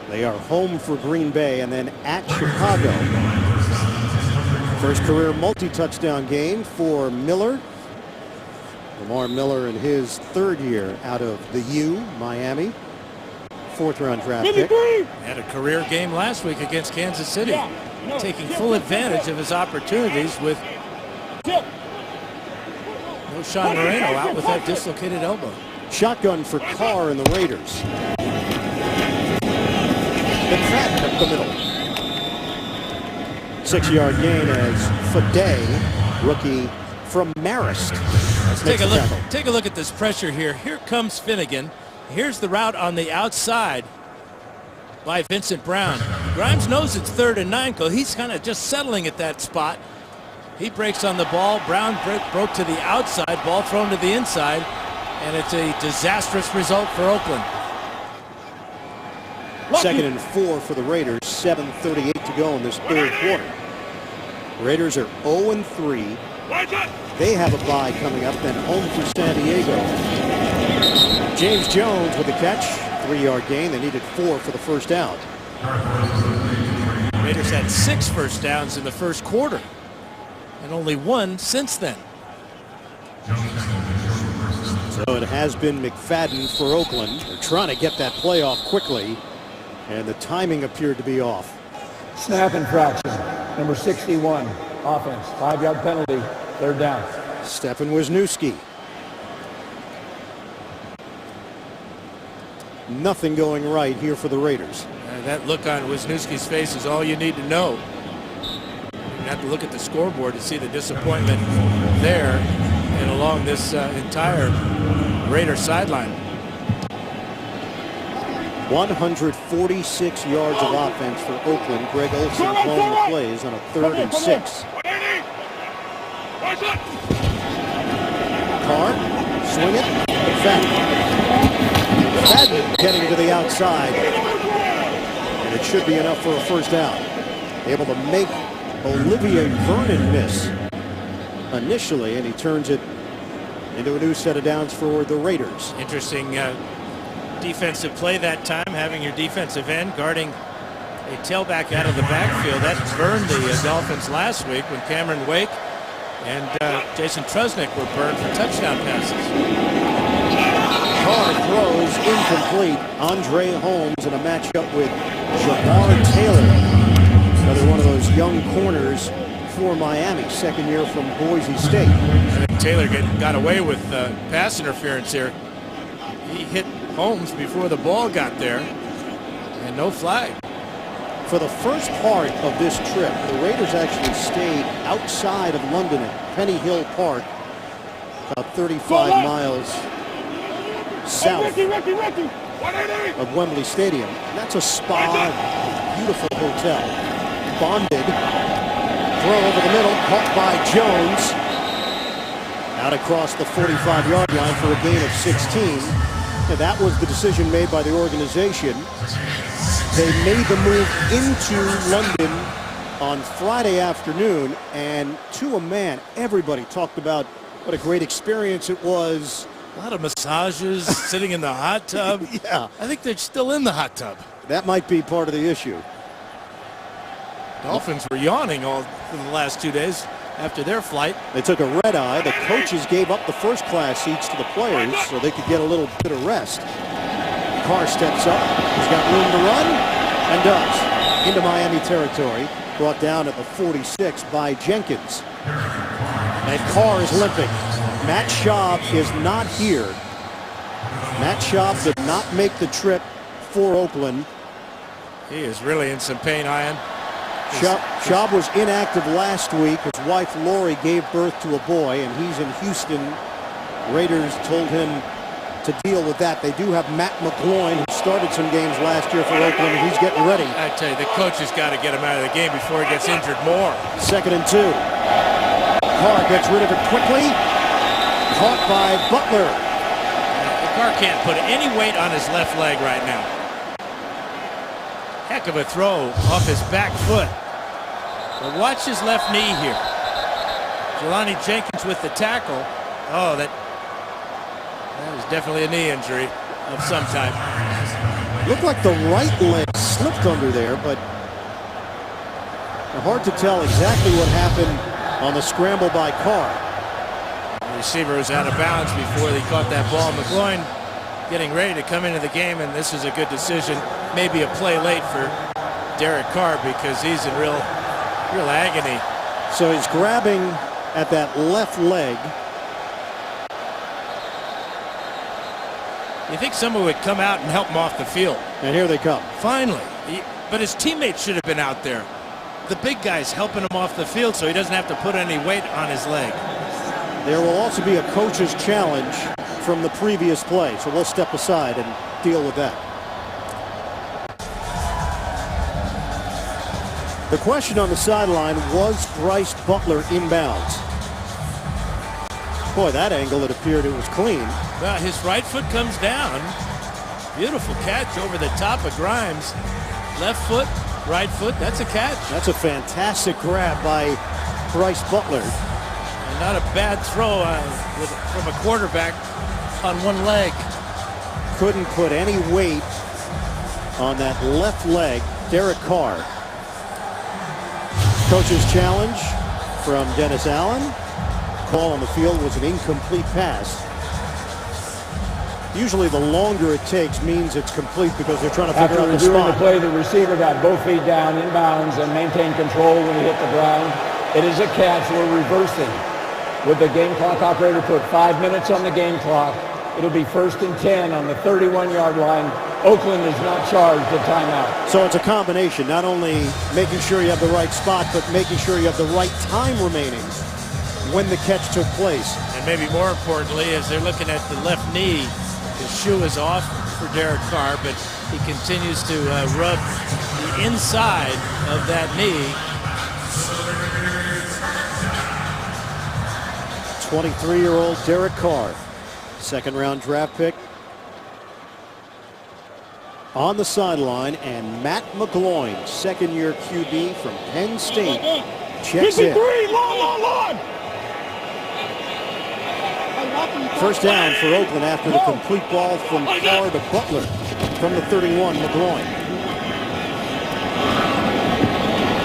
they are home for Green Bay and then at Chicago. First career multi-touchdown game for Miller. Lamar Miller in his 3rd year out of the U, Miami. 4th-round draft pick. Had a career game last week against Kansas City, taking full advantage of his opportunities with no Sean Moreno out with that dislocated elbow. Shotgun for Carr and the Raiders. McFadden up the middle. 6-yard gain as Fade, rookie from Marist. Let's take a look at this pressure here. Here comes Finnegan. Here's the route on the outside by Vincent Brown. Grimes knows it's 3rd and 9, so he's kind of just settling at that spot. He breaks on the ball. Brown broke to the outside, ball thrown to the inside, and it's a disastrous result for Oakland. 2nd and 4 for the Raiders. 7:38 to go in this 3rd quarter. Raiders are 0-3. They have a bye coming up, then home for San Diego. James Jones with a catch. 3-yard gain. They needed 4 for the first down. Raiders had 6 first downs in the first quarter and only 1 since then. So it has been McFadden for Oakland. They're trying to get that play off quickly, and the timing appeared to be off. Snap infraction, number 61, offense, 5-yard penalty, 3rd down. Stefan Wisniewski. Nothing going right here for the Raiders. That look on Wisniewski's face is all you need to know. You have to look at the scoreboard to see the disappointment there and along this entire Raider sideline. 146 yards of offense for Oakland. Greg Olsen calling the plays on a 3rd and 6. Carr, swing it, McFadden getting to the outside. And a should be enough for a first down. Able to make Olivier Vernon miss initially, and he turns it into a new set of downs for the Raiders. Interesting defensive play that time, having your defensive end guarding a tailback out of the backfield. That burned the Dolphins last week when Cameron Wake and Jason Trusnick were burned for touchdown passes. Carr throws incomplete. Andre Holmes in a matchup with Jamar Taylor, another one of those young corners for Miami, second year from Boise State. I think Taylor got away with pass interference here. He hit Holmes before the ball got there, and no flag. For the first part of this trip, the Raiders actually stayed outside of London at Penny Hill Park, about 35 miles south of Wembley Stadium. And that's a spa, beautiful hotel. Bonded, throw over the middle, caught by Jones. Out across the 45-yard line for a gain of 16. And that was the decision made by the organization. They made the move into London on Friday afternoon, and to a man, everybody talked about what a great experience it was. A lot of massages, sitting in the hot tub. Yeah. I think they're still in the hot tub. That might be part of the issue. Dolphins were yawning all for the last 2 days after their flight. They took a red eye. The coaches gave up the first-class seats to the players so they could get a little bit of rest. Carr steps up. He's got room to run, and does. Into Miami territory. Brought down at the 46 by Jenkins. And Carr is limping. Matt Schaub is not here. Matt Schaub did not make the trip for Oakland. He is really in some pain, Ian. Schaub was inactive last week. His wife Lori gave birth to a boy, and he's in Houston. Raiders told him to deal with that. They do have Matt McGloin, who started some games last year for Oakland, and he's getting ready. I tell you, the coach has got to get him out of the game before he gets injured more. 2nd and 2. Carr gets rid of it quickly. Caught by Butler. Carr can't put any weight on his left leg right now. Heck of a throw off his back foot. But watch his left knee here. Jelani Jenkins with the tackle. Oh, that is definitely a knee injury of some type. Looked like the right leg slipped under there, but hard to tell exactly what happened on the scramble by Carr. The receiver was out of bounds before they caught that ball. McGloin getting ready to come into the game, and this is a good decision. Maybe a play late for Derek Carr because he's in real agony. So he's grabbing at that left leg. You think someone would come out and help him off the field. And here they come. Finally. But his teammates should have been out there. The big guy's helping him off the field so he doesn't have to put any weight on his leg. There will also be a coach's challenge from the previous play, so we'll step aside and deal with that. The question on the sideline, was Bryce Butler inbounds? Boy, that angle, it appeared it was clean. Well, his right foot comes down. Beautiful catch over the top of Grimes. Left foot, right foot, that's a catch. That's a fantastic grab by Bryce Butler. And not a bad throw from a quarterback on one leg. Couldn't put any weight on that left leg. Derek Carr. Coach's challenge from Dennis Allen. Call on the field was an incomplete pass. Usually the longer it takes means it's complete because they're trying to figure out the After reviewing spot. the play, the receiver got both feet down inbounds and maintained control when he hit the ground. It is a catch. We're reversing. With the game clock operator put 5 minutes on the game clock, it'll be 1st and 10 on the 31-yard line. Oakland is not charged a timeout. So it's a combination, not only making sure you have the right spot, but making sure you have the right time remaining when the catch took place. And maybe more importantly, as they're looking at the left knee, his shoe is off for Derek Carr, but he continues to rub the inside of that knee. 23-year-old Derek Carr, second-round draft pick. on the sideline, and Matt McGloin, second-year QB from Penn State, checks in. First down for Oakland after the complete ball from Carr to Butler from the 31, McGloin.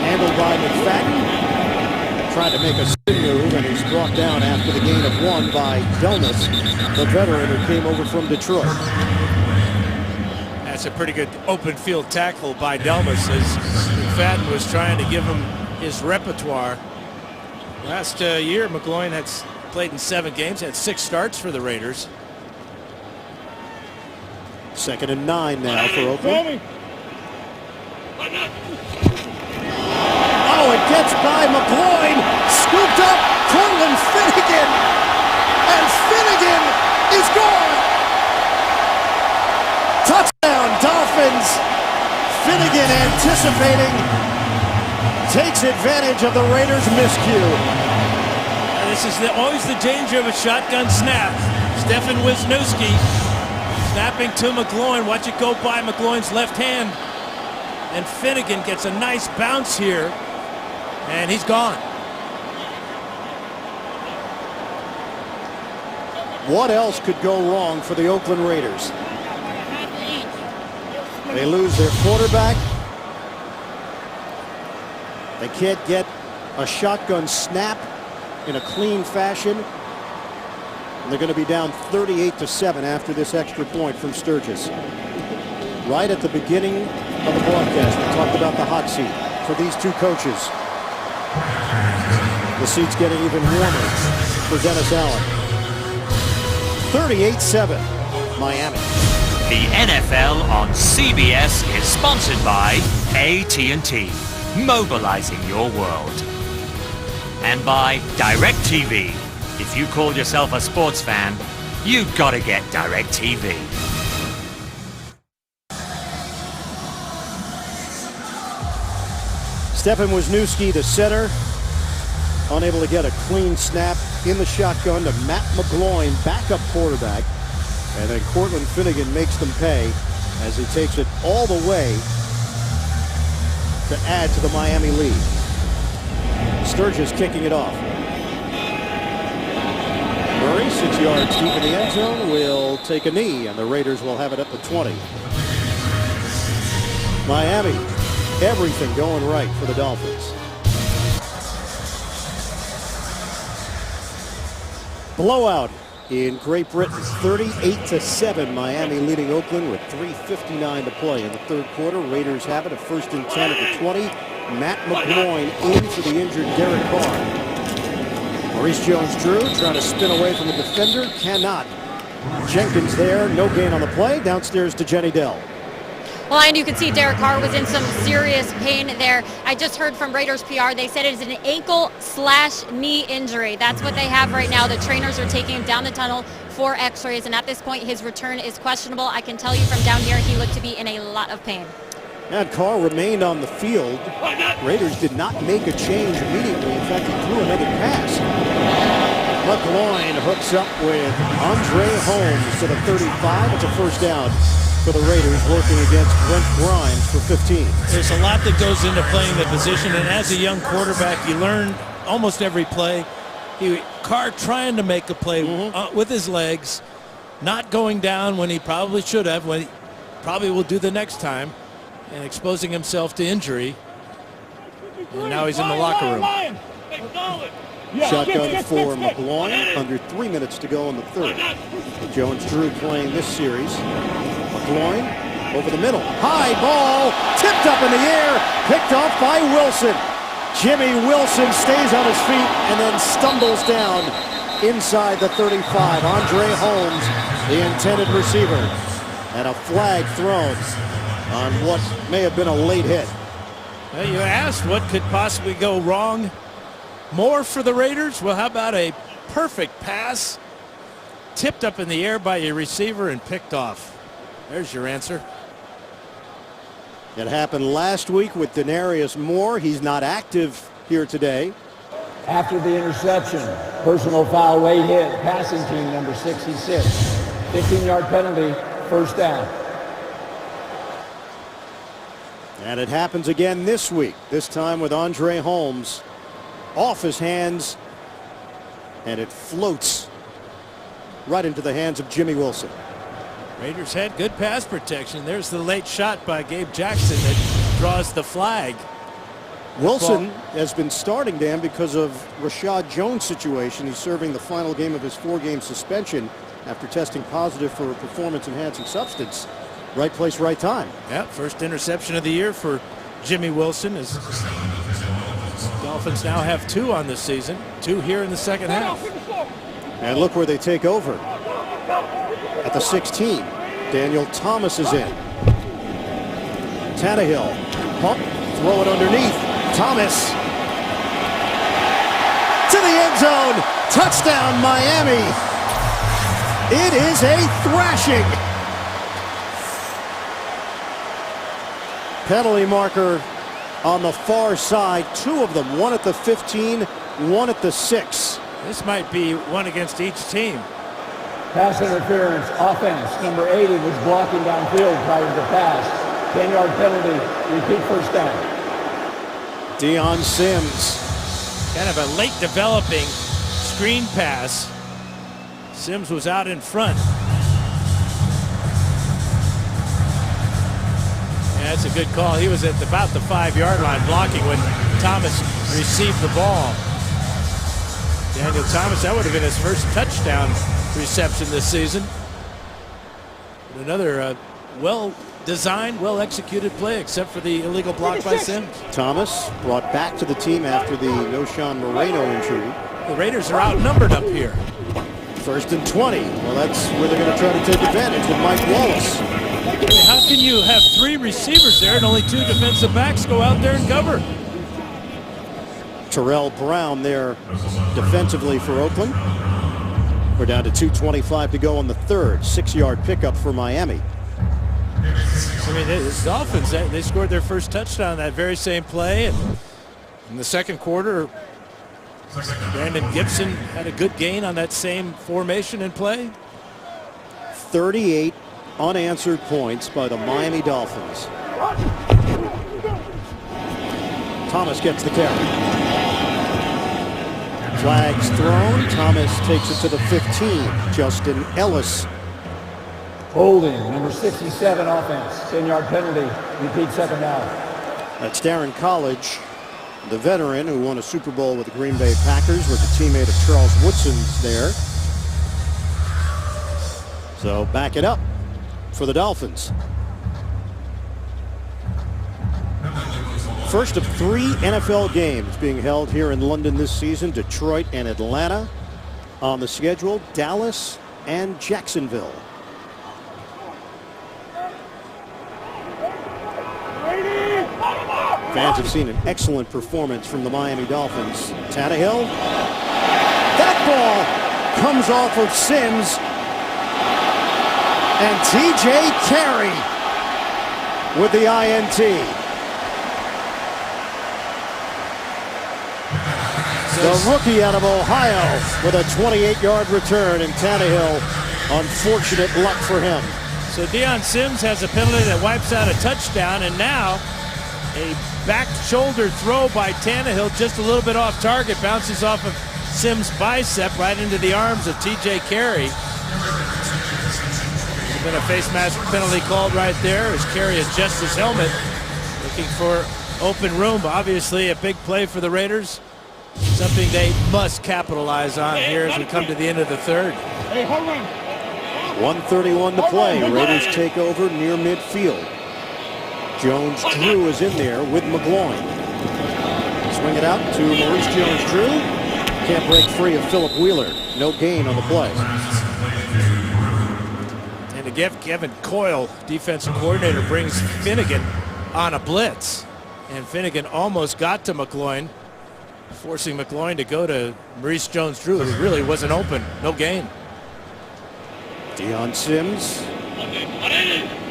Handled by McFadden. Tried to make a spin move, and he's brought down after the gain of 1 by Delmas, the veteran who came over from Detroit. That's a pretty good open field tackle by Delmas as McFadden was trying to give him his repertoire. Last year, McGloin had played in 7 games, had 6 starts for the Raiders. 2nd and 9 now for Oakland. Oh, it gets by McGloin, scooped up, Cortland Finnegan, and Finnegan is gone. Touchdown, Dolphins. Finnegan anticipating, takes advantage of the Raiders' miscue. This is always the danger of a shotgun snap. Stefan Wisniewski snapping to McGloin. Watch it go by McGloin's left hand. And Finnegan gets a nice bounce here. And he's gone. What else could go wrong for the Oakland Raiders? They lose their quarterback. They can't get a shotgun snap in a clean fashion. And they're going to be down 38-7 after this extra point from Sturgis. Right at the beginning of the broadcast, we talked about the hot seat for these two coaches. The seat's getting even warmer for Dennis Allen. 38-7, Miami. The NFL on CBS is sponsored by AT&T, mobilizing your world. And by DirecTV. If you call yourself a sports fan, you gotta get DirecTV. Stefan Wisniewski, the center, unable to get a clean snap in the shotgun to Matt McGloin, backup quarterback. And then Cortland Finnegan makes them pay as he takes it all the way to add to the Miami lead. Sturgis kicking it off. Murray, 6 yards deep in the end zone, will take a knee, and the Raiders will have it at the 20. Miami, everything going right for the Dolphins. Blowout in Great Britain, 38-7. Miami leading Oakland with 3:59 to play in the third quarter. Raiders have it, a 1st and 10 at the 20. Matt McGloin in for the injured Derek Carr. Maurice Jones-Drew trying to spin away from the defender, cannot. Jenkins there, no gain on the play. Downstairs to Jenny Dell. Well, and you can see Derek Carr was in some serious pain there. I just heard from Raiders PR, they said it is an ankle/knee injury. That's what they have right now. The trainers are taking him down the tunnel for x-rays, and at this point his return is questionable. I can tell you from down here he looked to be in a lot of pain. And Carr remained on the field. Raiders did not make a change immediately. In fact, he threw another pass. McGloin hooks up with Andre Holmes to the 35. It's a 1st down for the Raiders, working against Brent Grimes for 15. There's a lot that goes into playing the position, and as a young quarterback, you learn almost every play. Carr trying to make a play with his legs, not going down when he probably should have, when he probably will do the next time, and exposing himself to injury. And now he's in the locker room. Shotgun for McGloin, under 3 minutes to go in the third. Jones-Drew playing this series. McGloin over the middle. High ball, tipped up in the air, picked off by Wilson. Jimmy Wilson stays on his feet and then stumbles down inside the 35. Andre Holmes, the intended receiver. And a flag thrown on what may have been a late hit. Well, you asked what could possibly go wrong more for the Raiders. Well, how about a perfect pass tipped up in the air by your receiver and picked off? There's your answer. It happened last week with Denarius Moore. He's not active here today. After the interception, personal foul, late hit, passing team number 66. 15-yard penalty, 1st down. And it happens again this week, this time with Andre Holmes off his hands, and it floats right into the hands of Jimmy Wilson. Raiders had good pass protection. There's the late shot by Gabe Jackson that draws the flag. Wilson has been starting, Dan, because of Rashad Jones' situation. He's serving the final game of his 4-game suspension after testing positive for a performance-enhancing substance. Right place, right time. Yeah, first interception of the year for Jimmy Wilson. As Dolphins now have 2 on this season, 2 here in the second half. And look where they take over. At the 16, Daniel Thomas is in. Tannehill, pump, throw it underneath. Thomas to the end zone. Touchdown, Miami. It is a thrashing. Penalty marker on the far side. 2 of them, one at the 15, one at the 6. This might be one against each team. Pass interference, offense. Number 80 was blocking downfield prior to the pass. 10-yard penalty, repeat first down. Deion Sims. Kind of a late developing screen pass. Sims was out in front. Yeah, that's a good call. He was at about the 5-yard line blocking when Thomas received the ball. Daniel Thomas, that would have been his first touchdown reception this season. But another well-designed, well-executed play, except for the illegal block by Sims. Thomas brought back to the team after the Noshan Moreno injury. The Raiders are outnumbered up here. 1st and 20. Well, that's where they're going to try to take advantage with Mike Wallace. I mean, how can you have 3 receivers there and only 2 defensive backs go out there and cover? Terrell Brown there defensively for Oakland. We're down to 2:25 to go on the 3rd. 6-yard pickup for Miami. I mean, the Dolphins, they scored their first touchdown that very same play. And in the second quarter, Brandon Gibson had a good gain on that same formation and play. 38 unanswered points by the Miami Dolphins. Thomas gets the carry. Flags thrown. Thomas takes it to the 15. Justin Ellis. Holding, number 67 offense. 10-yard penalty, repeat second down. That's Darren College, the veteran who won a Super Bowl with the Green Bay Packers, was a teammate of Charles Woodson's there. So back it up for the Dolphins. First of 3 NFL games being held here in London this season. Detroit and Atlanta on the schedule. Dallas and Jacksonville. Fans have seen an excellent performance from the Miami Dolphins. Tannehill. That ball comes off of Sims. And TJ Carey with the INT. The rookie out of Ohio with a 28-yard return, and Tannehill, unfortunate luck for him. So Deion Sims has a penalty that wipes out a touchdown, and now a back shoulder throw by Tannehill, just a little bit off target, bounces off of Sims' bicep right into the arms of TJ Carey. There's been a face mask penalty called right there as Carey adjusts his helmet, looking for open room. Obviously a big play for the Raiders. Something they must capitalize on here as we come to the end of the 3rd. 1:31 to play. Raiders take over near midfield. Jones-Drew is in there with McGloin. Swing it out to Maurice Jones-Drew. Can't break free of Philip Wheeler. No gain on the play. And to give Kevin Coyle, defensive coordinator, brings Finnegan on a blitz. And Finnegan almost got to McGloin, forcing McGloin to go to Maurice Jones-Drew, who really wasn't open. No gain. Deion Sims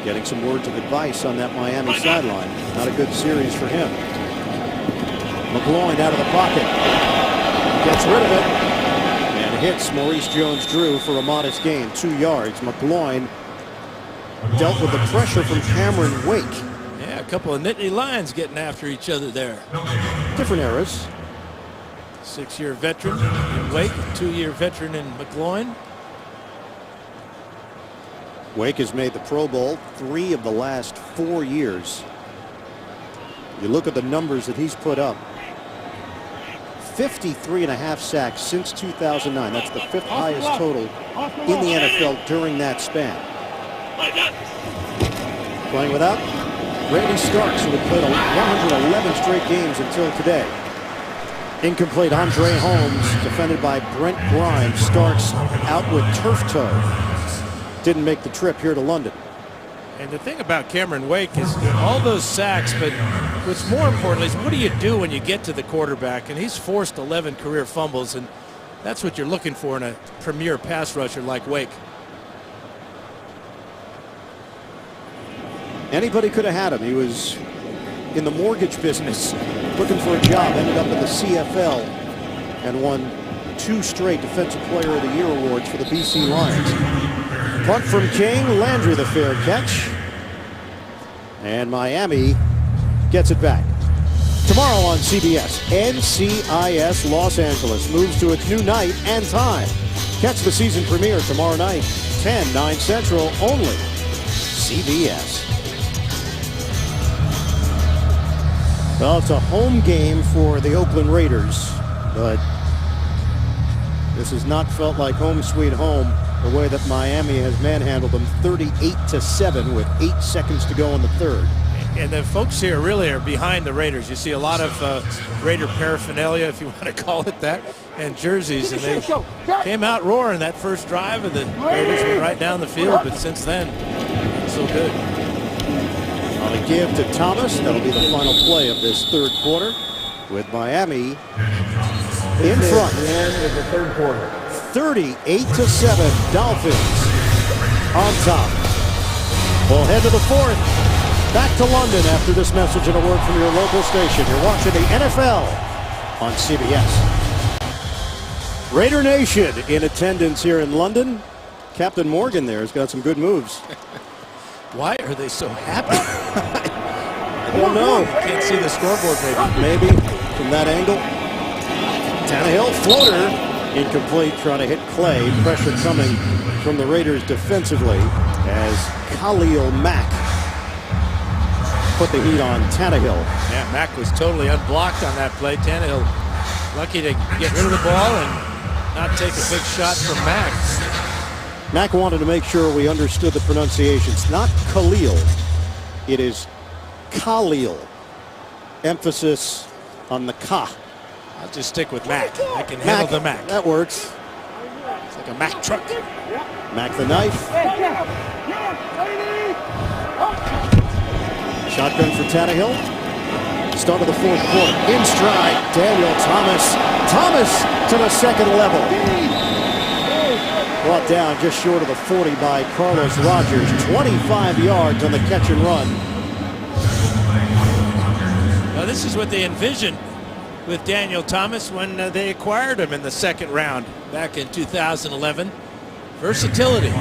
getting some words of advice on that Miami sideline. Not a good series for him. McGloin out of the pocket. Gets rid of it. And hits Maurice Jones-Drew for a modest gain. 2 yards. McGloin dealt with the pressure from Cameron Wake. Yeah, a couple of Nittany Lions getting after each other there. Different eras. 6-year veteran in Wake, 2-year veteran in McGloin. Wake has made the Pro Bowl 3 of the last 4 years. You look at the numbers that he's put up. 53.5 sacks since 2009. That's the 5th highest total in the NFL during that span. Playing without Randy Starks, who had played 111 straight games until today. Incomplete. Andre Holmes defended by Brent Grimes. Starks out with turf toe. Didn't make the trip here to London. And the thing about Cameron Wake is all those sacks, but what's more important is what do you do when you get to the quarterback? And he's forced 11 career fumbles, and that's what you're looking for in a premier pass rusher like Wake. Anybody could have had him. He was in the mortgage business, looking for a job, ended up in the CFL, and won 2 straight Defensive Player of the Year awards for the BC Lions. Punt from King, Landry the fair catch. And Miami gets it back. Tomorrow on CBS, NCIS Los Angeles moves to its new night and time. Catch the season premiere tomorrow night, 10, 9 Central, only CBS. Well, it's a home game for the Oakland Raiders, but this has not felt like home sweet home the way that Miami has manhandled them 38-7 with 8 seconds to go in the third. And the folks here really are behind the Raiders. You see a lot of Raider paraphernalia, if you want to call it that, and jerseys. And they came out roaring that first drive, and the Raiders went right down the field. But since then, so good. On a give to Thomas, that'll be the final play of this third quarter, with Miami in front. The end of the third quarter. 38-7, Dolphins on top. We'll head to the fourth. Back to London after this message and a word from your local station. You're watching the NFL on CBS. Raider Nation in attendance here in London. Captain Morgan there has got some good moves. Why are they so happy? I don't know. Can't see the scoreboard Maybe from that angle. Tannehill, floater. Incomplete, trying to hit Clay. Pressure coming from the Raiders defensively as Khalil Mack put the heat on Tannehill. Yeah, Mack was totally unblocked on that play. Tannehill lucky to get rid of the ball and not take a big shot from Mack. Mack wanted to make sure we understood the pronunciations. Not Khalil. It is Khalil. Emphasis on the Ka. I'll just stick with Mack. I can handle the Mack. That works. It's like a Mack truck. Mack the knife. Shotgun for Tannehill. Start of the fourth quarter. In stride, Daniel Thomas. Thomas to the second level. Brought down just short of the 40 by Carlos Rogers. 25 yards on the catch and run. Now this is what they envisioned with Daniel Thomas when they acquired him in the second round back in 2011. Versatility.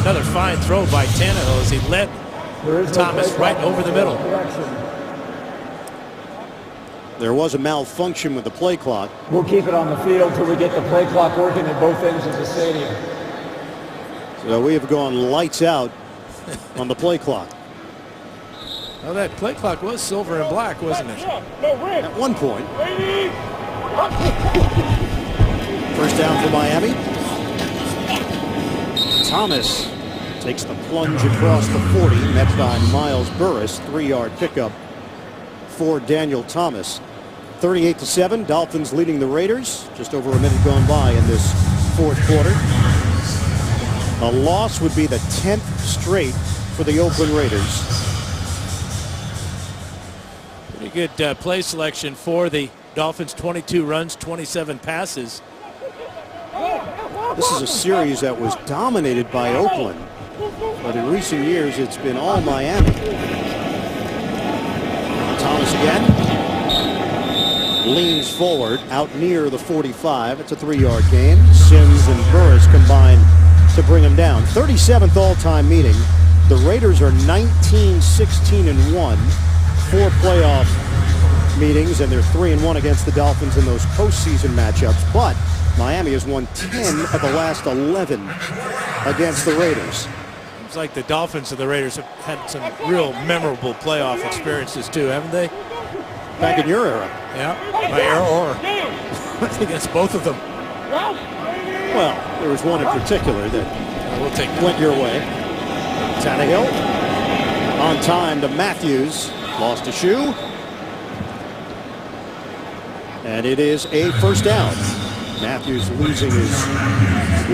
Another fine throw by Tannehill as he led Thomas right over the middle. There was a malfunction with the play clock. We'll keep it on the field till we get the play clock working at both ends of the stadium. So we have gone lights out on the play clock. Well, that play clock was silver and black, wasn't it? At one point. First down for Miami. Thomas takes the plunge across the 40, met by Miles Burris. 3-yard pickup for Daniel Thomas. 38-7, Dolphins leading the Raiders. Just over a minute gone by in this fourth quarter. A loss would be the 10th straight for the Oakland Raiders. Pretty good play selection for the Dolphins. 22 runs, 27 passes. This is a series that was dominated by Oakland, but in recent years it's been all Miami. Thomas again. Leans forward, out near the 45. It's a 3-yard gain. Sims and Burris combine to bring him down. 37th all-time meeting The Raiders are 19-16-1, 4 playoff meetings, and they're 3-1 against the Dolphins in those postseason matchups. But Miami has won 10 of the last 11 against the Raiders. Seems like the Dolphins and the Raiders have had some real memorable playoff experiences too, haven't they? Back in your era. Yeah, my era, or against both of them. Well, there was one in particular that We'll take that. went your way. Tannehill on time to Matthews. Lost a shoe. And it is a first down. Matthews losing his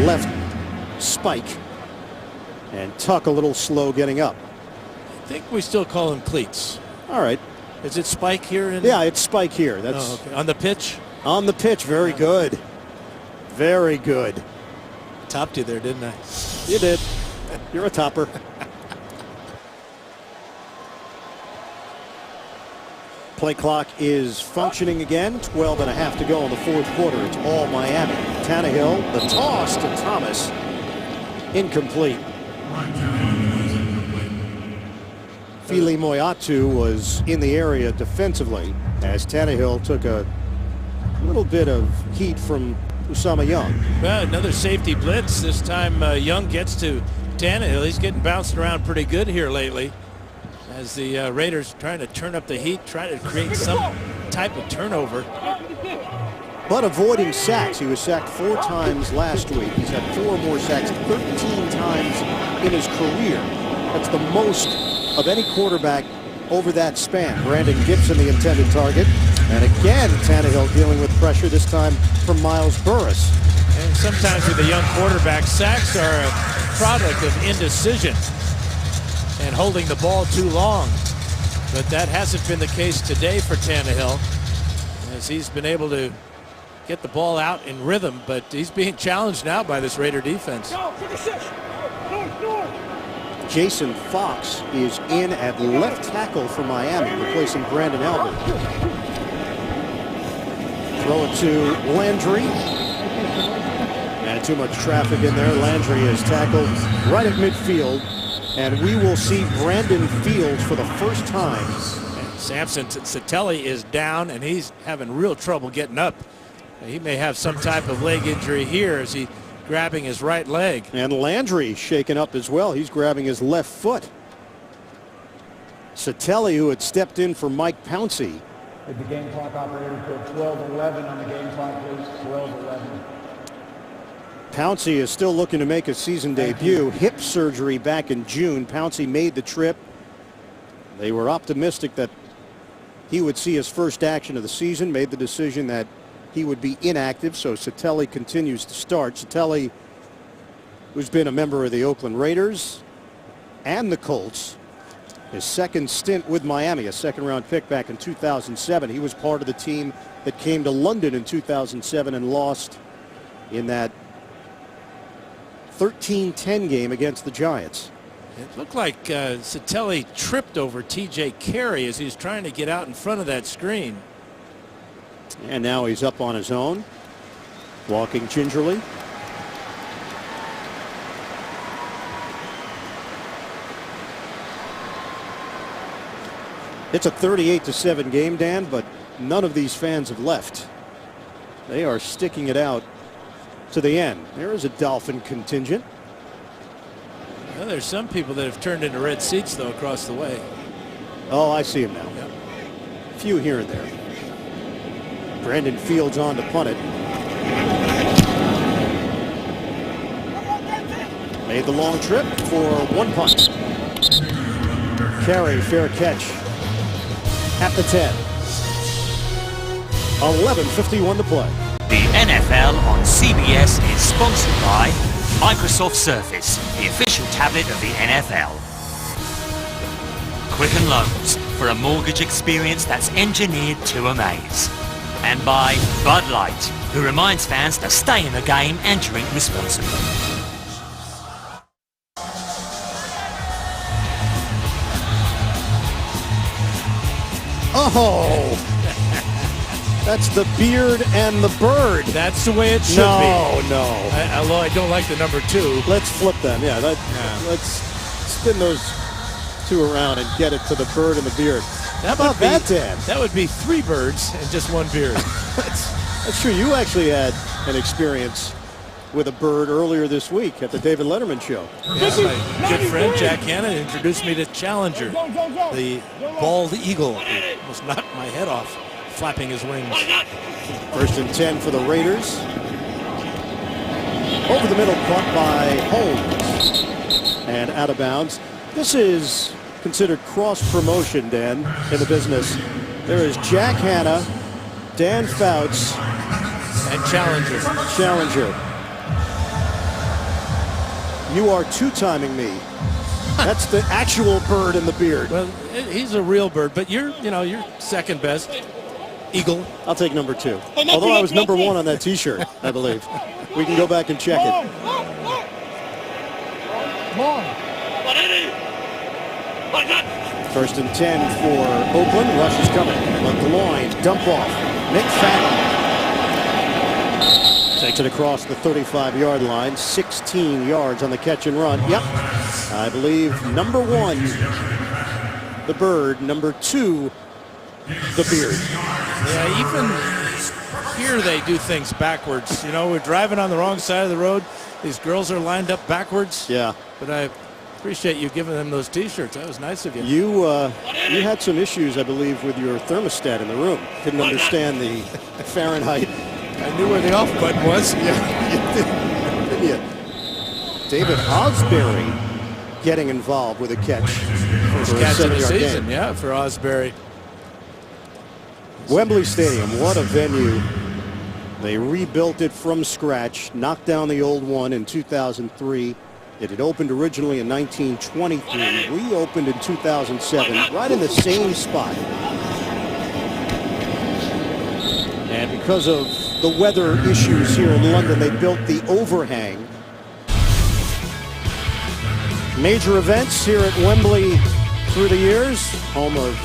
left spike. And Tuck a little slow getting up. I think we still call them cleats. All right. Is it Spike here? Yeah, it's Spike here. That's Oh, okay. On the pitch? on the pitch. Very good. Very good. Topped you there, didn't I? You did. You're a topper. Play clock is functioning again. 12 and a half to go in the fourth quarter. It's all Miami. Tannehill, the toss to Thomas. Incomplete. Fili Moyatu was in the area defensively as Tannehill took a little bit of heat from Usama Young. Well, another safety blitz. This time Young gets to Tannehill. He's getting bounced around pretty good here lately as the Raiders trying to turn up the heat, trying to create some type of turnover. But avoiding sacks. He was sacked 4 times last week. He's had 4 more sacks 13 times in his career. That's the most of any quarterback over that span. Brandon Gibson, the intended target. And again, Tannehill dealing with pressure, this time from Miles Burris. And sometimes with a young quarterback, sacks are a product of indecision and holding the ball too long. But that hasn't been the case today for Tannehill, as he's been able to get the ball out in rhythm, but he's being challenged now by this Raider defense. Jason Fox is in at left tackle for Miami, replacing Brandon Albert. Throw it to Landry. And too much traffic in there. Landry is tackled right at midfield. And we will see Brandon Fields for the first time. And Samson Satelli is down, and he's having real trouble getting up. He may have some type of leg injury here as he grabbing his right leg. And Landry shaken up as well. He's grabbing his left foot. Satelli, who had stepped in for Mike Pouncey. Did the game clock operator put 12-11 on the game clock, please? 12-11. Pouncey is still looking to make a season debut. Hip surgery back in June. Pouncey made the trip. They were optimistic that he would see his first action of the season, made the decision that he would be inactive, so Satelli continues to start. Satelli, who's been a member of the Oakland Raiders and the Colts, his second stint with Miami, a second-round pick back in 2007. He was part of the team that came to London in 2007 and lost in that 13-10 game against the Giants. It looked like Satelli tripped over T.J. Carey as he was trying to get out in front of that screen. And now he's up on his own, walking gingerly. It's a 38-7 game, Dan, but none of these fans have left. They are sticking it out to the end. There is a Dolphin contingent. Well, there's some people that have turned into red seats, though, across the way. Oh, I see him now. Yep. A few here and there. Brandon Fields on to punt it. Made the long trip for 1 punt. Carey, fair catch at the 10. 11:51 to play. The NFL on CBS is sponsored by Microsoft Surface, the official tablet of the NFL. Quicken Loans, for a mortgage experience that's engineered to amaze. And by Bud Light, who reminds fans to stay in the game and drink responsibly. Oh! That's the beard and the bird. That's the way it should No, be. no. Although I don't like the number 2. Let's flip them. Yeah, let's Spin those two around and get it to the bird and the beard. How about that, Dan? That would be 3 birds and just 1 beard. That's true. You actually had an experience with a bird earlier this week at the David Letterman show. Yes, my good friend Jack Hanna introduced me to Challenger, the bald eagle who almost knocked my head off flapping his wings. 1st and 10 for the Raiders. Over the middle, caught by Holmes and out of bounds. This is considered cross promotion, Dan, in the business. There is Jack Hanna, Dan Fouts, and Challenger. You are two-timing me. That's the actual bird in the beard. Well, he's a real bird, but you're second best. Eagle. I'll take number 2. Although I was number 1 on that T-shirt, I believe. We can go back and check it. First and 10 for Oakland. Rush is coming. McGloin, dump off. McFadden takes it across the 35-yard line. 16 yards on the catch and run. Yep. I believe number 1, the bird. Number 2, the beard. Yeah, even here they do things backwards. You know, we're driving on the wrong side of the road. These girls are lined up backwards. Yeah. But I appreciate you giving them those T-shirts. That was nice of you. You had some issues, I believe, with your thermostat in the room. Didn't understand the Fahrenheit. I knew where the off button was. Yeah, you didn't you? David Osbury getting involved with a catch. First catch of the season, yeah, for Osbury. Wembley Stadium, what a venue. They rebuilt it from scratch, knocked down the old one in 2003. It had opened originally in 1923, reopened in 2007, right in the same spot. And because of the weather issues here in London, they built the overhang. Major events here at Wembley through the years, home of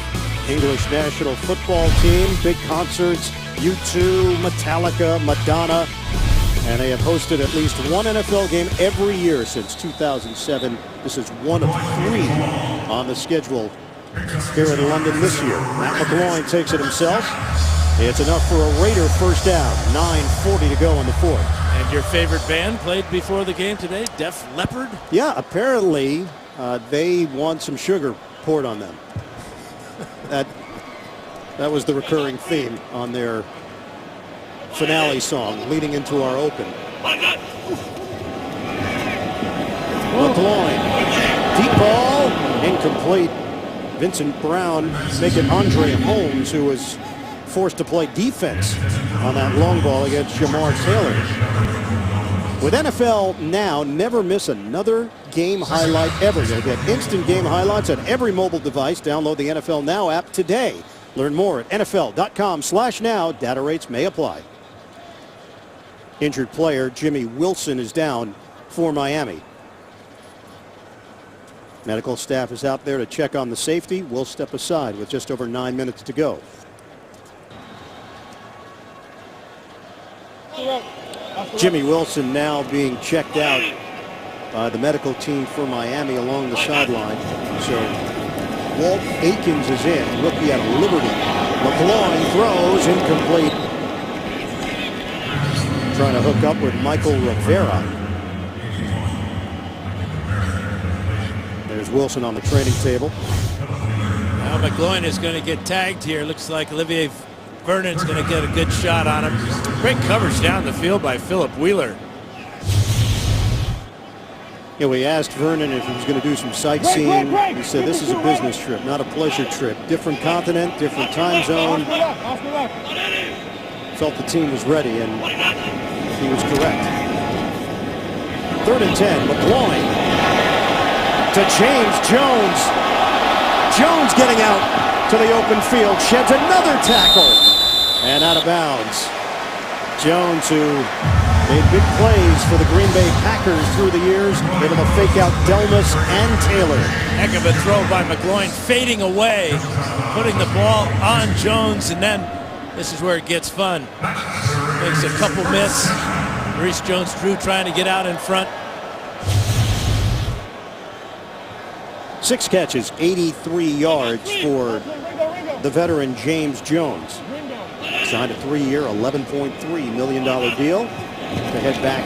English national football team, big concerts, U2, Metallica, Madonna, and they have hosted at least one NFL game every year since 2007. This is one of 3 on the schedule here in London this year. Matt McGloin takes it himself. It's enough for a Raider first down. 9:40 to go in the 4th. And your favorite band played before the game today, Def Leppard? Yeah, apparently they want some sugar poured on them. That was the recurring theme on their finale song leading into our open. McGloin, deep ball, incomplete. Vincent Brown making Andre Holmes, who was forced to play defense on that long ball against Jamar Taylor. With NFL Now, never miss another game highlight ever. You'll get instant game highlights on every mobile device. Download the NFL Now app today. Learn more at NFL.com/now. Data rates may apply. Injured player Jimmy Wilson is down for Miami. Medical staff is out there to check on the safety. We'll step aside with just over 9 minutes to go. Jimmy Wilson now being checked out by the medical team for Miami along the sideline. So Walt Aikens is in, rookie out of Liberty. McGloin throws, incomplete. Trying to hook up with Michael Rivera. There's Wilson on the training table. Now McGloin is going to get tagged here. Looks like Olivier Vernon's going to get a good shot on him. Great coverage down the field by Philip Wheeler. Yeah, we asked Vernon if he was going to do some sightseeing. He said this is a business trip, not a pleasure trip. Different continent, different time zone. Felt the team was ready, and he was correct. 3rd and 10, McGloin to James Jones. Jones getting out to the open field, sheds another tackle, and out of bounds. Jones, who made big plays for the Green Bay Packers through the years, able to fake out Delmas and Taylor. Heck of a throw by McGloin, fading away, putting the ball on Jones, and then this is where it gets fun. Makes a couple miss. Maurice Jones-Drew trying to get out in front. 6 catches, 83 yards for the veteran James Jones. Signed a 3-year, $11.3 million deal to head back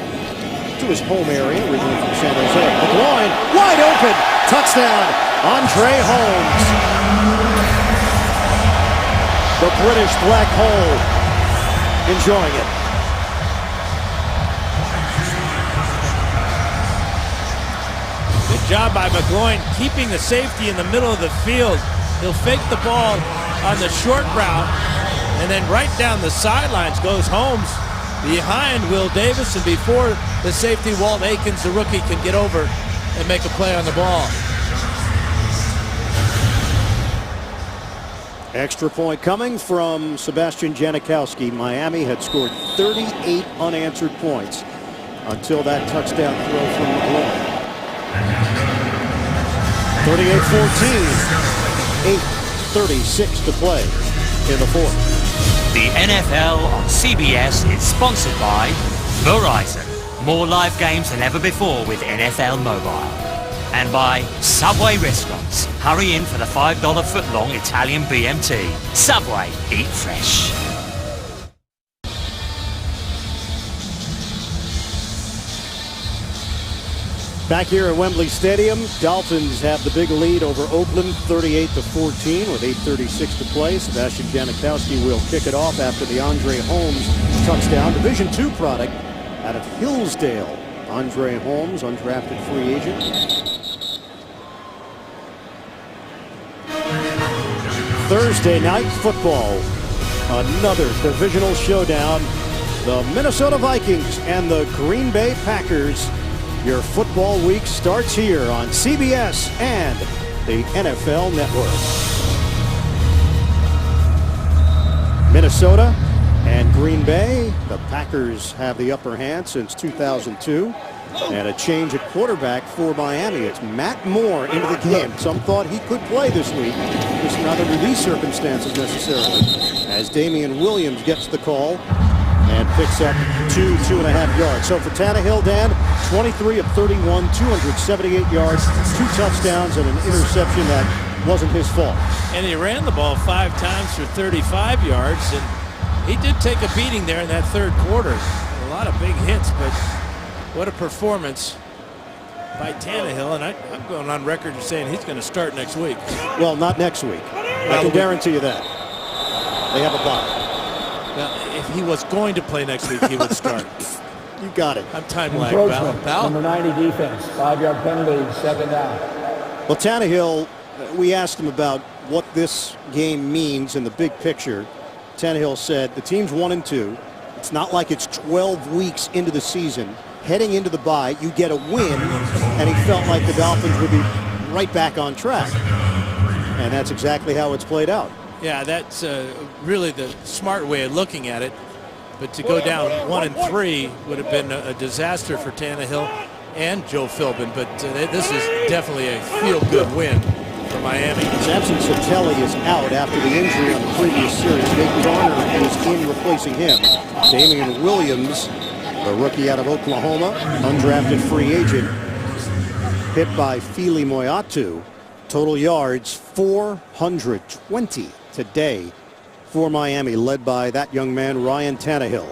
to his home area, originally from San Jose. McLaurin, wide open, touchdown, Andre Holmes. The British black hole enjoying it. Good job by McLaurin keeping the safety in the middle of the field. He'll fake the ball on the short route, and then right down the sidelines goes Holmes behind Will Davis, and before the safety Walt Aikens, the rookie, can get over and make a play on the ball. Extra point coming from Sebastian Janikowski. Miami had scored 38 unanswered points until that touchdown throw from McLaurin. 38-14. 8:36 to play in the fourth. The NFL on CBS is sponsored by Verizon. More live games than ever before with NFL Mobile. And by Subway Restaurants. Hurry in for the $5 footlong Italian BMT. Subway, eat fresh. Back here at Wembley Stadium, Dolphins have the big lead over Oakland, 38-14, with 8:36 to play. Sebastian Janikowski will kick it off after the Andre Holmes touchdown. Division II product out of Hillsdale. Andre Holmes, undrafted free agent. Thursday night football, another divisional showdown. The Minnesota Vikings and the Green Bay Packers. Your football week starts here on CBS and the NFL Network. Minnesota and Green Bay. The Packers have the upper hand since 2002. And a change at quarterback for Miami. It's Matt Moore into the game. Some thought he could play this week, just not under these circumstances necessarily. As Damian Williams gets the call and picks up 2.5 yards. So for Tannehill, Dan, 23 of 31, 278 yards, 2 touchdowns, and an interception that wasn't his fault. And he ran the ball 5 times for 35 yards, and he did take a beating there in that third quarter. A lot of big hits, but what a performance by Tannehill. And I'm going on record as saying he's going to start next week. Well, not next week. I can guarantee you that. They have a bye. Well, if he was going to play next week, he would start. You got it. I'm time lag, Encroachment, pal. number 90 defense, 5-yard penalty, 2nd down. Well, Tannehill, we asked him about what this game means in the big picture. Tannehill said the team's 1-2. It's not like it's 12 weeks into the season. Heading into the bye, you get a win, and he felt like the Dolphins would be right back on track. And that's exactly how it's played out. Yeah, that's really the smart way of looking at it. But to go down 1-3 would have been a disaster for Tannehill and Joe Philbin. But this is definitely a feel-good win for Miami. Samson Satelli is out after the injury on the previous series. Nate Garner is in replacing him. Damian Williams, the rookie out of Oklahoma, undrafted free agent, hit by Fili Moyatu. Total yards 420 today for Miami, led by that young man Ryan Tannehill.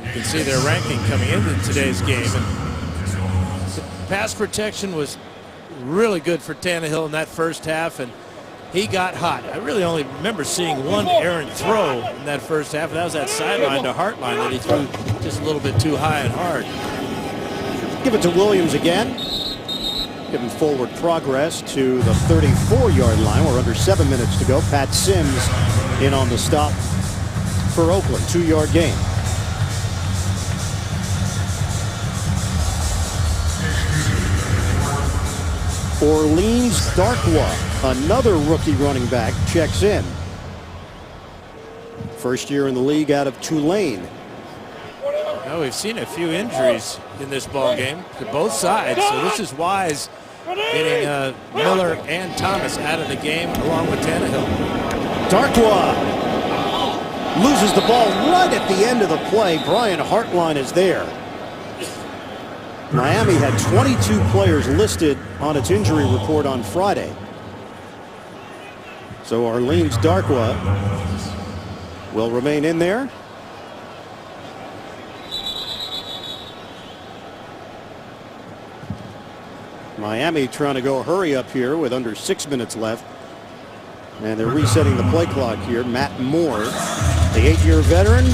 You can see their ranking coming into today's game. And the pass protection was really good for Tannehill in that first half, and he got hot. I really only remember seeing one errant throw in that first half, and that was that sideline to Hartline that he threw just a little bit too high and hard. Give it to Williams again. Give him forward progress to the 34-yard line. We're under 7 minutes to go. Pat Sims in on the stop for Oakland. 2-yard gain. Orleans Darkwa, another rookie running back, checks in. First year in the league out of Tulane. Now we've seen a few injuries in this ball game to both sides, so this is wise, getting Miller and Thomas out of the game along with Tannehill. Darkwa loses the ball right at the end of the play. Brian Hartline is there. Miami had 22 players listed on its injury report on Friday. So Orleans Darkwa will remain in there. Miami trying to go hurry up here with under 6 minutes left. And they're resetting the play clock here. Matt Moore, the 8-year veteran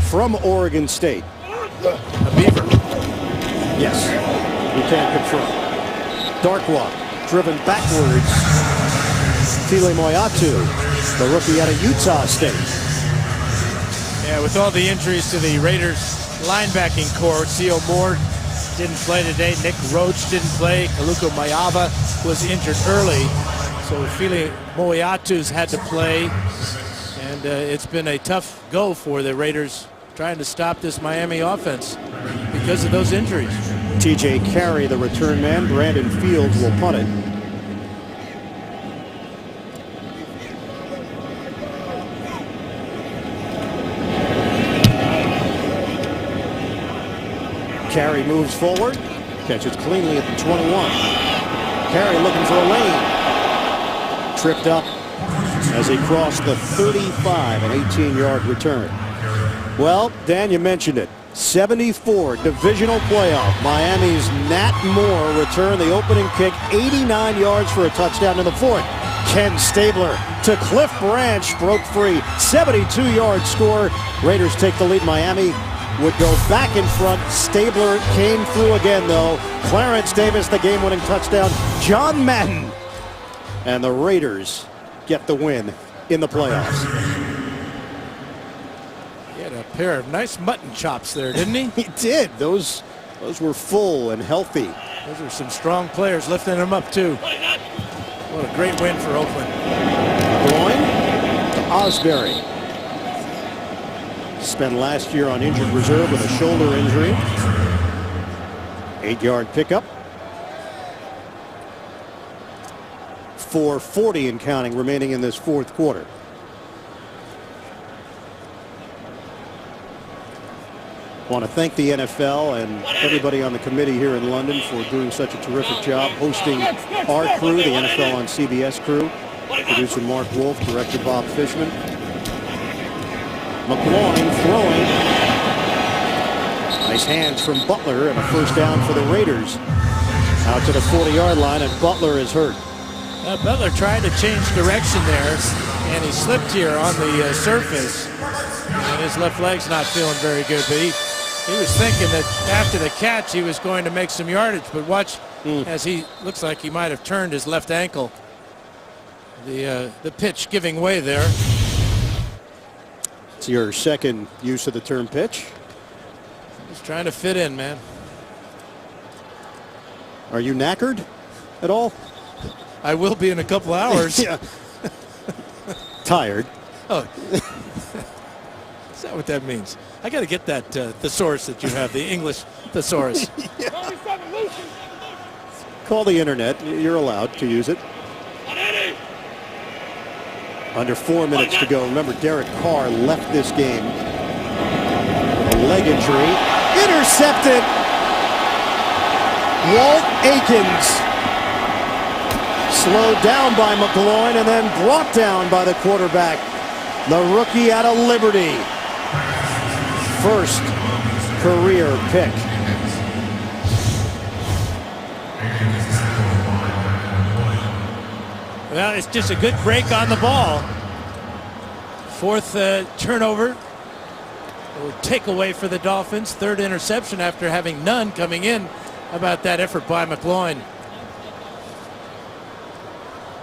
from Oregon State. A Beaver. Yes, we can confirm. Darkwa driven backwards. Tile Moyatu, the rookie out of Utah State. Yeah, with all the injuries to the Raiders linebacking core, C.O. Moore didn't play today. Nick Roach didn't play. Kaluko Mayava was injured early. So Fili Moyatu's had to play. And it's been a tough go for the Raiders trying to stop this Miami offense because of those injuries. TJ Carey, the return man. Brandon Fields will punt it. Carey moves forward, catches cleanly at the 21. Carey looking for a lane. Tripped up as he crossed the 35, an 18-yard return. Well, Dan, you mentioned it. 74 divisional playoff. Miami's Nat Moore returned the opening kick, 89 yards for a touchdown in the fourth. Ken Stabler to Cliff Branch, broke free, 72-yard score. Raiders take the lead. Miami would go back in front. Stabler came through again, though. Clarence Davis, the game-winning touchdown. John Madden. And the Raiders get the win in the playoffs. He had a pair of nice mutton chops there, didn't he? He did. Those were full and healthy. Those are some strong players lifting them up, too. What a great win for Oakland. Groin to Osbury. Spent last year on injured reserve with a shoulder injury. 8-yard pickup. 4:40 and counting remaining in this fourth quarter. Want to thank the NFL and everybody on the committee here in London for doing such a terrific job hosting our crew, the NFL on CBS crew. Producer Mark Wolf, director Bob Fishman. McLaurin throwing. Nice hands from Butler and a first down for the Raiders. Out to the 40-yard line, and Butler is hurt. Butler tried to change direction there, and he slipped here on the surface. And his left leg's not feeling very good, but he was thinking that after the catch he was going to make some yardage, but watch as he looks like he might have turned his left ankle. The pitch giving way there. It's your second use of the term pitch. He's trying to fit in, man. Are you knackered at all? I will be in a couple hours. Yeah. Tired. Oh. Is that what that means? I got to get that thesaurus that you have, the English thesaurus. Yeah. Call the internet. You're allowed to use it. Under 4 minutes to go. Remember, Derek Carr left this game. A leg injury. Intercepted. Walt Aikens. Slowed down by McLaurin and then brought down by the quarterback. The rookie out of Liberty. First career pick. Well, it's just a good break on the ball. Fourth turnover. Or takeaway for the Dolphins. Third interception after having none coming in. How about that effort by McLaurin?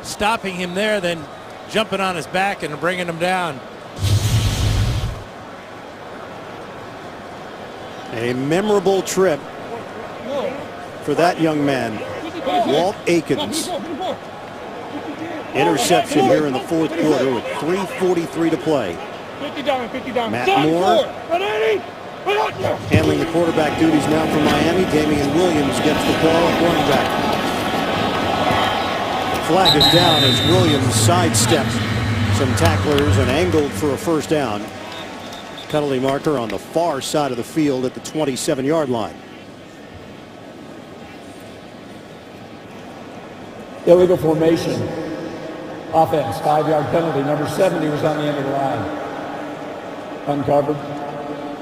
Stopping him there, then jumping on his back and bringing him down. A memorable trip for that young man, Walt Aikens. Interception here in the fourth quarter with 3:43 to play. Matt Moore handling the quarterback duties now for Miami. Damian Williams gets the ball at running back. Flag is down as Williams sidestepped some tacklers and angled for a first down. Penalty marker on the far side of the field at the 27-yard line. Illegal formation. Offense, 5-yard penalty. Number 70 was on the end of the line. Uncovered.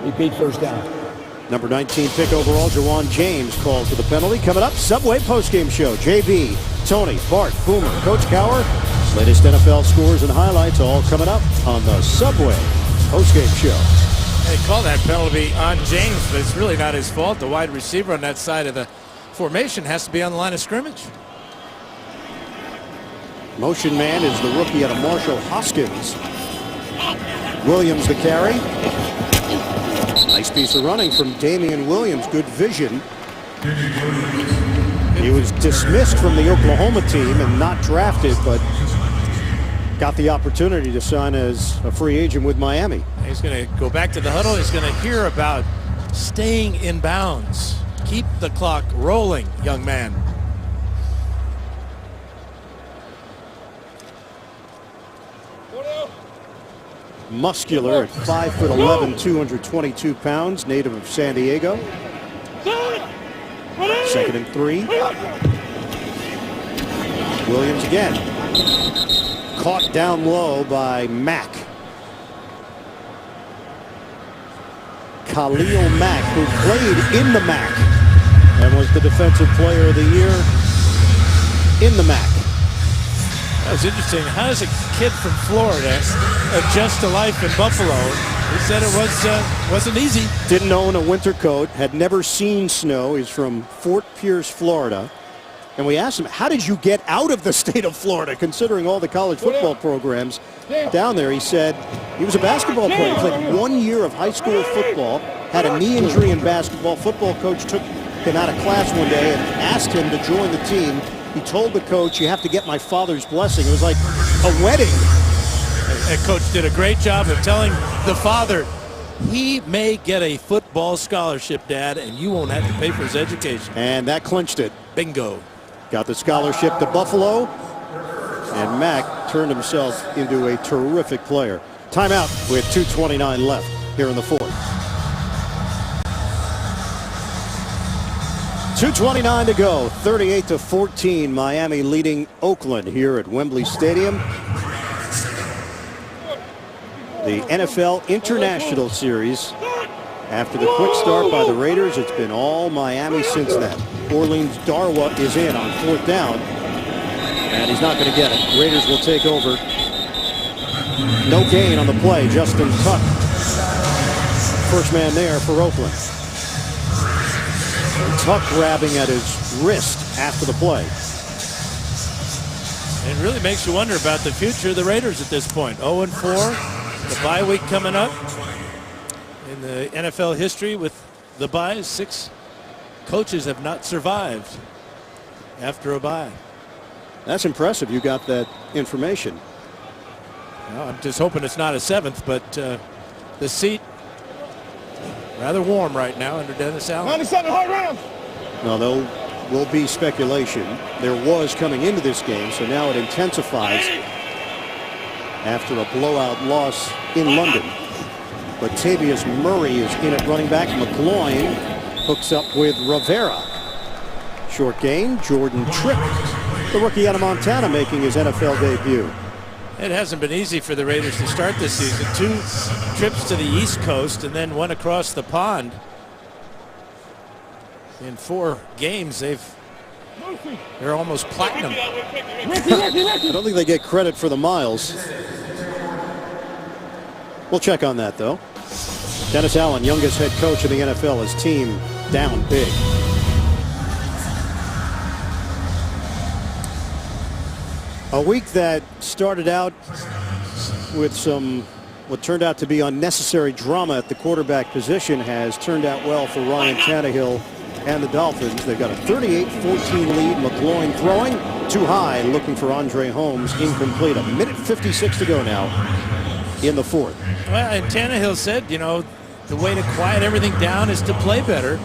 Repeat first down. Number 19 pick overall, Jawan James called for the penalty. Coming up, Subway postgame show. JB, Tony, Bart, Boomer, Coach Cower. Latest NFL scores and highlights all coming up on the Subway postgame show. They call that penalty on James, but it's really not his fault. The wide receiver on that side of the formation has to be on the line of scrimmage. Motion man is the rookie out of Marshall, Hoskins. Williams the carry. Nice piece of running from Damian Williams. Good vision. He was dismissed from the Oklahoma team and not drafted, but got the opportunity to sign as a free agent with Miami. He's going to go back to the huddle. He's going to hear about staying in bounds. Keep the clock rolling, young man. Muscular at 5'11", 222 pounds, native of San Diego. 2nd and 3. Williams again. Caught down low by Mack. Khalil Mack, who played in the MAC and was the defensive player of the year in the MAC. That was interesting. How does a kid from Florida adjust to life in Buffalo? He said it wasn't easy. Didn't own a winter coat, had never seen snow. He's from Fort Pierce, Florida. And we asked him, how did you get out of the state of Florida, considering all the college football programs down there? He said he was a basketball player. He played 1 year of high school football, had a knee injury in basketball. Football coach took him out of class one day and asked him to join the team. He told the coach, you have to get my father's blessing. It was like a wedding. And coach did a great job of telling the father, he may get a football scholarship, Dad, and you won't have to pay for his education. And that clinched it. Bingo. Got the scholarship to Buffalo, and Mack turned himself into a terrific player. Timeout with 2:29 left here in the fourth. 2:29 to go, 38-14, Miami leading Oakland here at Wembley Stadium. The NFL International Series. After the quick start by the Raiders, it's been all Miami since then. Orleans Darwa is in on 4th down, and he's not going to get it. Raiders will take over. No gain on the play. Justin Tuck, first man there for Oakland. And Tuck grabbing at his wrist after the play. It really makes you wonder about the future of the Raiders at this point. 0-4, the bye week coming up. In the NFL history with the byes, 6 coaches have not survived after a bye. That's impressive. You got that information. Well, I'm just hoping it's not a 7th, but the seat rather warm right now under Dennis Allen. 97 hard rounds. No, there will be speculation. There was coming into this game, so now it intensifies after a blowout loss in London. But Tavius Murray is in at running back. McGloin hooks up with Rivera. Short gain, Jordan Tripp, the rookie out of Montana, making his NFL debut. It hasn't been easy for the Raiders to start this season. 2 trips to the East Coast and then 1 across the pond. In 4 games, they're almost platinum. I don't think they get credit for the miles. We'll check on that, though. Dennis Allen, youngest head coach in the NFL, his team down big. A week that started out with what turned out to be unnecessary drama at the quarterback position has turned out well for Ryan Tannehill and the Dolphins. They've got a 38-14 lead. McGloin throwing too high, looking for Andre Holmes, incomplete. 1:56 to go now in the fourth. Well, and Tannehill said, you know, the way to quiet everything down is to play better.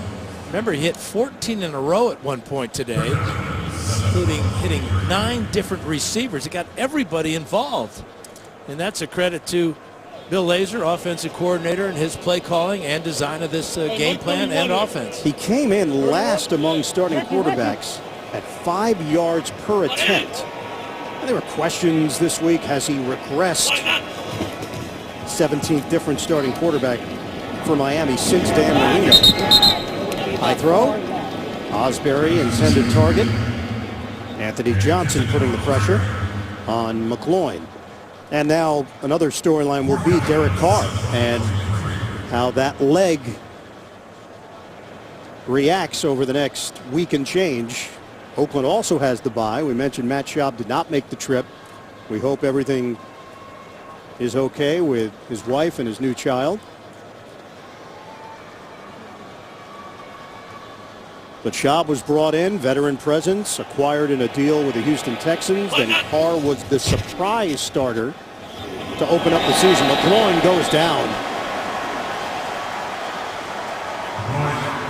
Remember, he hit 14 in a row at one point today, including hitting 9 different receivers. It got everybody involved. And that's a credit to Bill Lazor, offensive coordinator, and his play calling and design of this game plan and offense. He came in last among starting quarterbacks at 5 yards per attempt. And there were questions this week. Has he regressed? 17th different starting quarterback for Miami since Dan Marino. High throw. Osbury intended target. Anthony Johnson putting the pressure on McLaurin. And now another storyline will be Derek Carr and how that leg reacts over the next week and change. Oakland also has the bye. We mentioned Matt Schaub did not make the trip. We hope everything is okay with his wife and his new child. But Schaub was brought in, veteran presence, acquired in a deal with the Houston Texans. Then Carr was the surprise starter to open up the season. McLaurin goes down.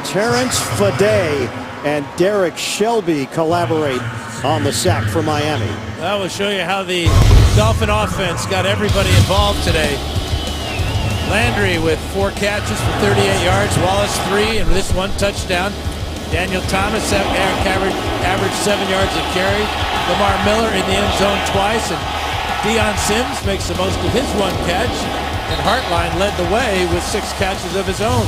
Terrence Fade and Derek Shelby collaborate on the sack for Miami. That will show you how the Dolphin offense got everybody involved today. Landry with 4 catches for 38 yards. Wallace 3 and this 1 touchdown. Daniel Thomas averaged 7 yards a carry. Lamar Miller in the end zone twice. And Deion Sims makes the most of his 1 catch. And Hartline led the way with 6 catches of his own.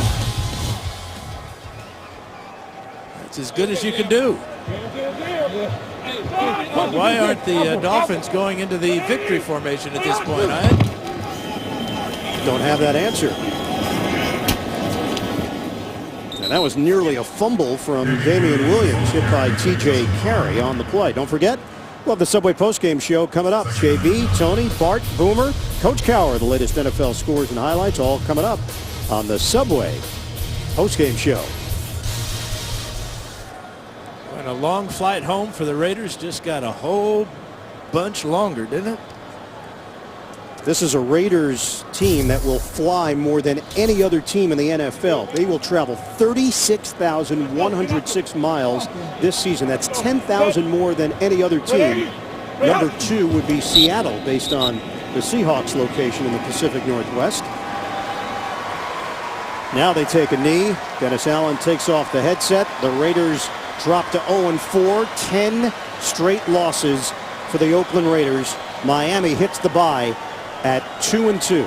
That's as good as you can do. But why aren't the Dolphins going into the victory formation at this point? I don't have that answer. And that was nearly a fumble from Damian Williams, hit by TJ Carey on the play. Don't forget, we'll have the Subway postgame show coming up. JB, Tony, Bart, Boomer, Coach Cowher, the latest NFL scores and highlights, all coming up on the Subway postgame show. And a long flight home for the Raiders just got a whole bunch longer, didn't it? This is a Raiders team that will fly more than any other team in the NFL. They will travel 36,106 miles this season. That's 10,000 more than any other team. Number 2 would be Seattle, based on the Seahawks location in the Pacific Northwest. Now they take a knee. Dennis Allen takes off the headset. The Raiders drop to 0-4, 10 straight losses for the Oakland Raiders. Miami hits the bye at 2-2.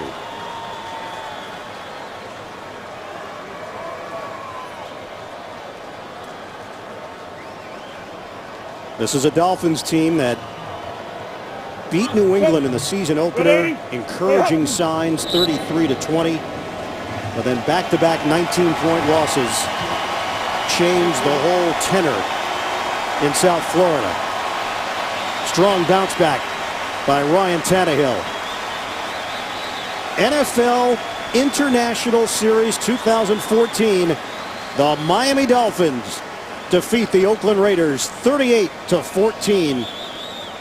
This is a Dolphins team that beat New England in the season opener. Encouraging signs, 33-20. But then back-to-back 19-point losses changed the whole tenor in South Florida. Strong bounce back by Ryan Tannehill. NFL International Series 2014. The Miami Dolphins defeat the Oakland Raiders 38-14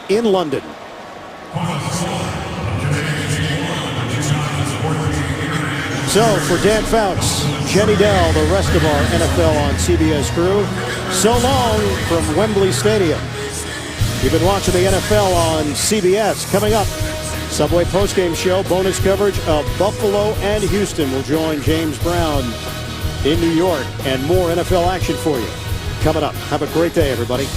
in London. So for Dan Fouts, Jenny Dell, the rest of our NFL on CBS crew, so long from Wembley Stadium. You've been watching the NFL on CBS. Coming up, Subway postgame show, bonus coverage of Buffalo and Houston. We'll join James Brown in New York and more NFL action for you coming up. Have a great day, everybody.